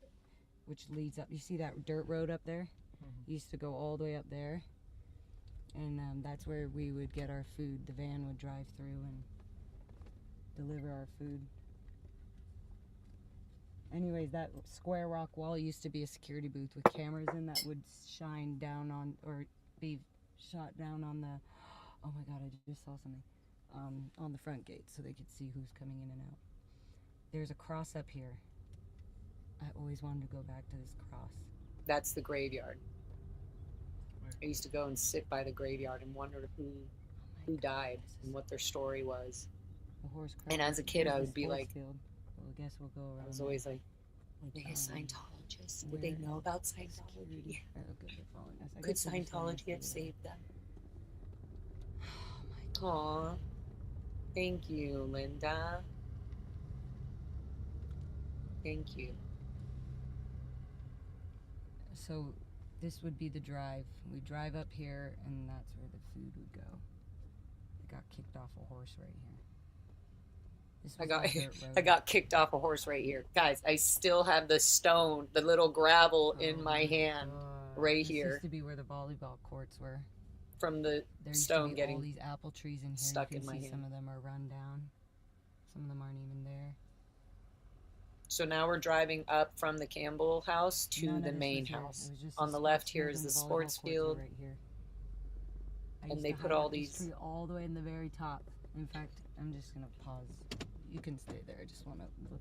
which leads up. You see that dirt road up there? Mhm. Used to go all the way up there. And that's where we would get our food. The van would drive through and deliver our food. Anyways, that square rock wall used to be a security booth with cameras in that would shine down on, or be shot down on the, oh my god, I just saw something, on the front gate so they could see who's coming in and out. There's a cross up here. I always wanted to go back to this cross. That's the graveyard. Where? I used to go and sit by the graveyard and wonder who died and what their story was. The horse And as a kid, I would be like, field. Well, I guess we'll go around. I was there. always like, were Like, they a Scientologist? Did they where know about is Scientology? security? Oh, good, they're following us. I Could guess we'll just find Scientology have us saved them? Oh my god. Aw. Thank you, Linda. Thank you. So this would be the drive. We drive up here, and that's where the food would go. I got kicked off a horse right here. This I was got all dirt road. I got kicked off a horse right here. Guys, I still have the stone, the little gravel in my hand God. right This here used to be where the volleyball courts were. from the There used stone to be all getting these apple trees in here. stuck You in can my see hand. some of them are run down. Some of them aren't even there. So now we're driving up from the Campbell house to None of the this main was here. house. It was just On the the left sports here field is and the volleyball sports courts are field. right here. I And used they to put hide all up this these- tree all the way in the very top. In fact, I'm just gonna pause. You can stay there. I just want to look.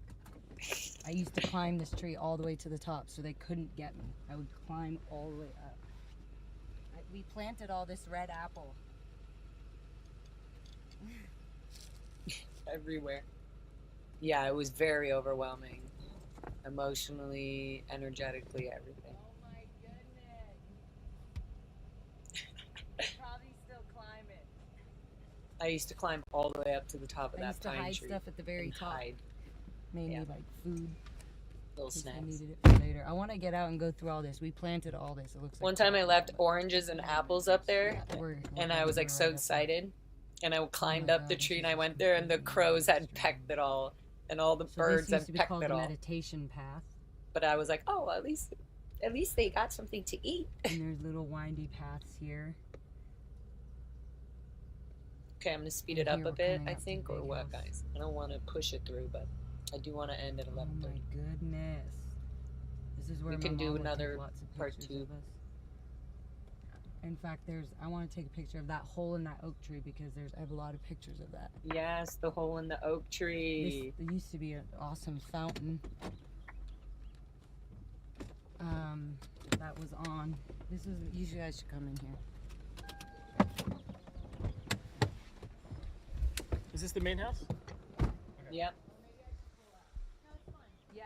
I used to climb this tree all the way to the top, so they couldn't get me. I would climb all the way up. We planted all this red apple. Everywhere. Yeah, it was very overwhelming. Emotionally, energetically, everything. Oh my goodness! Probably still climbing. I used to climb all the way up to the top of I that used to pine hide tree. stuff at the very and top. hide Mainly Yeah. like food. little Because I snacks. needed it for later. I want to get out and go through all this. We planted all this. It looks like One time I crap, left but- oranges and apples up there, We're and I coming was like through so right up there. excited. And I climbed my up the God, tree this and I is went there, and the completely crows had strange. pecked it all, and all the So birds this used to had be pecked called it the all. meditation path. But I was like, oh, at least they got something to eat. And there's little windy paths here. Okay, I'm gonna speed And it up here a we're bit, coming I up to think, the or big what, house. guys? I don't want to push it through, but I do want to end at Oh 11:30. my goodness. This is where We my can mom do would take another lots of part pictures 2. of us. In fact, I want to take a picture of that hole in that oak tree because I have a lot of pictures of that. Yes, the hole in the oak tree. There used to be an awesome fountain. That was on. You guys should come in here. Is this the main house? Yep. Yeah.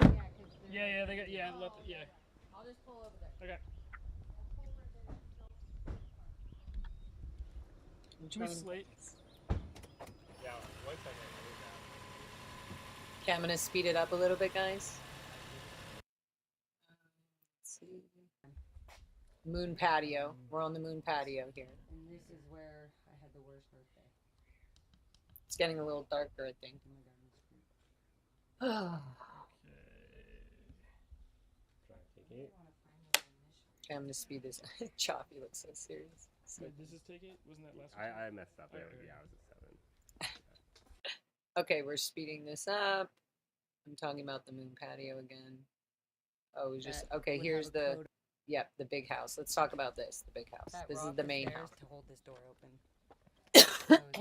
Yeah, they got, yeah, I'll just pull over there. Okay. I'm Can we trying- slate? Yeah, 1 second. Okay, I'm gonna speed it up a little bit, guys. Let's see. Moon patio. We're on the moon patio here. And this is where I had the worst birthday. It's getting a little darker, I think. Oh my God, it's Okay, I'm gonna speed this. Choppy looks so serious. So- Wait, does this take it? Wasn't that last one? I messed up. Okay. Yeah, I was at 7. Okay, we're speeding this up. I'm talking about the moon patio again. Oh, it was just That okay. would Here's have a the code. the big house. Let's talk about this. The big house. That This is rock the is main theirs house. to hold this door open. So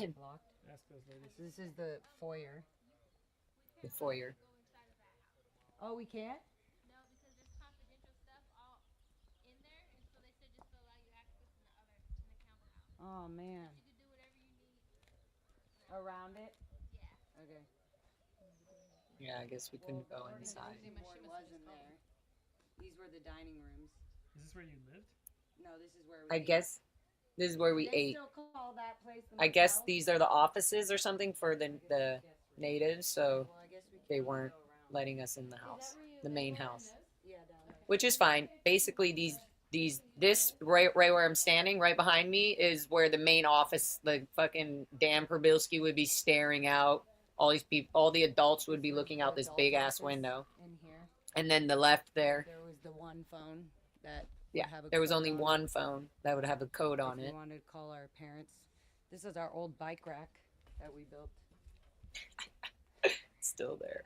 it's locked. Ask those ladies. This is the foyer. The foyer. Oh, we can't? No, because there's confidential stuff all in there, and so they said just to allow you access in the Campbell house. Oh man. You can do whatever you need. Around it? Yeah. Okay. Yeah, I guess we couldn't go inside. One was in there. These were the dining rooms. Is this where you lived? No, this is where we I ate. guess this is where we They ate. still call that place the I guess motel? these are the offices or something for the natives, so Well, I guess we they can't weren't go around. letting us in the house, the main house, Yeah, down there. which is fine. Basically, this right where I'm standing, right behind me, is where the main office, the fucking Dan Probilski would be staring out. All these people, all the adults would be looking out this big ass window, In here, and then the left there, there was the one phone that would yeah, have a there was code only on it. one phone that would have a code on If it. we wanted to call our parents. This is our old bike rack that we built. It's still there.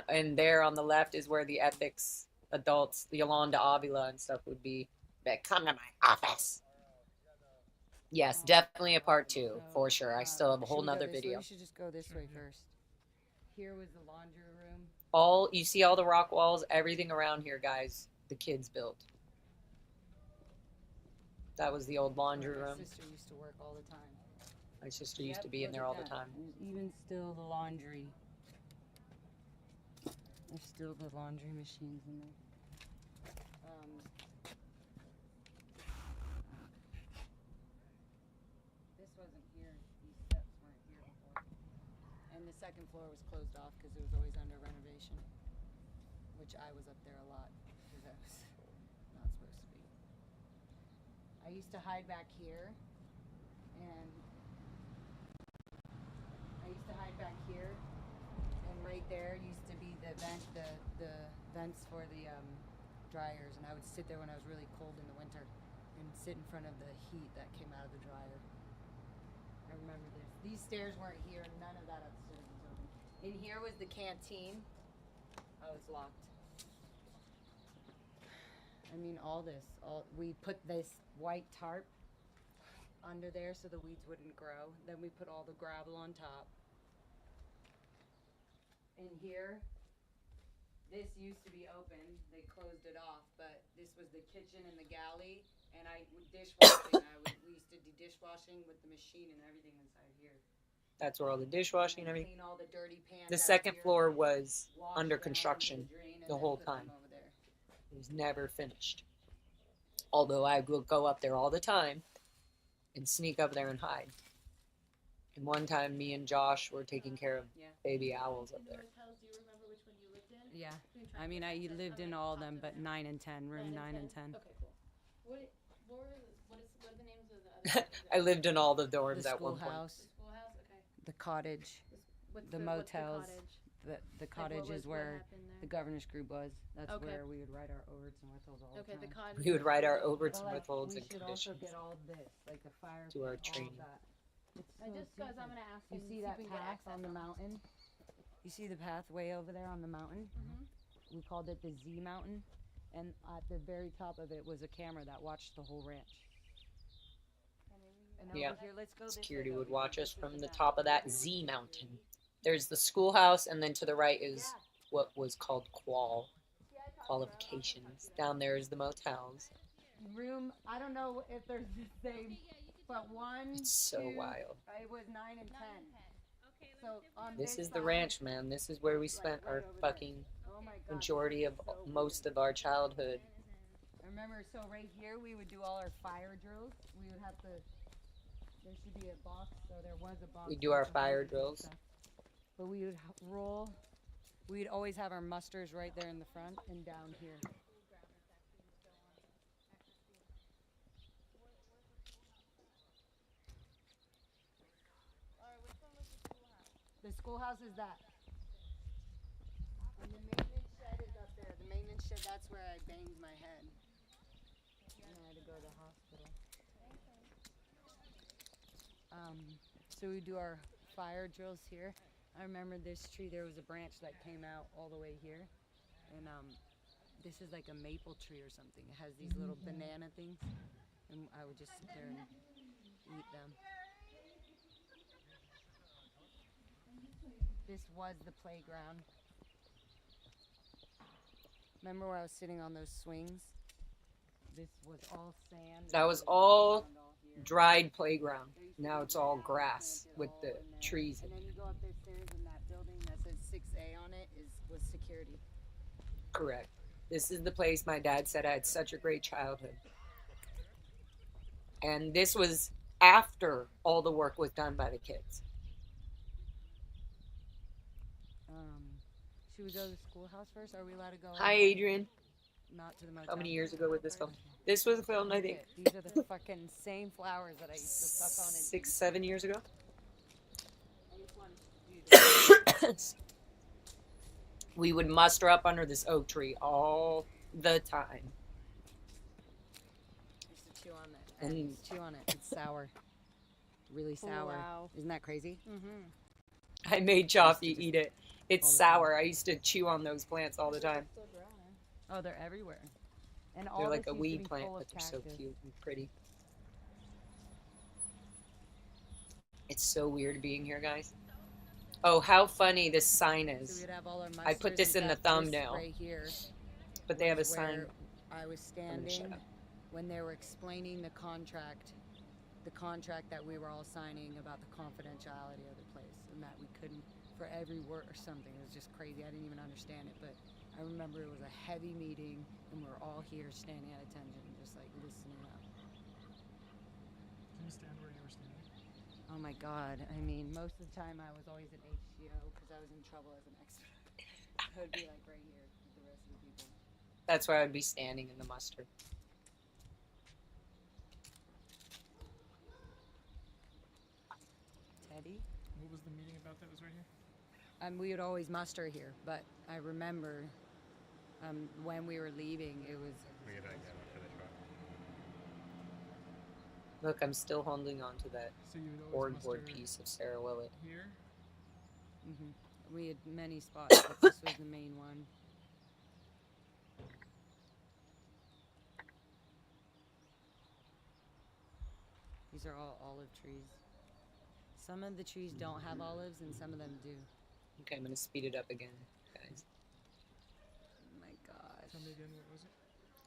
And there on the left is where the ethics adults, the Yolanda Avila and stuff would be. Like, come to my office. Yes, definitely a part 2 for sure. I still have a should whole we go nother this way? video. We should just go this way first. Here was the laundry room. All you see, all the rock walls, everything around here, guys. The kids built. That was the old laundry My room. sister used to work all the time. My sister used to Yep, be in look there at all the that. time. There's even still the laundry. There's still the laundry machines in there. This wasn't here. These steps weren't here before. And the second floor was closed off because it was always under renovation. Which I was up there a lot because I was not supposed to be. I used to hide back here and right there used to be the vents for the dryers, and I would sit there when I was really cold in the winter and sit in front of the heat that came out of the dryer. I remember this. These stairs weren't here. None of that upstairs was open. In here was the canteen. Oh, it's locked. I mean, all this. We put this white tarp under there so the weeds wouldn't grow. Then we put all the gravel on top. In here, this used to be open. They closed it off, but this was the kitchen and the galley. And dishwashing. We used to do dishwashing with the machine and everything inside here. That's where all the dishwashing and everything. Clean all the dirty pans The out second here, floor was wash under down construction into the drain, and the then whole put them time. over there. It was never finished. Although I would go up there all the time and sneak up there and hide. And one time, me and Josh were taking care of Yeah. baby owls up In the there. hotels, do you remember which one you lived in? Yeah. We can try I and mean, get I access. lived I'm in gonna all of talk them, to but 9 and 10, room 9 and 10. Okay, cool. What are the names of the other? I lived in all the The dorms at one point. schoolhouse, The schoolhouse. Okay. the cottage, What's the what's motels. cottage? the Like, cottage is what where happened there? the governor's group was. That's Okay. where we would write our overts and withholds all Okay, the the time. cottage. We would write our was- overts Well, and like, withholds we and should also conditions. get all this, like the fire Do our pit, all training. that. It's I so just, cause I'm secret. gonna ask You him, see if that we can get path access on the on. mountain? You see the path way over there on the mountain? Mhm. We called it the Z Mountain, and at the very top of it was a camera that watched the whole ranch. And over Yeah. here, let's go this way, Security though, would because watch this us is from the back. top of that Over here was Z the mountain. security. There's the schoolhouse, and then to the right is what was called qualifications. Down there is the motels. Room, I don't know if there's the same, but one, It's so two, wild. it was 9 and 10. Okay, let So me on This is the side- ranch, man. This is where we spent our right over there. fucking Oh my God, majority this of is so most weird. of our childhood. I remember, so right here we would do all our fire drills. We would have to. There should be a box, so there was a box. We do with our the fire hoses and drills. stuff. But we would roll. We'd always have our musters right there in the front and down here. The schoolhouse is that. And the maintenance shed is up there. The maintenance shed, that's where I banged my head. And I had to go to the hospital. So we do our fire drills here. I remember this tree, there was a branch that came out all the way here. And this is like a maple tree or something. It has these little banana things. And I would just sit there and eat them. This was the playground. Remember where I was sitting on those swings? This was all sand. That was all dried playground. Now it's all grass with the trees. And then you go up the stairs and that building that says 6A on it was security. Correct. This is the place my dad said I had such a great childhood. And this was after all the work was done by the kids. Should we go to the schoolhouse first? Are we allowed to go? Hi, Adrian. Not to the motel. How many years ago was this filmed? This was filmed, I think, These are the fucking same flowers that I used to suck on. 6, 7 years ago. I just wanted to do this. We would muster up under this oak tree all the time. I used to chew on it. And- I used to chew on it. It's sour. Really sour. Wow. Isn't that crazy? Mm-hmm. I made Chaffee eat it. It's all the sour. I used to chew on those plants all the time. Oh, they're everywhere. And all They're like this a used to weed be plant, full of but they're so cactus. cute and pretty. It's so weird being here, guys. Oh, how funny this sign So is. we'd have all our I put musters. this in the fact, this thumbnail. Right here. But they have a was sign. where I was I'm gonna shut standing up. when they were explaining the contract that we were all signing about the confidentiality of the place, and that we couldn't, for every word or something. It was just crazy. I didn't even understand it, but I remember it was a heavy meeting, and we were all here standing at attention, just like listening up. Can you stand where you were standing? Oh my God! I mean, most of the time I was always in HGO because I was in trouble as an extra. I would be like right here with the rest of the people. That's where I'd be standing in the mustard. Teddy. What was the meeting about that was right here? We would always muster here, but I remember when we were leaving, it was. We gotta get up for the truck. Look, I'm still holding on to that So you would always board muster piece of Sarah Willett. here. We had many spots, but this was the main one. These are all olive trees. Some of the trees don't have olives, and some of them do. Okay, I'm gonna speed it up again, guys. Oh my gosh. Tell me again, what was it?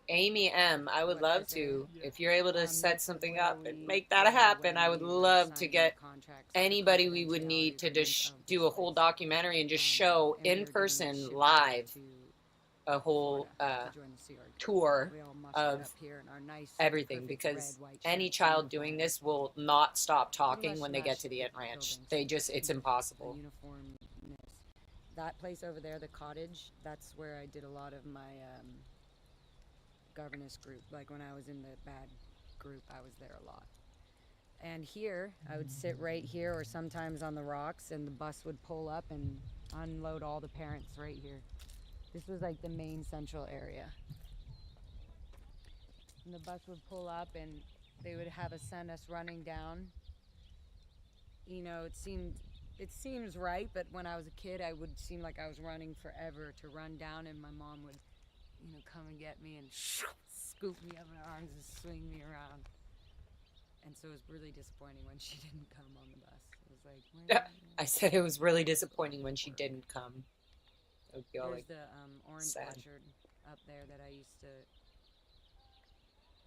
Amy M, I would What, love this to. area? If you're able to This set is something where up and we- make that happen, I would when we were love to signing get contracts for anybody we would confidentiality need to agreements just of this do a whole place. documentary and just show And we in were getting person shipped live to a whole Florida to join the Sea Org. tour We all mustered of up here in our nice, everything, perfect because red, white any shirts, child uniform, doing this will not stop pretty talking much when they get smashed to the the Ant Ranch. buildings. They just, it's the impossible. uniformness. That place over there, the cottage, that's where I did a lot of my governess group. Like when I was in the bad group, I was there a lot. And here, I would sit right here or sometimes on the rocks, and the bus would pull up and unload all the parents right here. This was like the main central area. And the bus would pull up and they would have us send us running down. You know, it seems right, but when I was a kid, I would seem like I was running forever to run down, and my mom would, you know, come and get me and scoop me up in her arms and swing me around. And so it was really disappointing when she didn't come on the bus. It was like, where I said it was really disappointing when she didn't come. It would be all There's like, the orange sad. orchard up there that I used to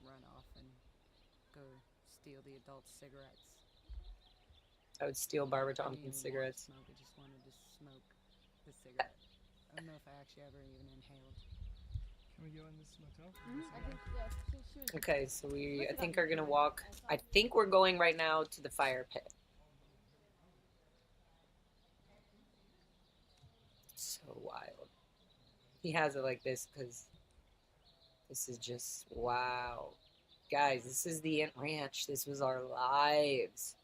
run off and go steal the adults' cigarettes. I would steal Barbara I didn't Tompkins even cigarettes. Want to smoke. I just wanted to smoke the cigarette. I don't know if I actually ever even inhaled. Can we go in this motel? I think, yeah, she was. Okay, so we, I think, are gonna walk. I think we're going right now to the fire pit. So wild. He has it like this because this is just wow. Guys, this is the Ant Ranch. This was our lives.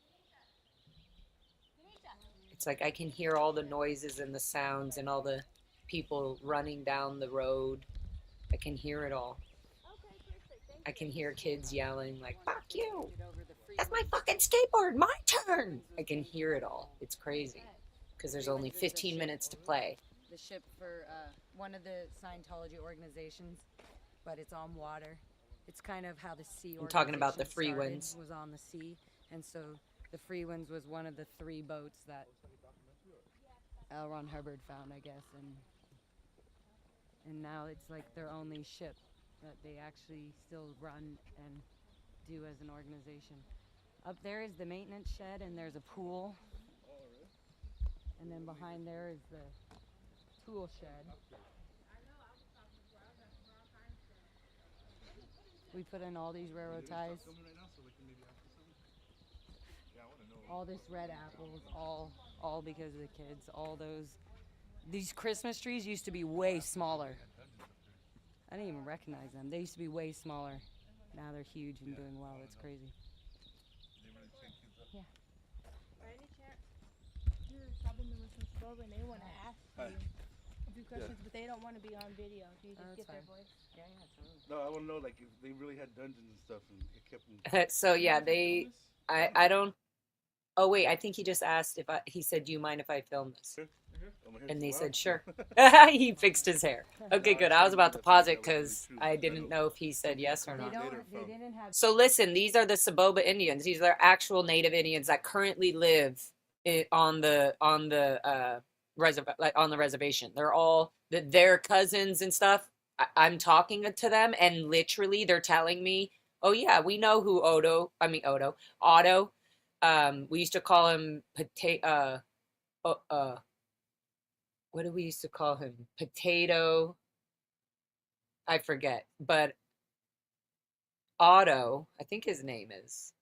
It's like I can hear all the noises and the sounds and all the people running down the road. I can hear it all. I can hear kids yelling like, "Fuck you! That's my fucking skateboard! My turn!" I can hear it all. It's crazy because there's only 15 minutes to play. The ship for one of the Scientology organizations, but it's on water. It's kind of how the sea. I'm talking about the Free started, Winds. Was on the sea, and so the Free Winds was one of the 3 boats that L. Ron Hubbard found, I guess, and now it's like their only ship that they actually still run and do as an organization. Up there is the maintenance shed, and there's a pool, and then behind there is the tool shed. We put in all these railroad ties. All this red apples, all because of the kids. All these Christmas trees used to be way smaller. I didn't even recognize them. They used to be way smaller. Now they're huge and doing well. It's crazy. Yeah. By any chance, you're stopping them with some strobe and they want to ask you a few questions, but they don't want to be on video. Can you just that's get their fine. voice? Yeah, totally. No, I want to know like if they really had dungeons and stuff, and it kept them. So yeah, they. I don't. Oh wait, I think he just asked if he said, "Do you mind if I film this?" And they said, "Sure." He fixed his hair. Okay, good. I was about to pause it because I didn't know if he said yes or They not. didn't have. So listen, these are the Saboba Indians. These are actual native Indians that currently live on the reservation. They're all their cousins and stuff. I'm talking to them, and literally they're telling me, "Oh yeah, we know who Otto. We used to call him what do we used to call him? Potato. I forget, but Otto, I think his name is.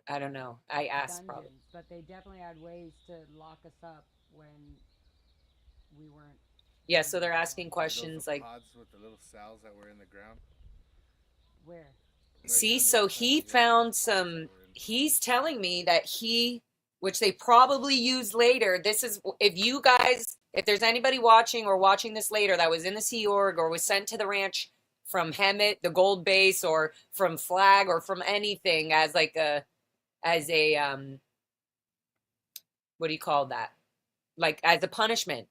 I don't know. I asked probably. But they definitely had ways to lock us up when we weren't. Yeah, so they're asking questions like. Pods with the little cells that were in the ground. Where? See, so he found some. He's telling me that which they probably used later. This is, if there's anybody watching or watching this later that was in the Sea Org or was sent to the ranch from Hemet, the gold base, or from Flag, or from anything as a what do you call that? Like as a punishment.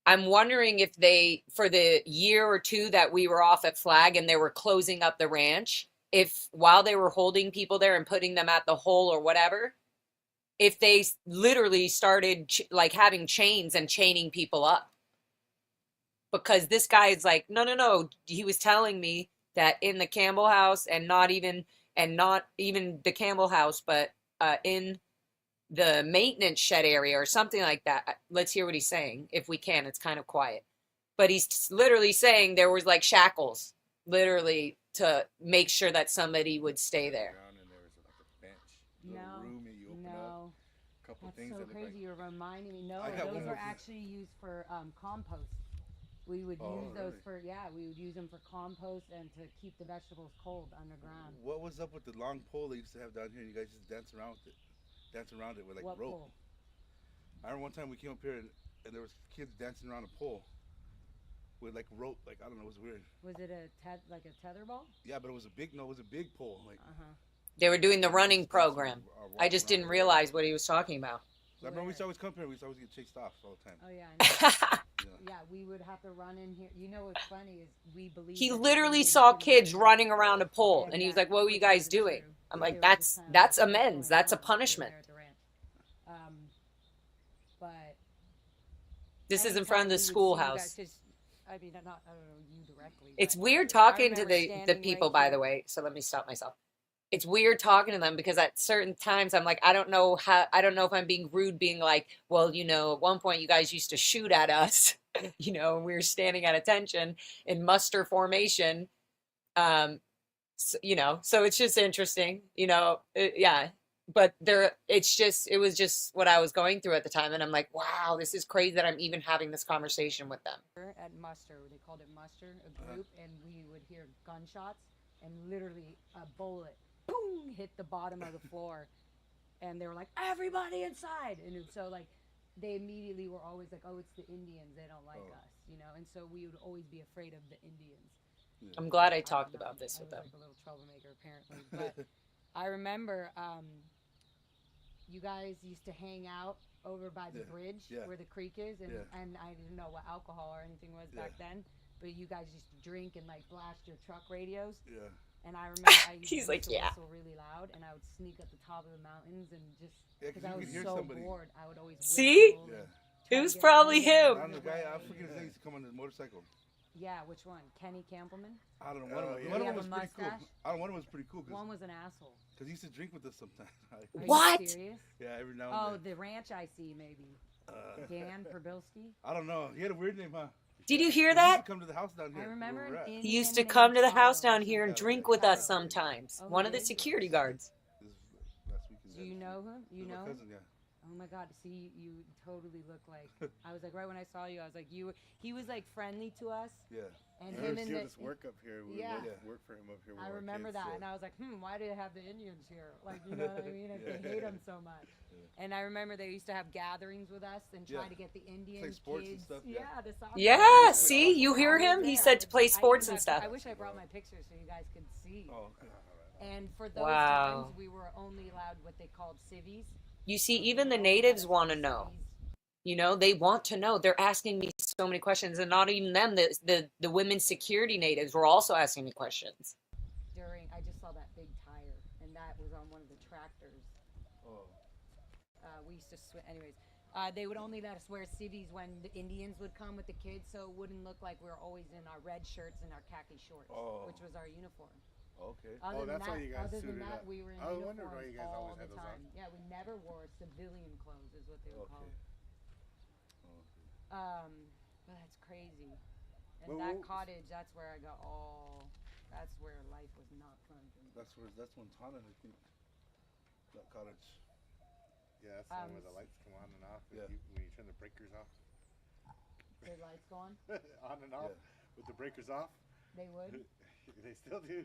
I'm wondering if they, for the year or 2 that we were off at Flag and they were closing up the ranch, if while they were holding people there and putting them at the hole or whatever, if they literally started like having chains and chaining people up. Because this guy is like, no, no, no. He was telling me that in the Campbell house, and not even the Campbell house, but in the maintenance shed area or something like that. Let's hear what he's saying if we can. It's kind of quiet. But he's literally saying there was like shackles, literally, to make sure that somebody would stay there. And there was like a bench, a No, little room that you open up. A couple That's things so that look crazy. like. You're reminding me. No, I got those one were more thing. actually used for compost. We would use those really? we would use them for compost and to keep the vegetables cold underground. What was up with the long pole they used to have down here? You guys just dance around with it, with like What rope. pole? I remember one time we came up here and there was kids dancing around a pole with like rope. Like, I don't know, it was weird. Was it like a tether ball? Yeah, but it was a big pole. Like, They were doing the running program. I just didn't realize what he was talking about. I remember we used to always come here. We used to always get chased off all the time. Oh yeah. I know. Yeah, we would have to run in here. You know what's funny is we believe He that the literally Indians saw didn't kids have- running around a pole, Yeah, and he was that- like, "What were you which guys isn't doing?" true. I'm They like, were "That's just kinda that's like, "What's amends. going That's a on?" punishment." There at the ranch. But This is in anytime front of we the would see you schoolhouse. guys, 'cause, I mean, I don't know you directly. It's but weird I talking to remember the standing people, right by here. the way. So let me stop myself. It's weird talking to them because at certain times I'm like, I don't know if I'm being rude, being like, well, at one point you guys used to shoot at us, and we were standing at attention in muster formation. So it's just interesting, yeah. But it was just what I was going through at the time. And I'm like, wow, this is crazy that I'm even having this conversation with them. At muster, they called it muster, a group, and we would hear gunshots, and literally a bullet, boom, hit the bottom of the floor, and they were like, everybody inside, and so like, they immediately were always like, oh, it's the Indians, they don't like us, and so we would always be afraid of the Indians. I'm glad I I talked don't know, about this I with was them. like a little troublemaker apparently, but I remember you guys used to hang out over by the bridge where the creek is, and I didn't know what alcohol or anything was back then, but you guys used to drink and like blast your truck radios. Yeah. And I remember I used He's to like, yeah. whistle really loud, and I would sneak up the top of the mountains and just Yeah, 'cause because I you was could hear so somebody. bored, I would always See? whistle and Yeah. try It to was get probably Indians him. out I'm of the guy. I way. forget his name. Used to come on the motorcycle. Yeah, which one? Kenny Campbellman? I don't know. Oh, One yeah. of Did he them have was a pretty cool. mustache? I don't. One of them was pretty cool One was an asshole. because he used to drink with us sometimes. Are What? you serious? Yeah, every now Oh, and then. the ranch I see maybe. Dan Probilski. I don't know. He had a weird name, huh? Did you hear He used that? to come to the house down here. I remember where we're at. an He used to Indian come to the named house Taro or down here and something. drink with us Taro. sometimes. Oh, One of the really? security guards. This last weekend. Do you know him? You My know him? cousin, yeah. Oh my God! See, you totally look like. I was like, right when I saw you, I was like, you. He was like friendly to us, Yeah. and He him was and doing the. this work up here. We Yeah. work for him up here. when I we were remember kids, that, so- and I was like, why do they have the Indians here? Like, you know what I mean? If Yeah. they hate them so much. And I remember they used to have gatherings with us and try Yeah. to get the Indian sports and kids. stuff, Yeah, yeah. the soccer. Yeah, games. see, you hear I was him? He there. said to play I sports even and have- stuff. I wish I brought my pictures so you guys could see. Oh, okay. And for those Wow. times, we were only allowed what they called civvies. You see, even the natives want to know. They want to know. They're asking me so many questions, and not even them. The women's security natives were also asking me questions. I just saw that big tire, and that was on one of the tractors. Oh. We used to anyways. They would only let us wear civvies when the Indians would come with the kids, so it wouldn't look like we were always in our red shirts and our khaki shorts, Oh. which was our uniform. Okay. Other than that's why that, you guys other than suited that, up. we were in I was wondering why uniforms you guys all always the had those on. time. Yeah, we never wore civilian clothes, is what they would call Okay. it. Oh, But that's crazy. And Well, that well- cottage, that's where I got all. That's where life was not fun for me. that's when Tana, I think, that cottage. Yeah, that's the one where the lights come on and off. Yeah. When you turn the breakers off. The lights go on. On and off. With the breakers off. They would. They still do.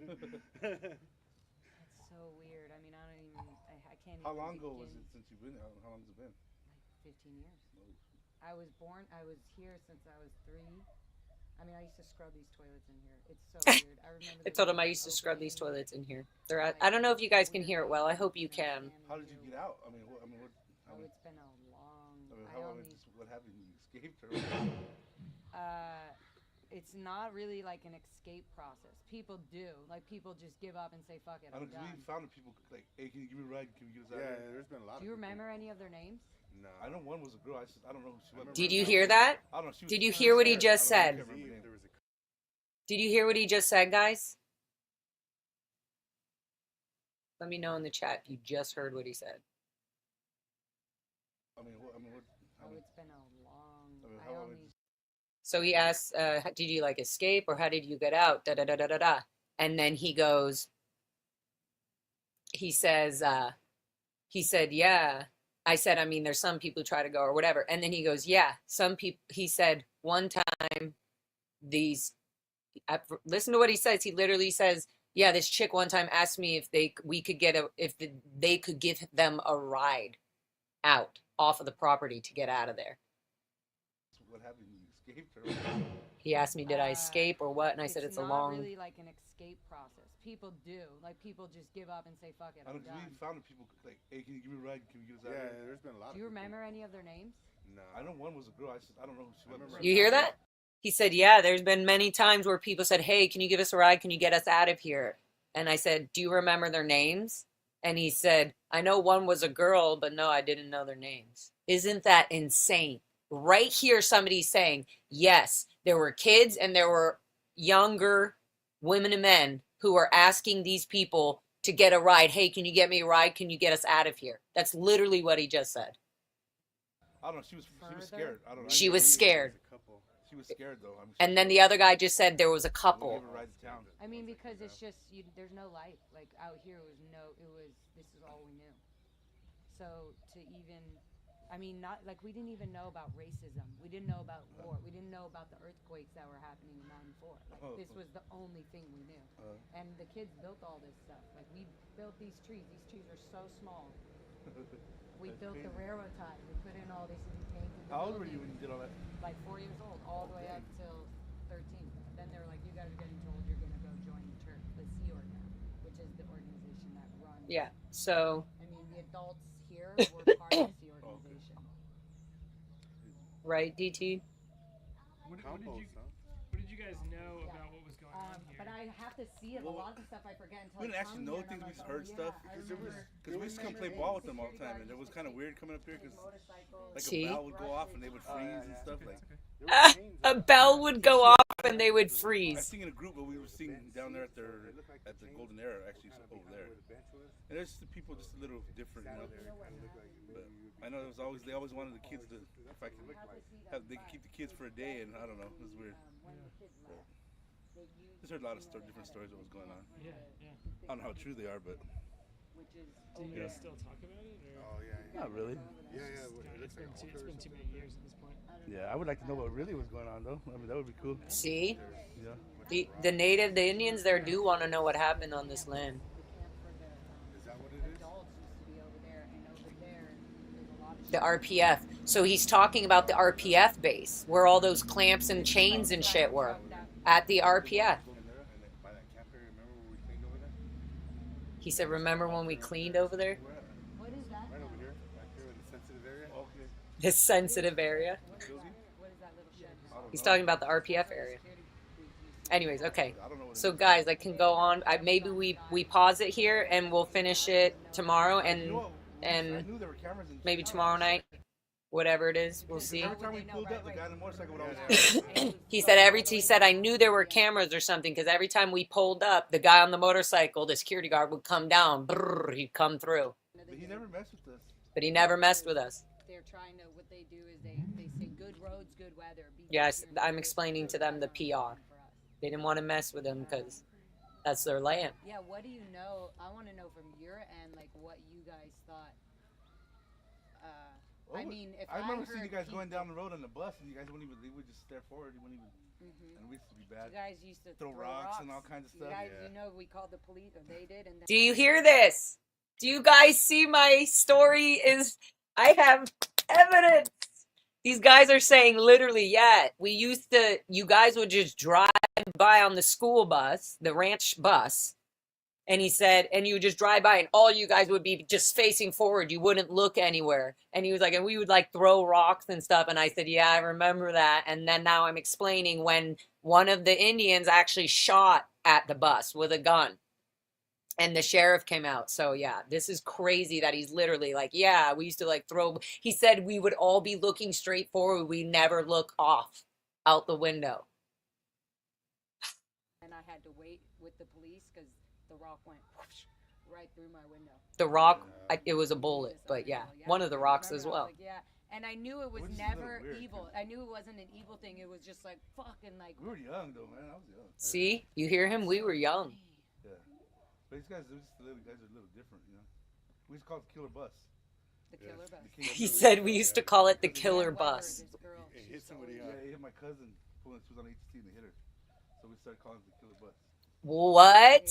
That's so weird. I mean, I don't even. I can't. How even long ago was begin. it since you've been? How long has it been? Like 15 years. Oh. I was here since I was 3. I mean, I used to scrub these toilets in here. It's so weird. I remember. I the told him I doors used to scrub these opening. toilets in here. I don't know if you guys can hear it well. I hope you And can. slamming How did you through. get out? How Oh, it's been a long. I mean, I only. what happened? You escaped or? It it's not really like an escape process. People do. Like, people just give up and say, fuck it, I I'm don't know, 'cause done. we found people like, hey, can you give me a ride? Can you get us out Yeah, of here? there's been a lot Do of you people. remember any of their names? No. I know one was a girl. I don't know who she was. remember Did you that. hear that? I don't know. She was Did you she hear was what he scared. just I don't know, I said? can't remember her See if name. there was a Did you hear what he just said, guys? Let me know in the chat if you just heard what he said. I mean, what? Oh, it's been a long. I mean, I how long only. So he asks, did you like escape or how did you get out? Da da da da da da. And then he goes, he says, he said, yeah. I said, I mean, there's some people who try to go or whatever. And then he goes, yeah, some people, he said, one time these, listen to what he says. He literally says, yeah, this chick one time asked me if we could get they could give them a ride out off of the property to get out of there. What happened? You escaped or what? He asked me, did I escape or what? And I said, it's a not long. really like an escape process. People do. Like, people just give up and say, fuck it, I I'm don't know, 'cause done. we found people like, hey, can you give me a ride? Can you get us out Yeah, of here? there's been a lot Do you of people. remember any of their names? No. I know one was a girl. I don't know who she was. remember You hear that? He said, yeah, there's been many times where people said, hey, can you give us a ride? Can you get us out of here? And I said, do you remember their names? And he said, I know one was a girl, but no, I didn't know their names. Isn't that insane? Right here, somebody's saying, yes, there were kids and there were younger women and men who are asking these people to get a ride. Hey, can you get me a ride? Can you get us out of here? That's literally what he just said. I don't know. She was scared. I don't know. She was scared. There's a couple. She was scared though. And then the other guy just said there was a We'll couple. give her a ride to town. I mean, because it's just, there's no life. Like, out here, this is all we knew. So, to even, I mean, not, like, we didn't even know about racism. We didn't know about war. We didn't know about the earthquakes that were happening in 94. Like, this was the only thing we knew. And the kids built all this stuff. Like, we built these trees. These trees are so small. We built the railroad ties. We put in all this, and we painted the How old were you buildings. when you did all that? Like 4 years old, all the way up till 13. Then they were like, you guys are getting told you're gonna go join the church, the Sea Org now, which is the organization that runs. Yeah. So, I mean, the adults here were part of the organization. right, DT? What Compost, huh? did you guys know about what was going on here? But I have to see it. A lot of the stuff I forget until We didn't I actually come know here, and things. I'm We just like, heard oh, stuff. yeah, I Because there was- remember Because we used to come play ball with them all the time, and it was kind of weird coming up here because like See? a bell would go off and they would freeze and stuff. Like There were chains A on it. bell would go off and they would I freeze. sing in a group, but we were singing down there at their They looked like at the chains Golden Era, actually kinda over behind there. where the bench was. And there's the people just a little different, you know. There, it kinda looked like But maybe you'd be- I know they always wanted the kids to, if I could, they could keep the kids for a day, and I don't know, it was weird. Just heard a lot of different stories of what was going on. Yeah, yeah. I don't know how true they are, but Do you guys still talk about it? Or? Oh, yeah, yeah. not really. Yeah, yeah. God, It looks like an altar or it's been too something. many years at this point. Yeah, I would like to know what really was going on, though. I mean, that would be cool. See? Yeah. The Indians there do want to know what happened on this land. Is that what it is? adults used to be over there, and over there, there's a lot of The RPF. So he's talking about the RPF base, where all those clamps and chains and shit were. At the RPF. In there, and then by that camp area, remember when we cleaned over there? He said, remember when we cleaned over there? What is that? Right over here, back here in the sensitive area. Okay. This sensitive area. What is that little shed? He's talking about the RPF area. Anyways, okay. I don't know what So guys, I can go on. Maybe we pause it here and we'll finish it tomorrow You and know what? I and knew there were cameras in maybe tomorrow night, whatever it is, we'll see. Every time we pulled up, the guy on the motorcycle would always He said I knew there were cameras or something because every time we pulled up, the guy on the motorcycle, the security guard, would come down. Brrr, he'd come through, But he never messed with us. but he never messed with us. They're trying to, what they do is they say good roads, good weather. Be Yes, here and I'm there. explaining to them the PR. For us. They didn't want to mess with him because that's their land. Yeah, what do you know? I want to know from your end, like, what you guys thought. I mean, if I remember seeing heard you guys going people- down the road on the bus, and you guys wouldn't even, they would just stare forward. You wouldn't even, and we used to be bad. You guys used to Throw rocks and all kinds of stuff. You guys, Yeah. you know, we called the police, or they did, and then Do you hear this? Do you guys see my story? I have evidence. These guys are saying literally, yeah, you guys would just drive by on the school bus, the ranch bus, And he said, and you would just drive by and all you guys would be just facing forward. You wouldn't look anywhere. And he was like, and we would like throw rocks and stuff. And I said, yeah, I remember that. And then now I'm explaining when one of the Indians actually shot at the bus with a gun and the sheriff came out. So yeah, this is crazy that he's literally like, yeah, we used to like throw, he said we would all be looking straight forward. We never look off out the window. And I had to wait with the police because the rock went whoosh, right through my window. The rock, it was a bullet, but yeah, one of the rocks as well. Like, yeah, and I knew it was never evil. I knew it wasn't an evil thing. It was just like fucking like. We were young though, man. I was young. See, you hear him? We were young. Yeah, but these guys, they're just the little guys are a little different, you know. We used to call it the killer bus. The killer bus. He said we used to call it the killer bus. It hit somebody Yeah, on. he hit my cousin. She was on HT and they hit her, so we started calling it the killer bus. What?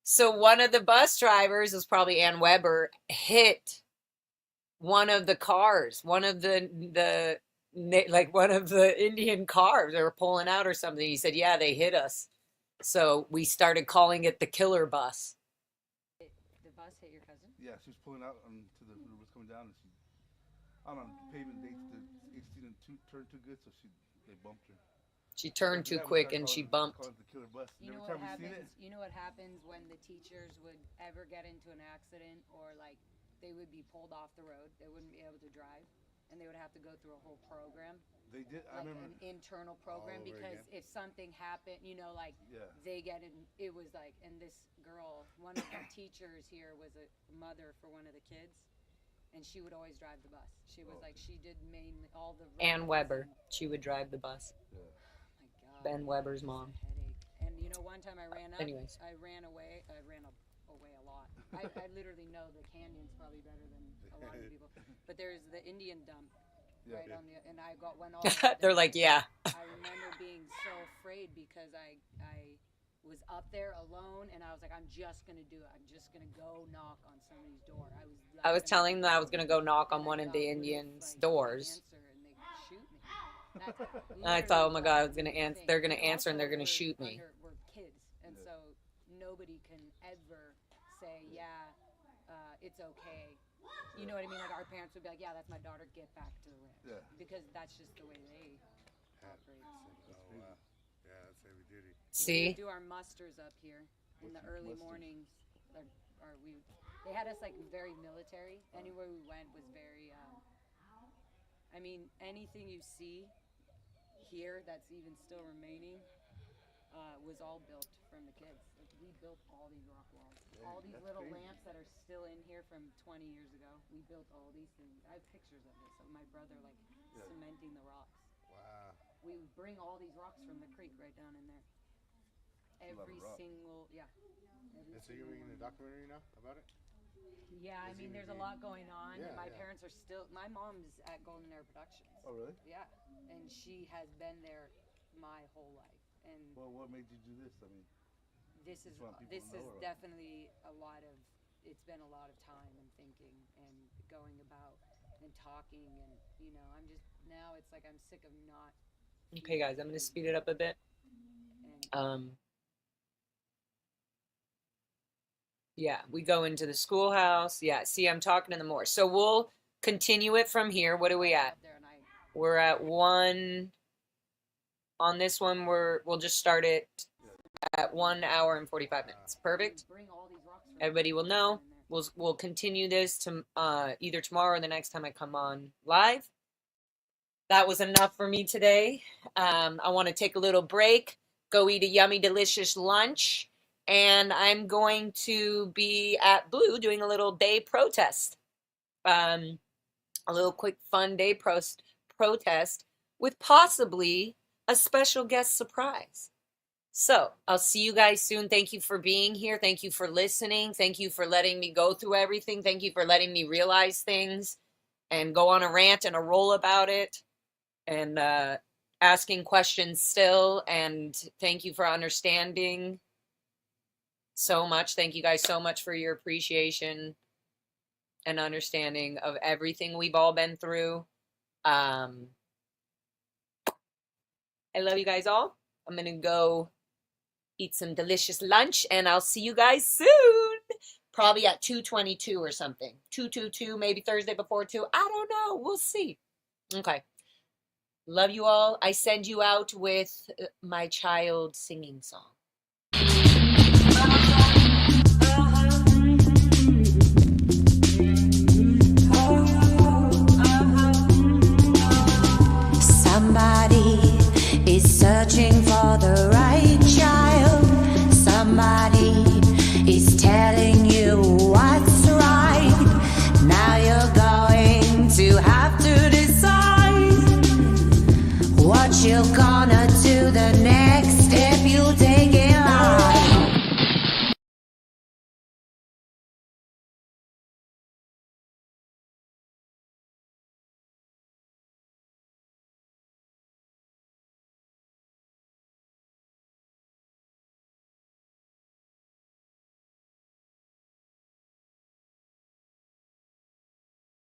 So one of the bus drivers, was probably Ann Weber, hit one of the cars, one of the Indian cars. They were pulling out or something. He said, yeah, they hit us. So we started calling it the killer bus. The bus hit your cousin? Yeah, she was pulling out to the river was coming down, and she, on pavement, the HT didn't turn too good, so they bumped her. She turned too quick and she bumped. The killer bus. You know what happens? You know what happens when the teachers would ever get into an accident or like they would be pulled off the road. They wouldn't be able to drive, and they would have to go through a whole program. They did. Like I remember an internal program because if something happened, you know, like they get in. It was like, and this girl, one of the teachers here was a mother for one of the kids. And she would always drive the bus. She was like, she did mainly all the. Ann Weber, she would drive the bus. Yeah. Ben Weber's mom. Headache. And you know, one time I ran up. Anyways. I ran away. I ran away a lot. I literally know the canyons probably better than a lot of people. But there's the Indian dump right on the, and I went all. They're like, yeah. I remember being so afraid because I was up there alone, and I was like, I'm just gonna do it. I'm just gonna go knock on somebody's door. I was telling them that I was gonna go knock on one of the Indians' doors. I thought, oh my God, I was gonna answer. They're gonna answer and they're gonna shoot me. We're kids, and so nobody can ever say, yeah, it's okay. You know what I mean? Like our parents would be like, yeah, that's my daughter. Get back to the ranch, because that's just the way they operate. Oh wow, yeah, that's heavy duty. See? We do our musters up here in the early mornings. They had us like very military. Anywhere we went was very. I mean, anything you see here that's even still remaining was all built from the kids. Like we built all these rock walls, all these little lamps that are still in here from 20 years ago. We built all these things. I have pictures of this of my brother like cementing the rocks. Wow. We would bring all these rocks from the creek right down in there. Every single, And so you're making a documentary now about it? Yeah, I mean, there's a lot going on. Yeah, my parents are still. My mom's at Golden Air Productions. Oh really? Yeah, and she has been there my whole life. And well, what made you do this? I mean, this is definitely a lot of. It's been a lot of time and thinking and going about and talking and I'm just now it's like I'm sick of not. Okay, guys, I'm gonna speed it up a bit. Yeah, we go into the schoolhouse. Yeah, see, I'm talking to them more. So we'll continue it from here. What are we at? We're at 1. On this one, we'll just start it at 1 hour and 45 minutes. Perfect. Everybody will know. We'll continue this to either tomorrow or the next time I come on live. That was enough for me today. I want to take a little break, go eat a yummy, delicious lunch. And I'm going to be at Blue doing a little day protest. A little quick fun day protest with possibly a special guest surprise. So I'll see you guys soon. Thank you for being here. Thank you for listening. Thank you for letting me go through everything. Thank you for letting me realize things and go on a rant and a roll about it. And asking questions still. And thank you for understanding so much. Thank you guys so much for your appreciation and understanding of everything we've all been through. I love you guys all. I'm gonna go eat some delicious lunch, and I'll see you guys soon. Probably at 2:22 or something. 2:22, maybe Thursday before 2. I don't know. We'll see. Okay. Love you all. I send you out with my child singing song.